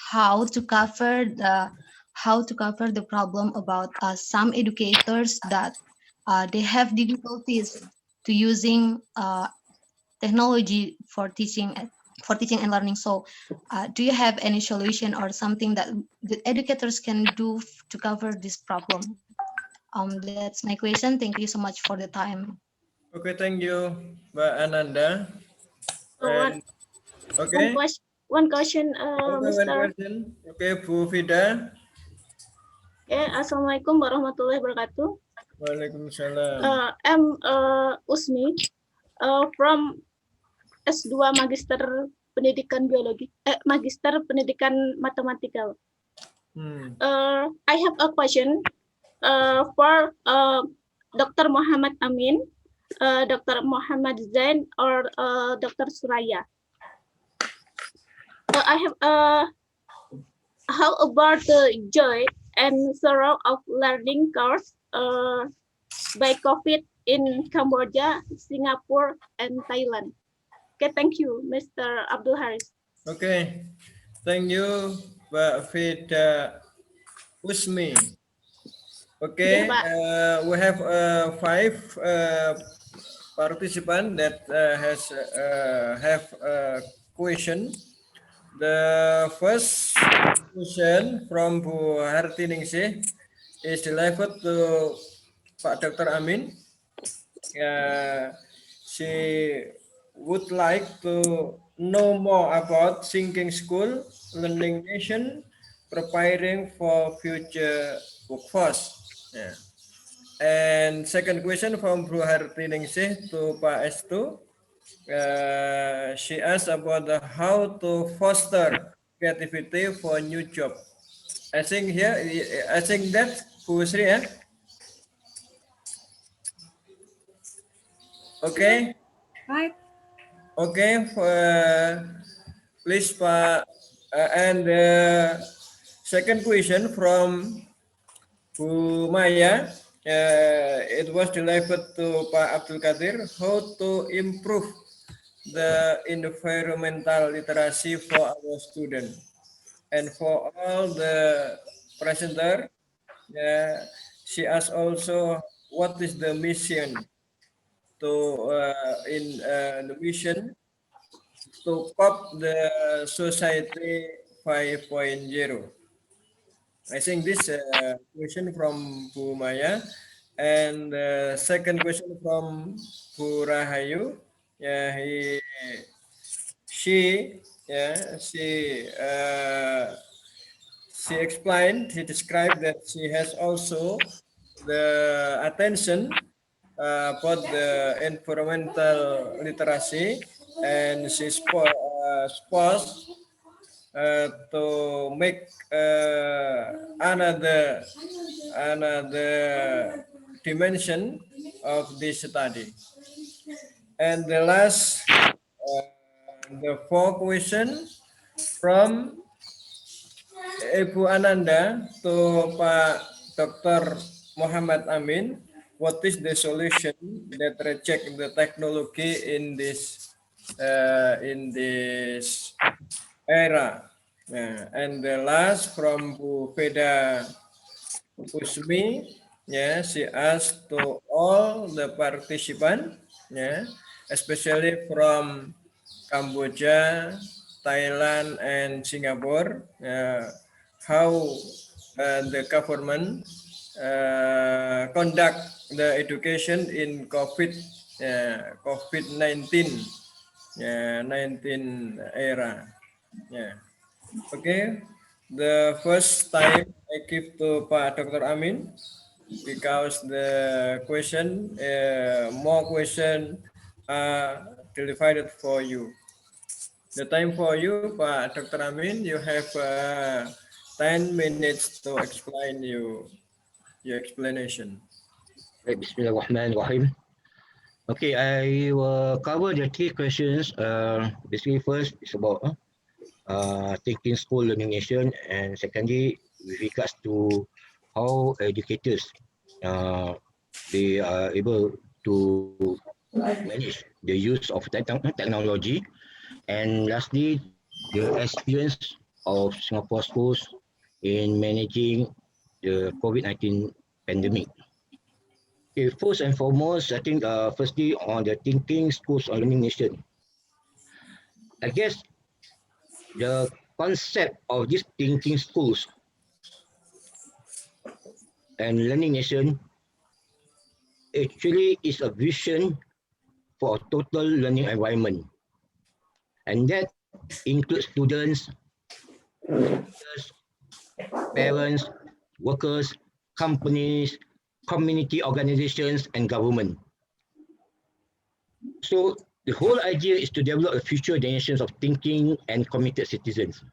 how to cover the problem about some educators that they have difficulties to using technology for teaching and learning. So do you have any solution or something that the educators can do to cover this problem? That's my question. Thank you so much for the time. Okay, thank you, Mbak Ananda. And, okay. One question, okay, Mr. one question. Okay, Bu Fida. Okay, Assalamualaikum warahmatullahi wabarakatuh. Waalaikumsalam. I'm Usmi from S2 Magister Pendidikan Biologi, Magister Pendidikan Matematika. I have a question for Dr. Muhammad Amin, Dr. Muhammad Zain, or Dr. Suraya. I have how about the joy and sorrow of learning course by COVID in Kamboja, Singapura, and Thailand? Okay, thank you, Mr. Abdul Haris. Okay, thank you, Pak Fida Usmi. Iya, Okay, Pak. we have 5 participants that have a question. The first question from Bu Hartiningsih is delivered to Pak Dr. Amin. She would like to know more about thinking school, learning nation, preparing for future workforce. Yeah. And second question from Bu Hartiningsih to Pak Estu. She asked about how to foster creativity for new job. I think that Bu Sri, yeah? Okay. Right. Okay. Please, Pak. And second question from Bu Maya. It was delivered to Pak Abdulkadir. How to improve the environmental literacy for our students. And for all the presenter, she asked also what is the mission to the mission to cop the society 5.0. I think this question from Bu Maya, and second question from Bu Rahayu. Yeah, she explained, she described that she has also the attention about the environmental literacy, and she supposed to make another dimension of this study. And the last, the fourth question from Ibu Ananda to Pak Dr. Muhammad Amin. What is the solution that reject the technology in this era? And the last from Bu Fida Usmi, she asked to all the participants, especially from Kamboja, Thailand, and Singapore, how the government conduct the education in COVID-19 era. Okay, the first time I give to Pak Dr. Amin because the question, more question are divided for you. The time for you, Pak Dr. Amin, you have 10 minutes to explain your explanation. Right, Bismillahirrahmanirrahim. Okay, I will cover the 3 questions. Basically, first is about thinking school, learning nation, and secondly, with regards to how educators they are able to manage the use of technology, and lastly, the experience of Singapore schools in managing the COVID-19 pandemic. Okay, first and foremost, I think firstly on the thinking schools or learning nation. I guess the concept of these thinking schools and learning nation actually is a vision for a total learning environment. And that includes students, parents, workers, companies, community organizations, and government. So the whole idea is to develop a future generations of thinking and committed citizens.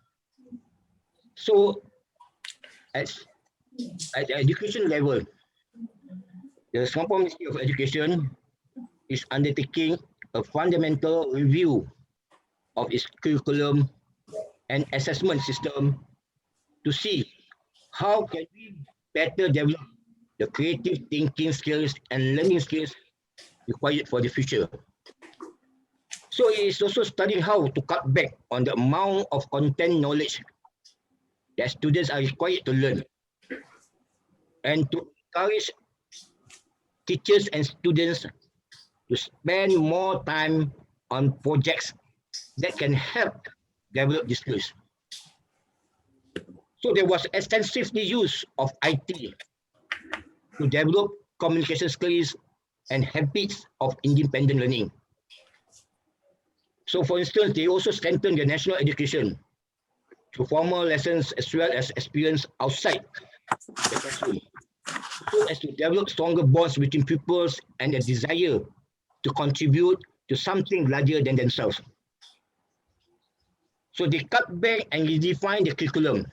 So at the education level, the Singapore Ministry of Education is undertaking a fundamental review of its curriculum and assessment system to see how can we better develop the creative thinking skills and learning skills required for the future. So it is also studying how to cut back on the amount of content knowledge that students are required to learn, and to encourage teachers and students to spend more time on projects that can help develop these skills. So there was extensive use of IT to develop communication skills and habits of independent learning. So for instance, they also strengthened the national education through formal lessons as well as experience outside the classroom, so as to develop stronger bonds between pupils and a desire to contribute to something larger than themselves. So they cut back and redefine the curriculum.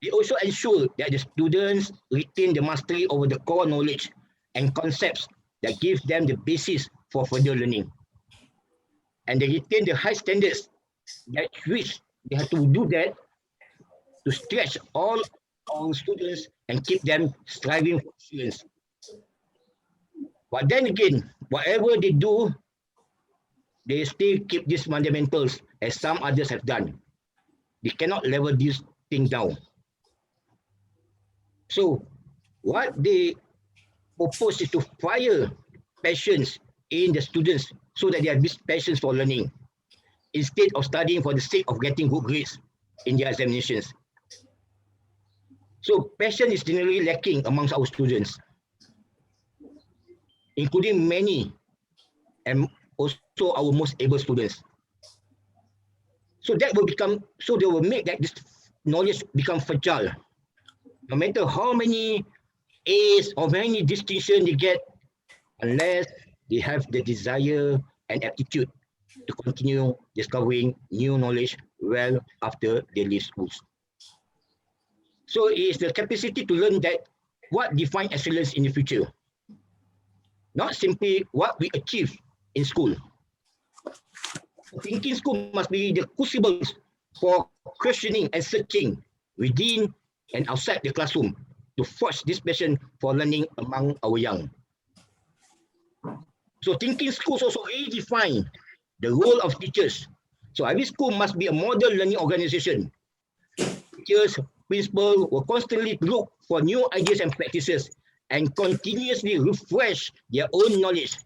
They also ensure that the students retain the mastery over the core knowledge and concepts that give them the basis for further learning. And they retain the high standards that which they have to do that to stretch all our students and keep them striving for excellence. But then again, whatever they do, they still keep these fundamentals as some others have done. They cannot level this thing down. So what they propose is to fire passions in the students so that they have this passion for learning instead of studying for the sake of getting good grades in their examinations. So passion is generally lacking amongst our students, including many and also our most able students. So that will become, so they will make that this knowledge become fragile. No matter how many A's or many distinctions they get, unless they have the desire and aptitude to continue discovering new knowledge well after they leave schools. So it is the capacity to learn that what defines excellence in the future, not simply what we achieve in school. Thinking school must be the crucibles for questioning and searching within and outside the classroom to forge this passion for learning among our young. So thinking schools also redefine the role of teachers. So every school must be a model learning organization. Teachers, principals will constantly look for new ideas and practices and continuously refresh their own knowledge.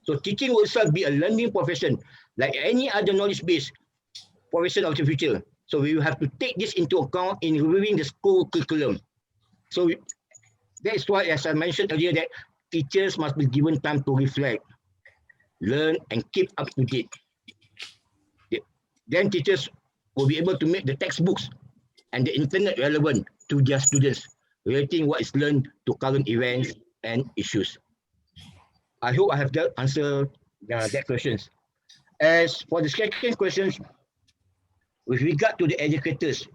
So teaching will itself be a learning profession like any other knowledge-based profession of the future. So we will have to take this into account in reviewing the school curriculum. So that is why, as I mentioned earlier, that teachers must be given time to reflect, learn, and keep up to date. Then teachers will be able to make the textbooks and the internet relevant to their students, relating what is learned to current events and issues. I hope I have answered that questions. As for the second questions, with regard to the educators,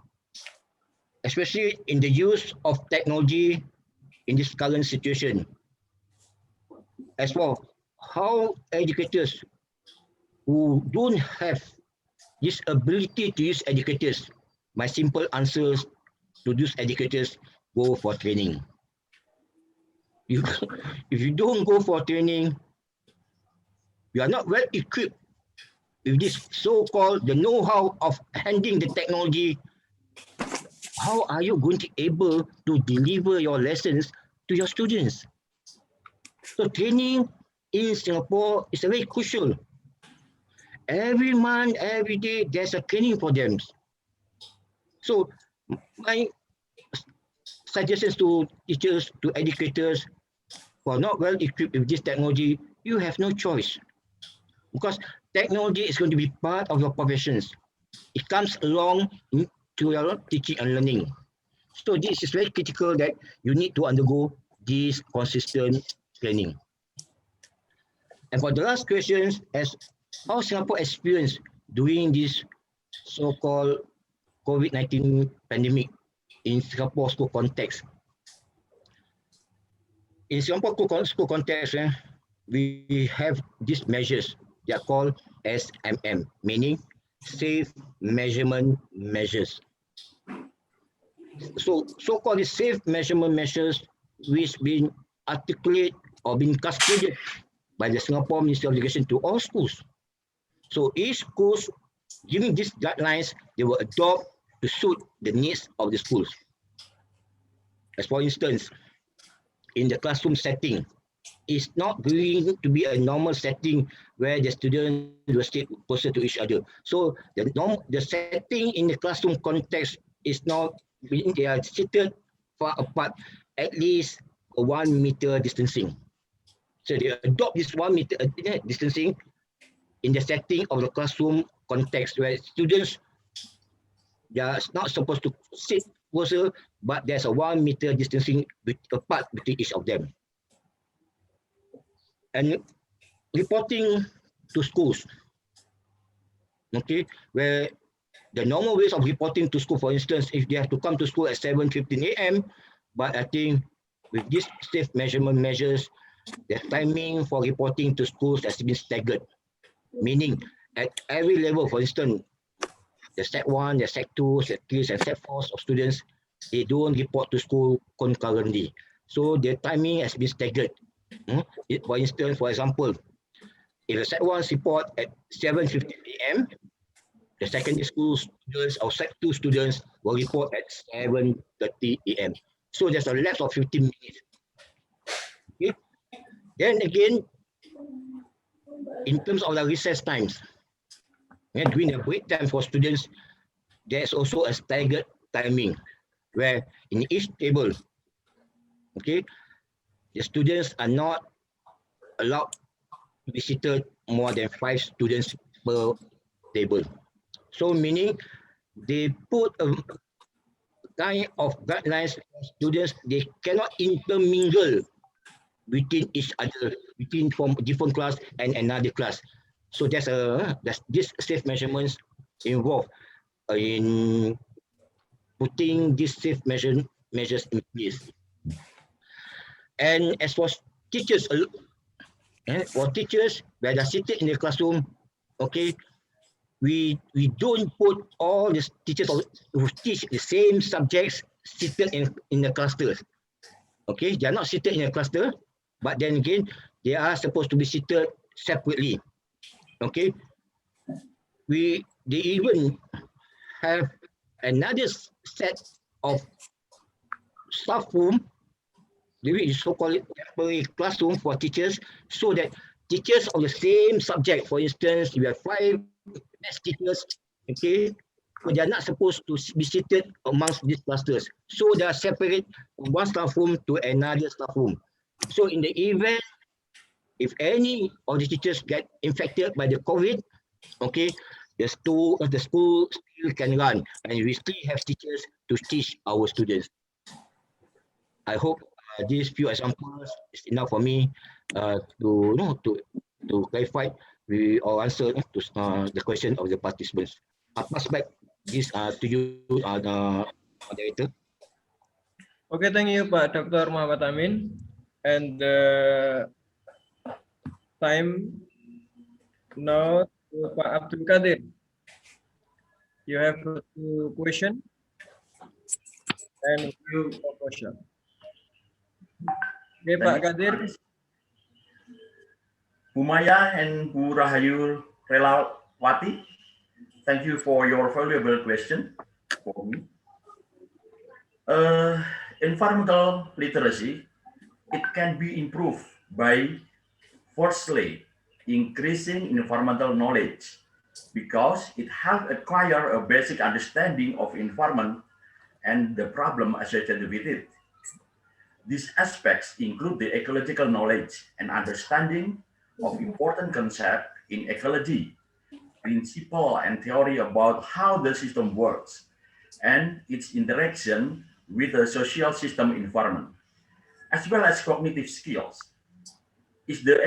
especially in the use of technology in this current situation, as well, how educators who don't have this ability to use educators, my simple answers to those educators, go for training. If you don't go for training, you are not well equipped with this so-called the know-how of handling the technology. How are you going to be able to deliver your lessons to your students? So training in Singapore is very crucial. Every month, every day, there's a training for them. So my suggestions to teachers, to educators who are not well equipped with this technology, you have no choice. Because technology is going to be part of your professions. It comes along to your teaching and learning. So this is very critical that you need to undergo this consistent training. And for the last questions, as how Singapore experienced during this so-called COVID-19 pandemic in Singapore school context. In Singapore school context, we have these measures. They are called SMM, meaning safe measurement measures. So-called safe measurement measures which been articulated or been cascaded by the Singapore Ministry of Education to all schools. So each schools, giving these guidelines, they will adopt to suit the needs of the schools. As for instance, in the classroom setting, it's not going to be a normal setting where the students will sit closer to each other. So the setting in the classroom context is not, they are seated far apart, at least 1 meter distancing. So they adopt this 1 meter distancing in the setting of the classroom context where students, they are not supposed to sit closer, but there's a 1 meter distancing apart between each of them. And reporting to schools, okay, where the normal ways of reporting to school, for instance, if they have to come to school at 7:15 a.m., but I think with these safe measurement measures, the timing for reporting to schools has been staggered, meaning at every level, for instance, the Set 1, the Set 2, Set 3, and Set 4 of students, they don't report to school concurrently. So the timing has been staggered. For instance, for example, if the Set 1 report at 7:15 a.m., the secondary school students or Set 2 students will report at 7:30 a.m. So there's a lapse of 15 minutes. Okay? Then again, in terms of the recess times, during the break time for students, there's also a staggered timing where in each table, okay, the students are not allowed to be seated more than 5 students per table. So meaning they put a kind of guidelines for students, they cannot intermingle between each other, between from different class and another class. So there's this safe measurements involved in putting these safe measures in place. And as for teachers, where they're seated in the classroom, okay, we don't put all the teachers who teach the same subjects seated in the clusters. Okay, they are not seated in a cluster, but then again, they are supposed to be seated separately. Okay, they even have another set of staff room, which is so-called temporary classroom for teachers, so that teachers of the same subject, for instance, you have 5 maths teachers, okay, so they are not supposed to be seated amongst these clusters. So they are separate from one staff room to another staff room. So in the event, if any of the teachers get infected by the COVID, okay, the school still can run, and we still have teachers to teach our students. I hope these few examples is enough for me to clarify or answer to the question of the participants. I pass back this to you, the moderator. Okay, thank you, Pak Dr. Muhammad Amin. And the time now to Pak Abdulkadir. You have 2 questions and few question. Okay, Pak Kadir. Bu Maya and Bu Rahayu Relawati, thank you for your valuable question for me. Environmental literacy, it can be improved by firstly increasing environmental knowledge, because it helps acquire a basic understanding of environment and the problem associated with it. These aspects include the ecological knowledge and understanding of important concepts in ecology, principle and theory about how the system works and its interaction with the social system environment, as well as cognitive skills. Is the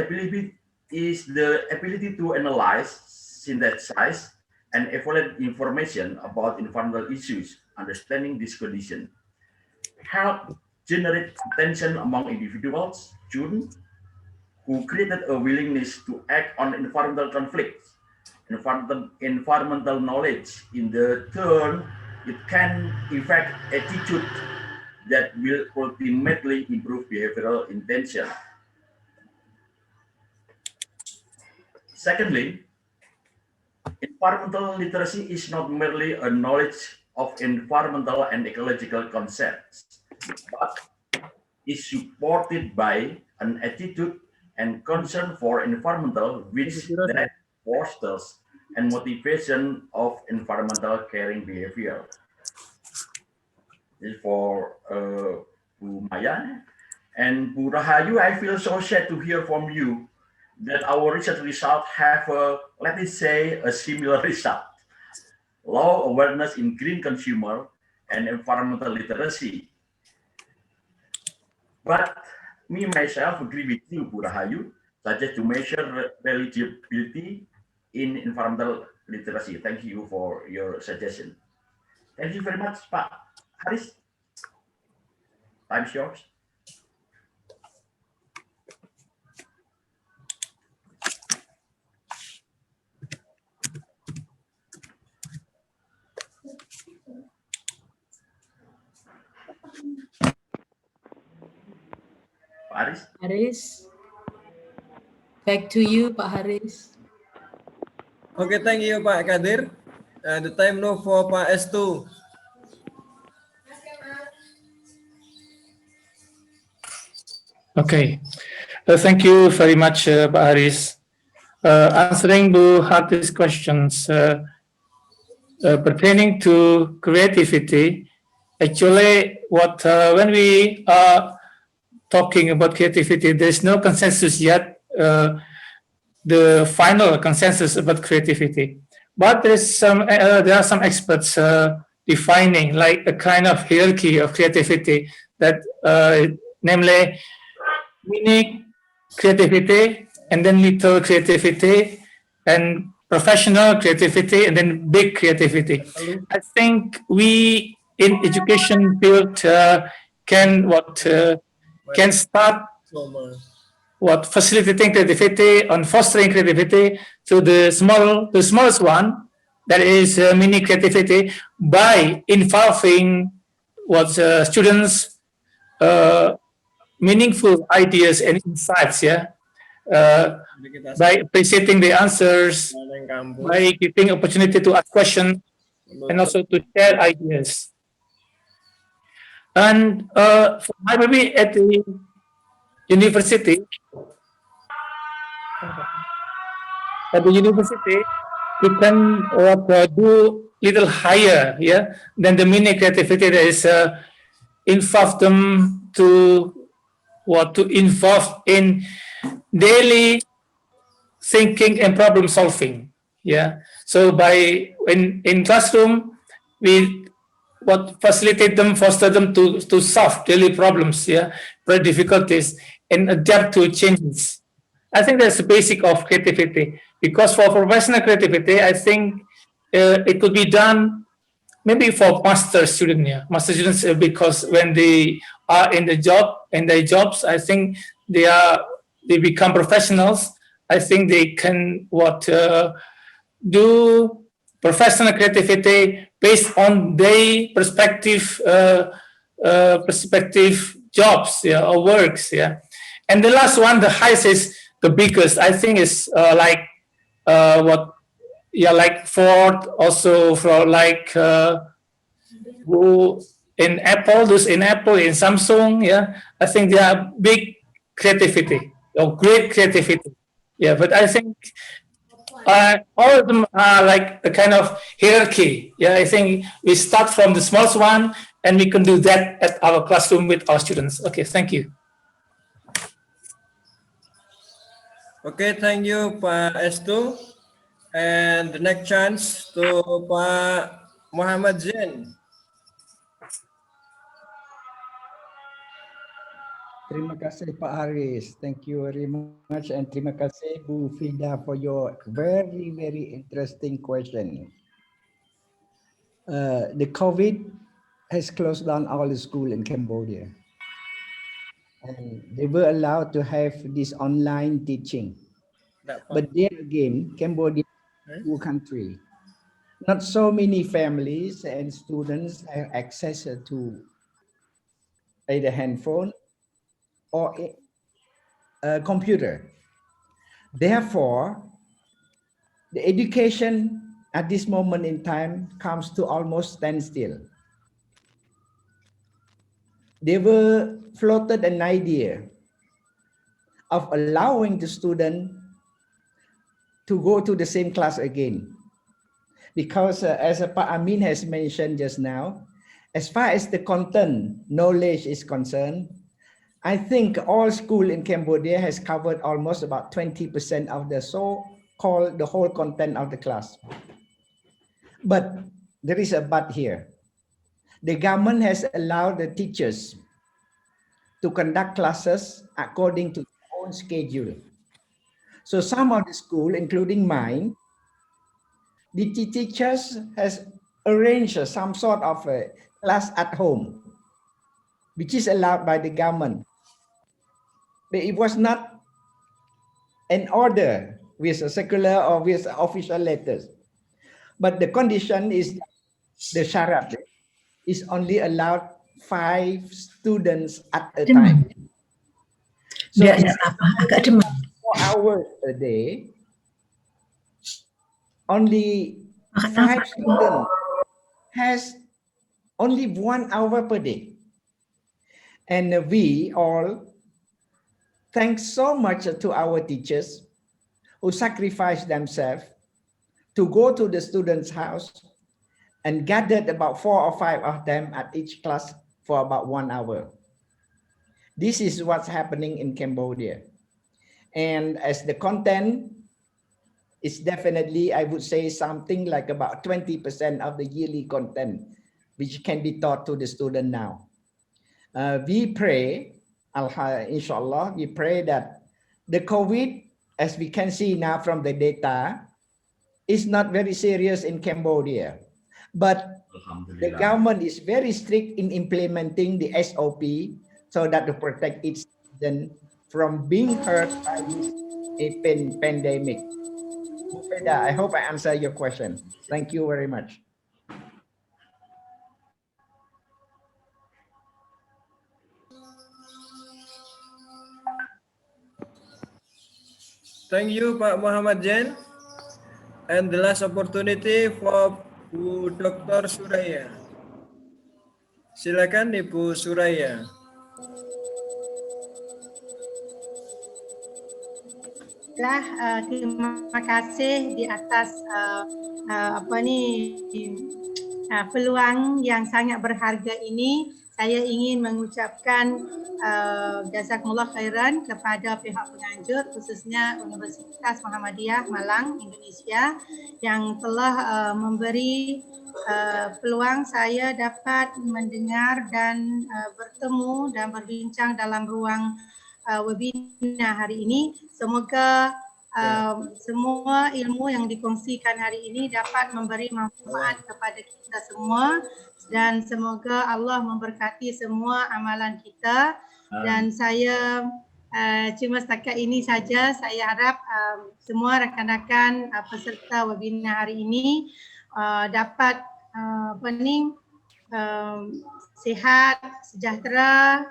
ability to analyze, synthesize, and evaluate information about environmental issues, understanding this condition, help generate attention among individuals, students, who created a willingness to act on environmental conflicts. Environmental knowledge, in the turn, it can affect attitude that will ultimately improve behavioral intention. Secondly, environmental literacy is not merely a knowledge of environmental and ecological concepts, but is supported by an attitude and concern for environmental which that fosters and motivation of environmental caring behavior. This is for Bu Maya. And Bu Rahayu, I feel so sad to hear from you that our research results have, let me say, a similar result. Low awareness in green consumer and environmental literacy. But me myself agree with you, Bu Rahayu, suggest to measure eligibility in environmental literacy. Thank you for your suggestion. Thank you very much, Pak Haris. Time's yours. Pak Haris. Back to you, Pak Haris. Okay, thank you, Pak Kadir. The time now for Pak Estu. Okay, thank you very much, Pak Haris. Answering Bu Haris' questions pertaining to creativity, actually, when we are talking about creativity, there's no consensus yet, the final consensus about creativity. But there are some experts defining like a kind of hierarchy of creativity that, namely, mini creativity, and then little creativity, and professional creativity, and then big creativity. I think we in education field can start facilitating creativity and fostering creativity to the smallest one, that is mini creativity, by involving students meaningful ideas and insights, by appreciating the answers, by giving opportunity to ask questions, and also to share ideas. And maybe at the university, we can do little higher, than the mini creativity that is involve them to involve in daily thinking and problem solving. So in classroom, we facilitate them, foster them to solve daily problems, difficulties, and adapt to changes. I think that's the basic of creativity. Because for professional creativity, I think it could be done maybe for master students, because when they are in their jobs, I think they become professionals. I think they can do professional creativity based on their perspective jobs, or works, And the last one, the highest, is the biggest. I think is like Ford, also for who in Apple, in Samsung, I think they are big creativity or great creativity, But I think all of them are like a kind of hierarchy. I think we start from the smallest one, and we can do that at our classroom with our students. Okay, thank you. Okay, thank you, Pak Estu. And the next chance to Pak Muhammad Zain. Terima kasih Pak Haris. Thank you very much, and terima kasih Bu Fida for your very, very interesting question. The COVID has closed down all the school in Cambodia, and they were allowed to have this online teaching. But there again, Cambodia is a poor country. Not so many families and students have access to either handphone or a computer. Therefore, the education at this moment in time comes to almost standstill. They were floated an idea of allowing the student to go to the same class again. Because as Pak Amin has mentioned just now, as far as the content knowledge is concerned, I think all school in Cambodia has covered almost about 20% of the so-called the whole content of the class. But there is a but here. The government has allowed the teachers to conduct classes according to their own schedule. So some of the school, including mine, the teachers has arranged some sort of a class at home, which is allowed by the government. But it was not an order with a circular or with official letters. But the condition is the syarat is only allowed 5 students at a time. So 4 hours a day, only 5 students has only 1 hour per day. And we all thank so much to our teachers who sacrificed themselves to go to the students' house and gathered about 4 or 5 of them at each class for about 1 hour. This is what's happening in Cambodia. And as the content is definitely, I would say, something like about 20% of the yearly content, which can be taught to the student now. We pray, inshallah, we pray that the COVID, as we can see now from the data, is not very serious in Cambodia. But the government is very strict in implementing the SOP so that to protect its citizens from being hurt by this pandemic. I hope I answer your question. Thank you very much. Thank you, Pak Muhammad Zain. And the last opportunity for Bu Dr. Suraya. Silakan Ibu Suraya. Terima kasih di atas peluang yang sangat berharga ini. Saya ingin mengucapkan jazakumullah khairan kepada pihak penganjur, khususnya Universitas Muhammadiyah Malang, Indonesia, yang telah memberi peluang saya dapat mendengar dan bertemu dan berbincang dalam ruang webinar hari ini. Semoga semua ilmu yang dikongsikan hari ini dapat memberi manfaat kepada kita semua, dan semoga Allah memberkati semua amalan kita. Dan saya cuma setakat ini saja. Saya harap semua rakan-rakan peserta webinar hari ini dapat sihat, sejahtera,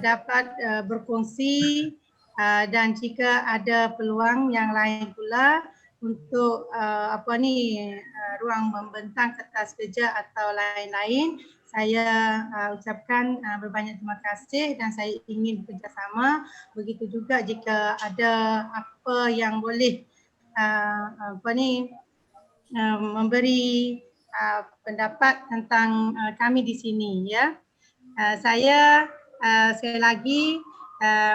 dapat berkongsi, dan jika ada peluang yang lain pula untuk ruang membentang kertas kerja atau lain-lain, saya ucapkan berbanyak terima kasih dan saya ingin bekerjasama. Begitu juga jika ada apa yang boleh memberi pendapat tentang kami di sini, ya. Saya sekali lagi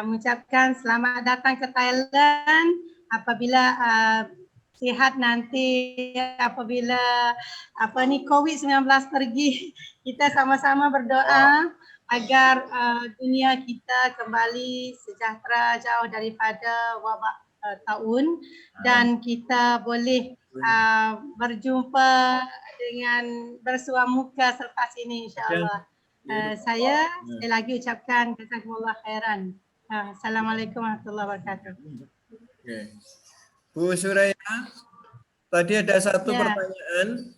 mengucapkan selamat datang ke Thailand. Apabila sihat nanti, apabila COVID-19 pergi, kita sama-sama berdoa agar dunia kita kembali sejahtera jauh daripada wabak tahun, dan kita boleh berjumpa dengan bersua muka selepas ini, insya-Allah. Saya sekali lagi ucapkan jazakumullah khairan. Assalamualaikum warahmatullahi wabarakatuh. Okay. Bu Suraya, tadi ada satu pertanyaan,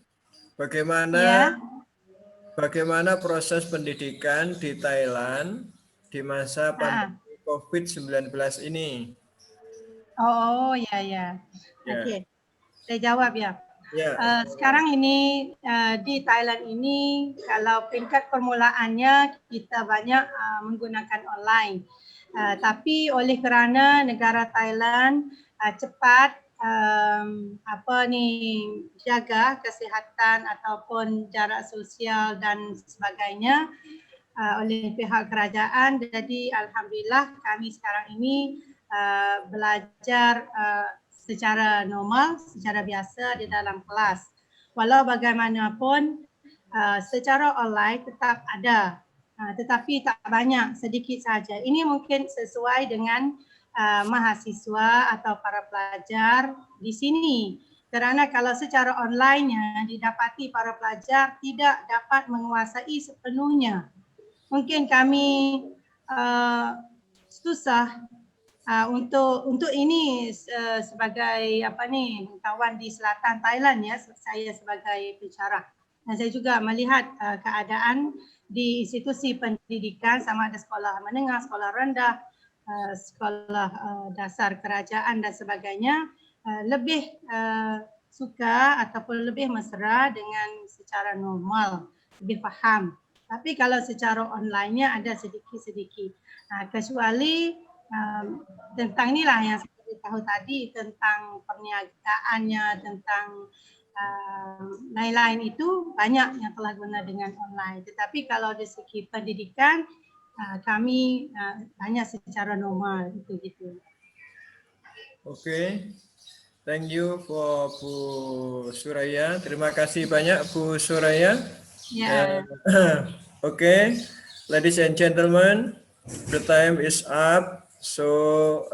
bagaimana proses pendidikan di Thailand di masa pandemi COVID-19 ini? Oh ya. Oke, saya jawab ya. Sekarang ini di Thailand ini kalau peringkat permulaannya kita banyak menggunakan online. Tapi oleh kerana negara Thailand cepat jaga kesihatan ataupun jarak sosial dan sebagainya oleh pihak kerajaan, jadi alhamdulillah kami sekarang ini belajar secara normal, secara biasa di dalam kelas. Walau bagaimanapun secara online tetap ada, tetapi tak banyak, sedikit saja. Ini mungkin sesuai dengan mahasiswa atau para pelajar di sini. Kerana kalau secara online-nya didapati para pelajar tidak dapat menguasai sepenuhnya. Mungkin kami susah untuk ini sebagai kawan di selatan Thailand ya, saya sebagai pensyarah. Dan saya juga melihat keadaan di institusi pendidikan sama ada sekolah menengah, sekolah rendah, sekolah dasar kerajaan dan sebagainya lebih suka ataupun lebih mesra dengan secara normal, lebih faham. Tapi kalau secara online-nya ada sedikit-sedikit. Kecuali tentang inilah yang saya beritahu tadi, tentang perniagaannya, tentang lain-lain itu banyak yang telah guna dengan online. Tetapi kalau dari segi pendidikan, kami banyak secara normal, itu gitu. Oke. Thank you for Bu Suraya. Terima kasih banyak Bu Suraya. Okay, ladies and gentlemen, the time is up. So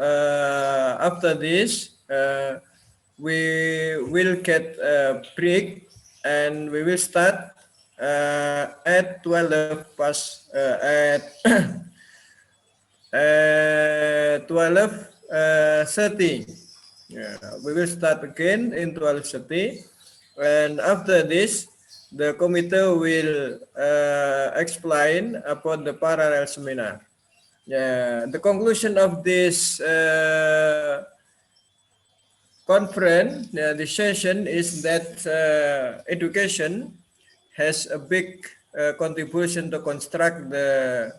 after this, we will get a break and we will start at 12 past at 12:30. We will start again in 12:30, and after this, the committee will explain about the parallel seminar. The conclusion of this conference, the session is that education has a big contribution to construct the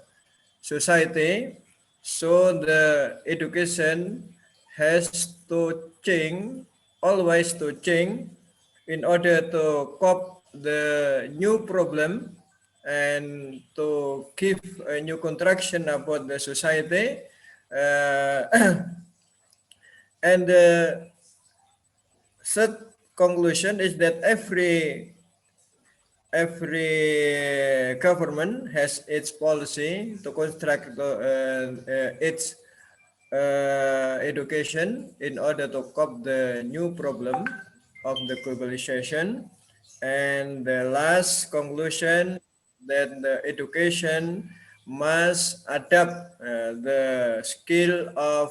society. So the education has to change, always to change, in order to cope the new problem and to give a new contraction about the society. And the third conclusion is that every government has its policy to construct its education in order to cope the new problem of the globalization. And the last conclusion, that the education must adapt the skill of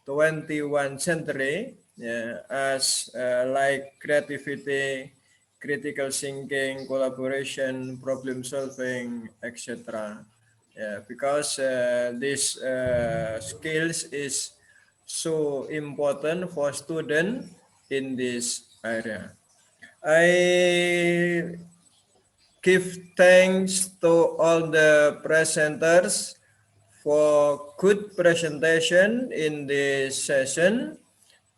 21st century, as like creativity, critical thinking, collaboration, problem solving, etc. Because this skills is so important for students in this area. I give thanks to all the presenters for good presentation in this session,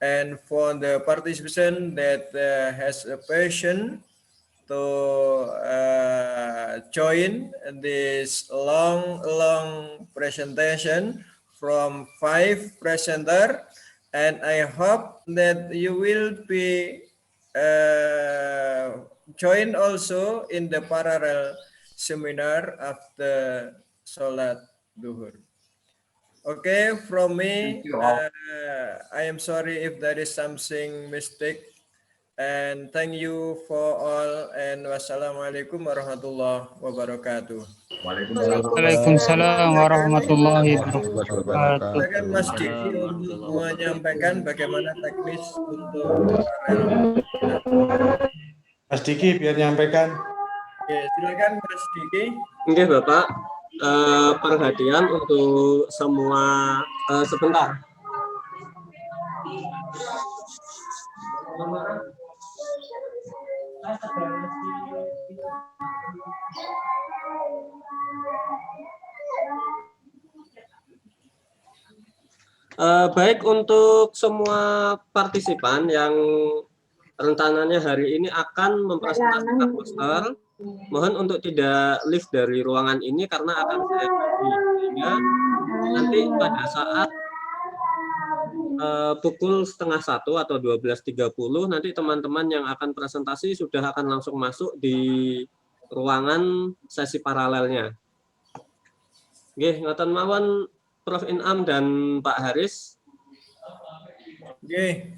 and for the participant that has a passion to join this long presentation from 5 presenters, and I hope that you will be join also in the parallel seminar after Salat Duhur. Okay, from me, I am sorry if there is something mistake, and thank you for all, and wassalamualaikum warahmatullahi wabarakatuh. Waalaikumsalam warahmatullahi wabarakatuh. Silakan Mas Diki untuk menyampaikan bagaimana teknis untuk paralel. Mas Diki biar nyampaikan. Oke, silakan Mas Diki. Oke Bapak, perhatian untuk semua sebentar. Baik, untuk semua partisipan yang rencananya hari ini akan mempresentasikan poster, mohon untuk tidak leave dari ruangan ini karena akan saya bagi, sehingga nanti pada saat pukul 12:30 atau 12:30 nanti teman-teman yang akan presentasi sudah akan langsung masuk di ruangan sesi paralelnya. Oke, ngoten mawon Prof Inam dan Pak Haris. Oke.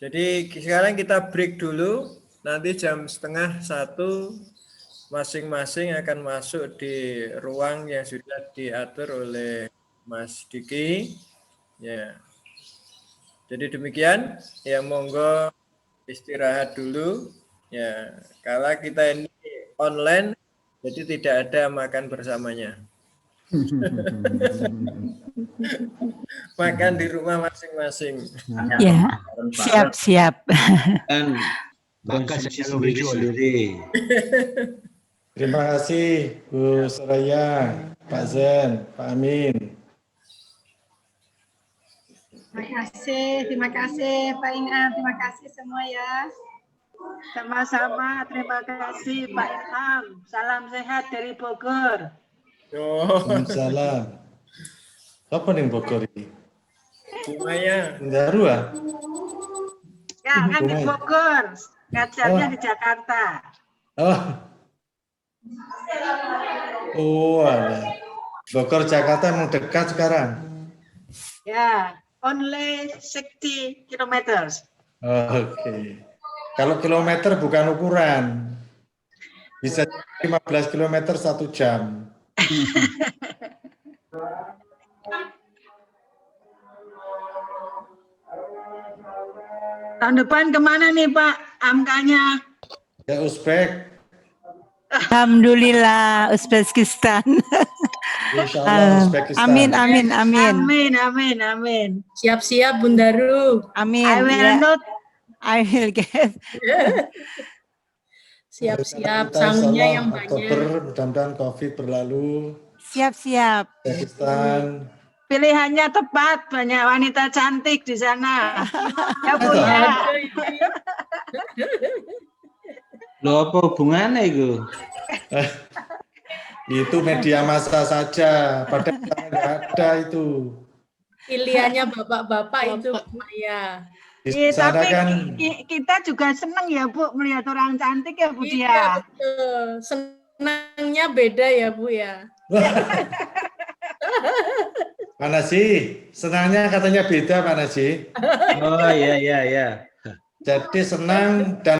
Jadi sekarang kita break dulu. Nanti jam 12:30 masing-masing akan masuk di ruang yang sudah diatur oleh Mas Diki. Ya. Jadi demikian. Ya monggo istirahat dulu. Ya, kalau kita ini online, jadi tidak ada makan bersamanya. Makan di rumah masing-masing. Ya, siap-siap. Dan makan secara virtual. Terima kasih Bu Suraya, Pak Zain, Pak Amin. Terima kasih Pak Inam, terima kasih semua ya. Sama-sama, terima kasih Pak Inam. Salam sehat dari Bogor. Salam. Apa nih Bogor ini? Suraya. Daru ah? Ya, kan di Bogor. Ngajarnya di Jakarta. Oh, ada. Bogor Jakarta emang dekat sekarang. Ya, only 60 kilometers. Oke. Kalau kilometer bukan ukuran. Bisa 15 kilometer 1 jam. Tahun depan kemana nih Pak angkanya? Ya Uzbek. Alhamdulillah, Uzbekistan. Insyaallah Uzbekistan. Amin. Siap-siap Bundaru. Amin. I will get. Siap-siap sanggupnya yang banyak. Oktober, mudah-mudahan COVID berlalu. Siap-siap. Uzbekistan. Pilihannya tepat, banyak wanita cantik di sana. Ya Bu ya. Loh, apa hubungannya itu? Itu media massa saja, padahal nggak ada itu. Pilihannya bapak-bapak itu, Maya. Tapi kita juga senang ya Bu melihat orang cantik ya Bu dia. Iya, betul. Senangnya beda ya Bu ya. Mana sih? Senangnya katanya beda mana sih? Oh iya. Jadi senang dan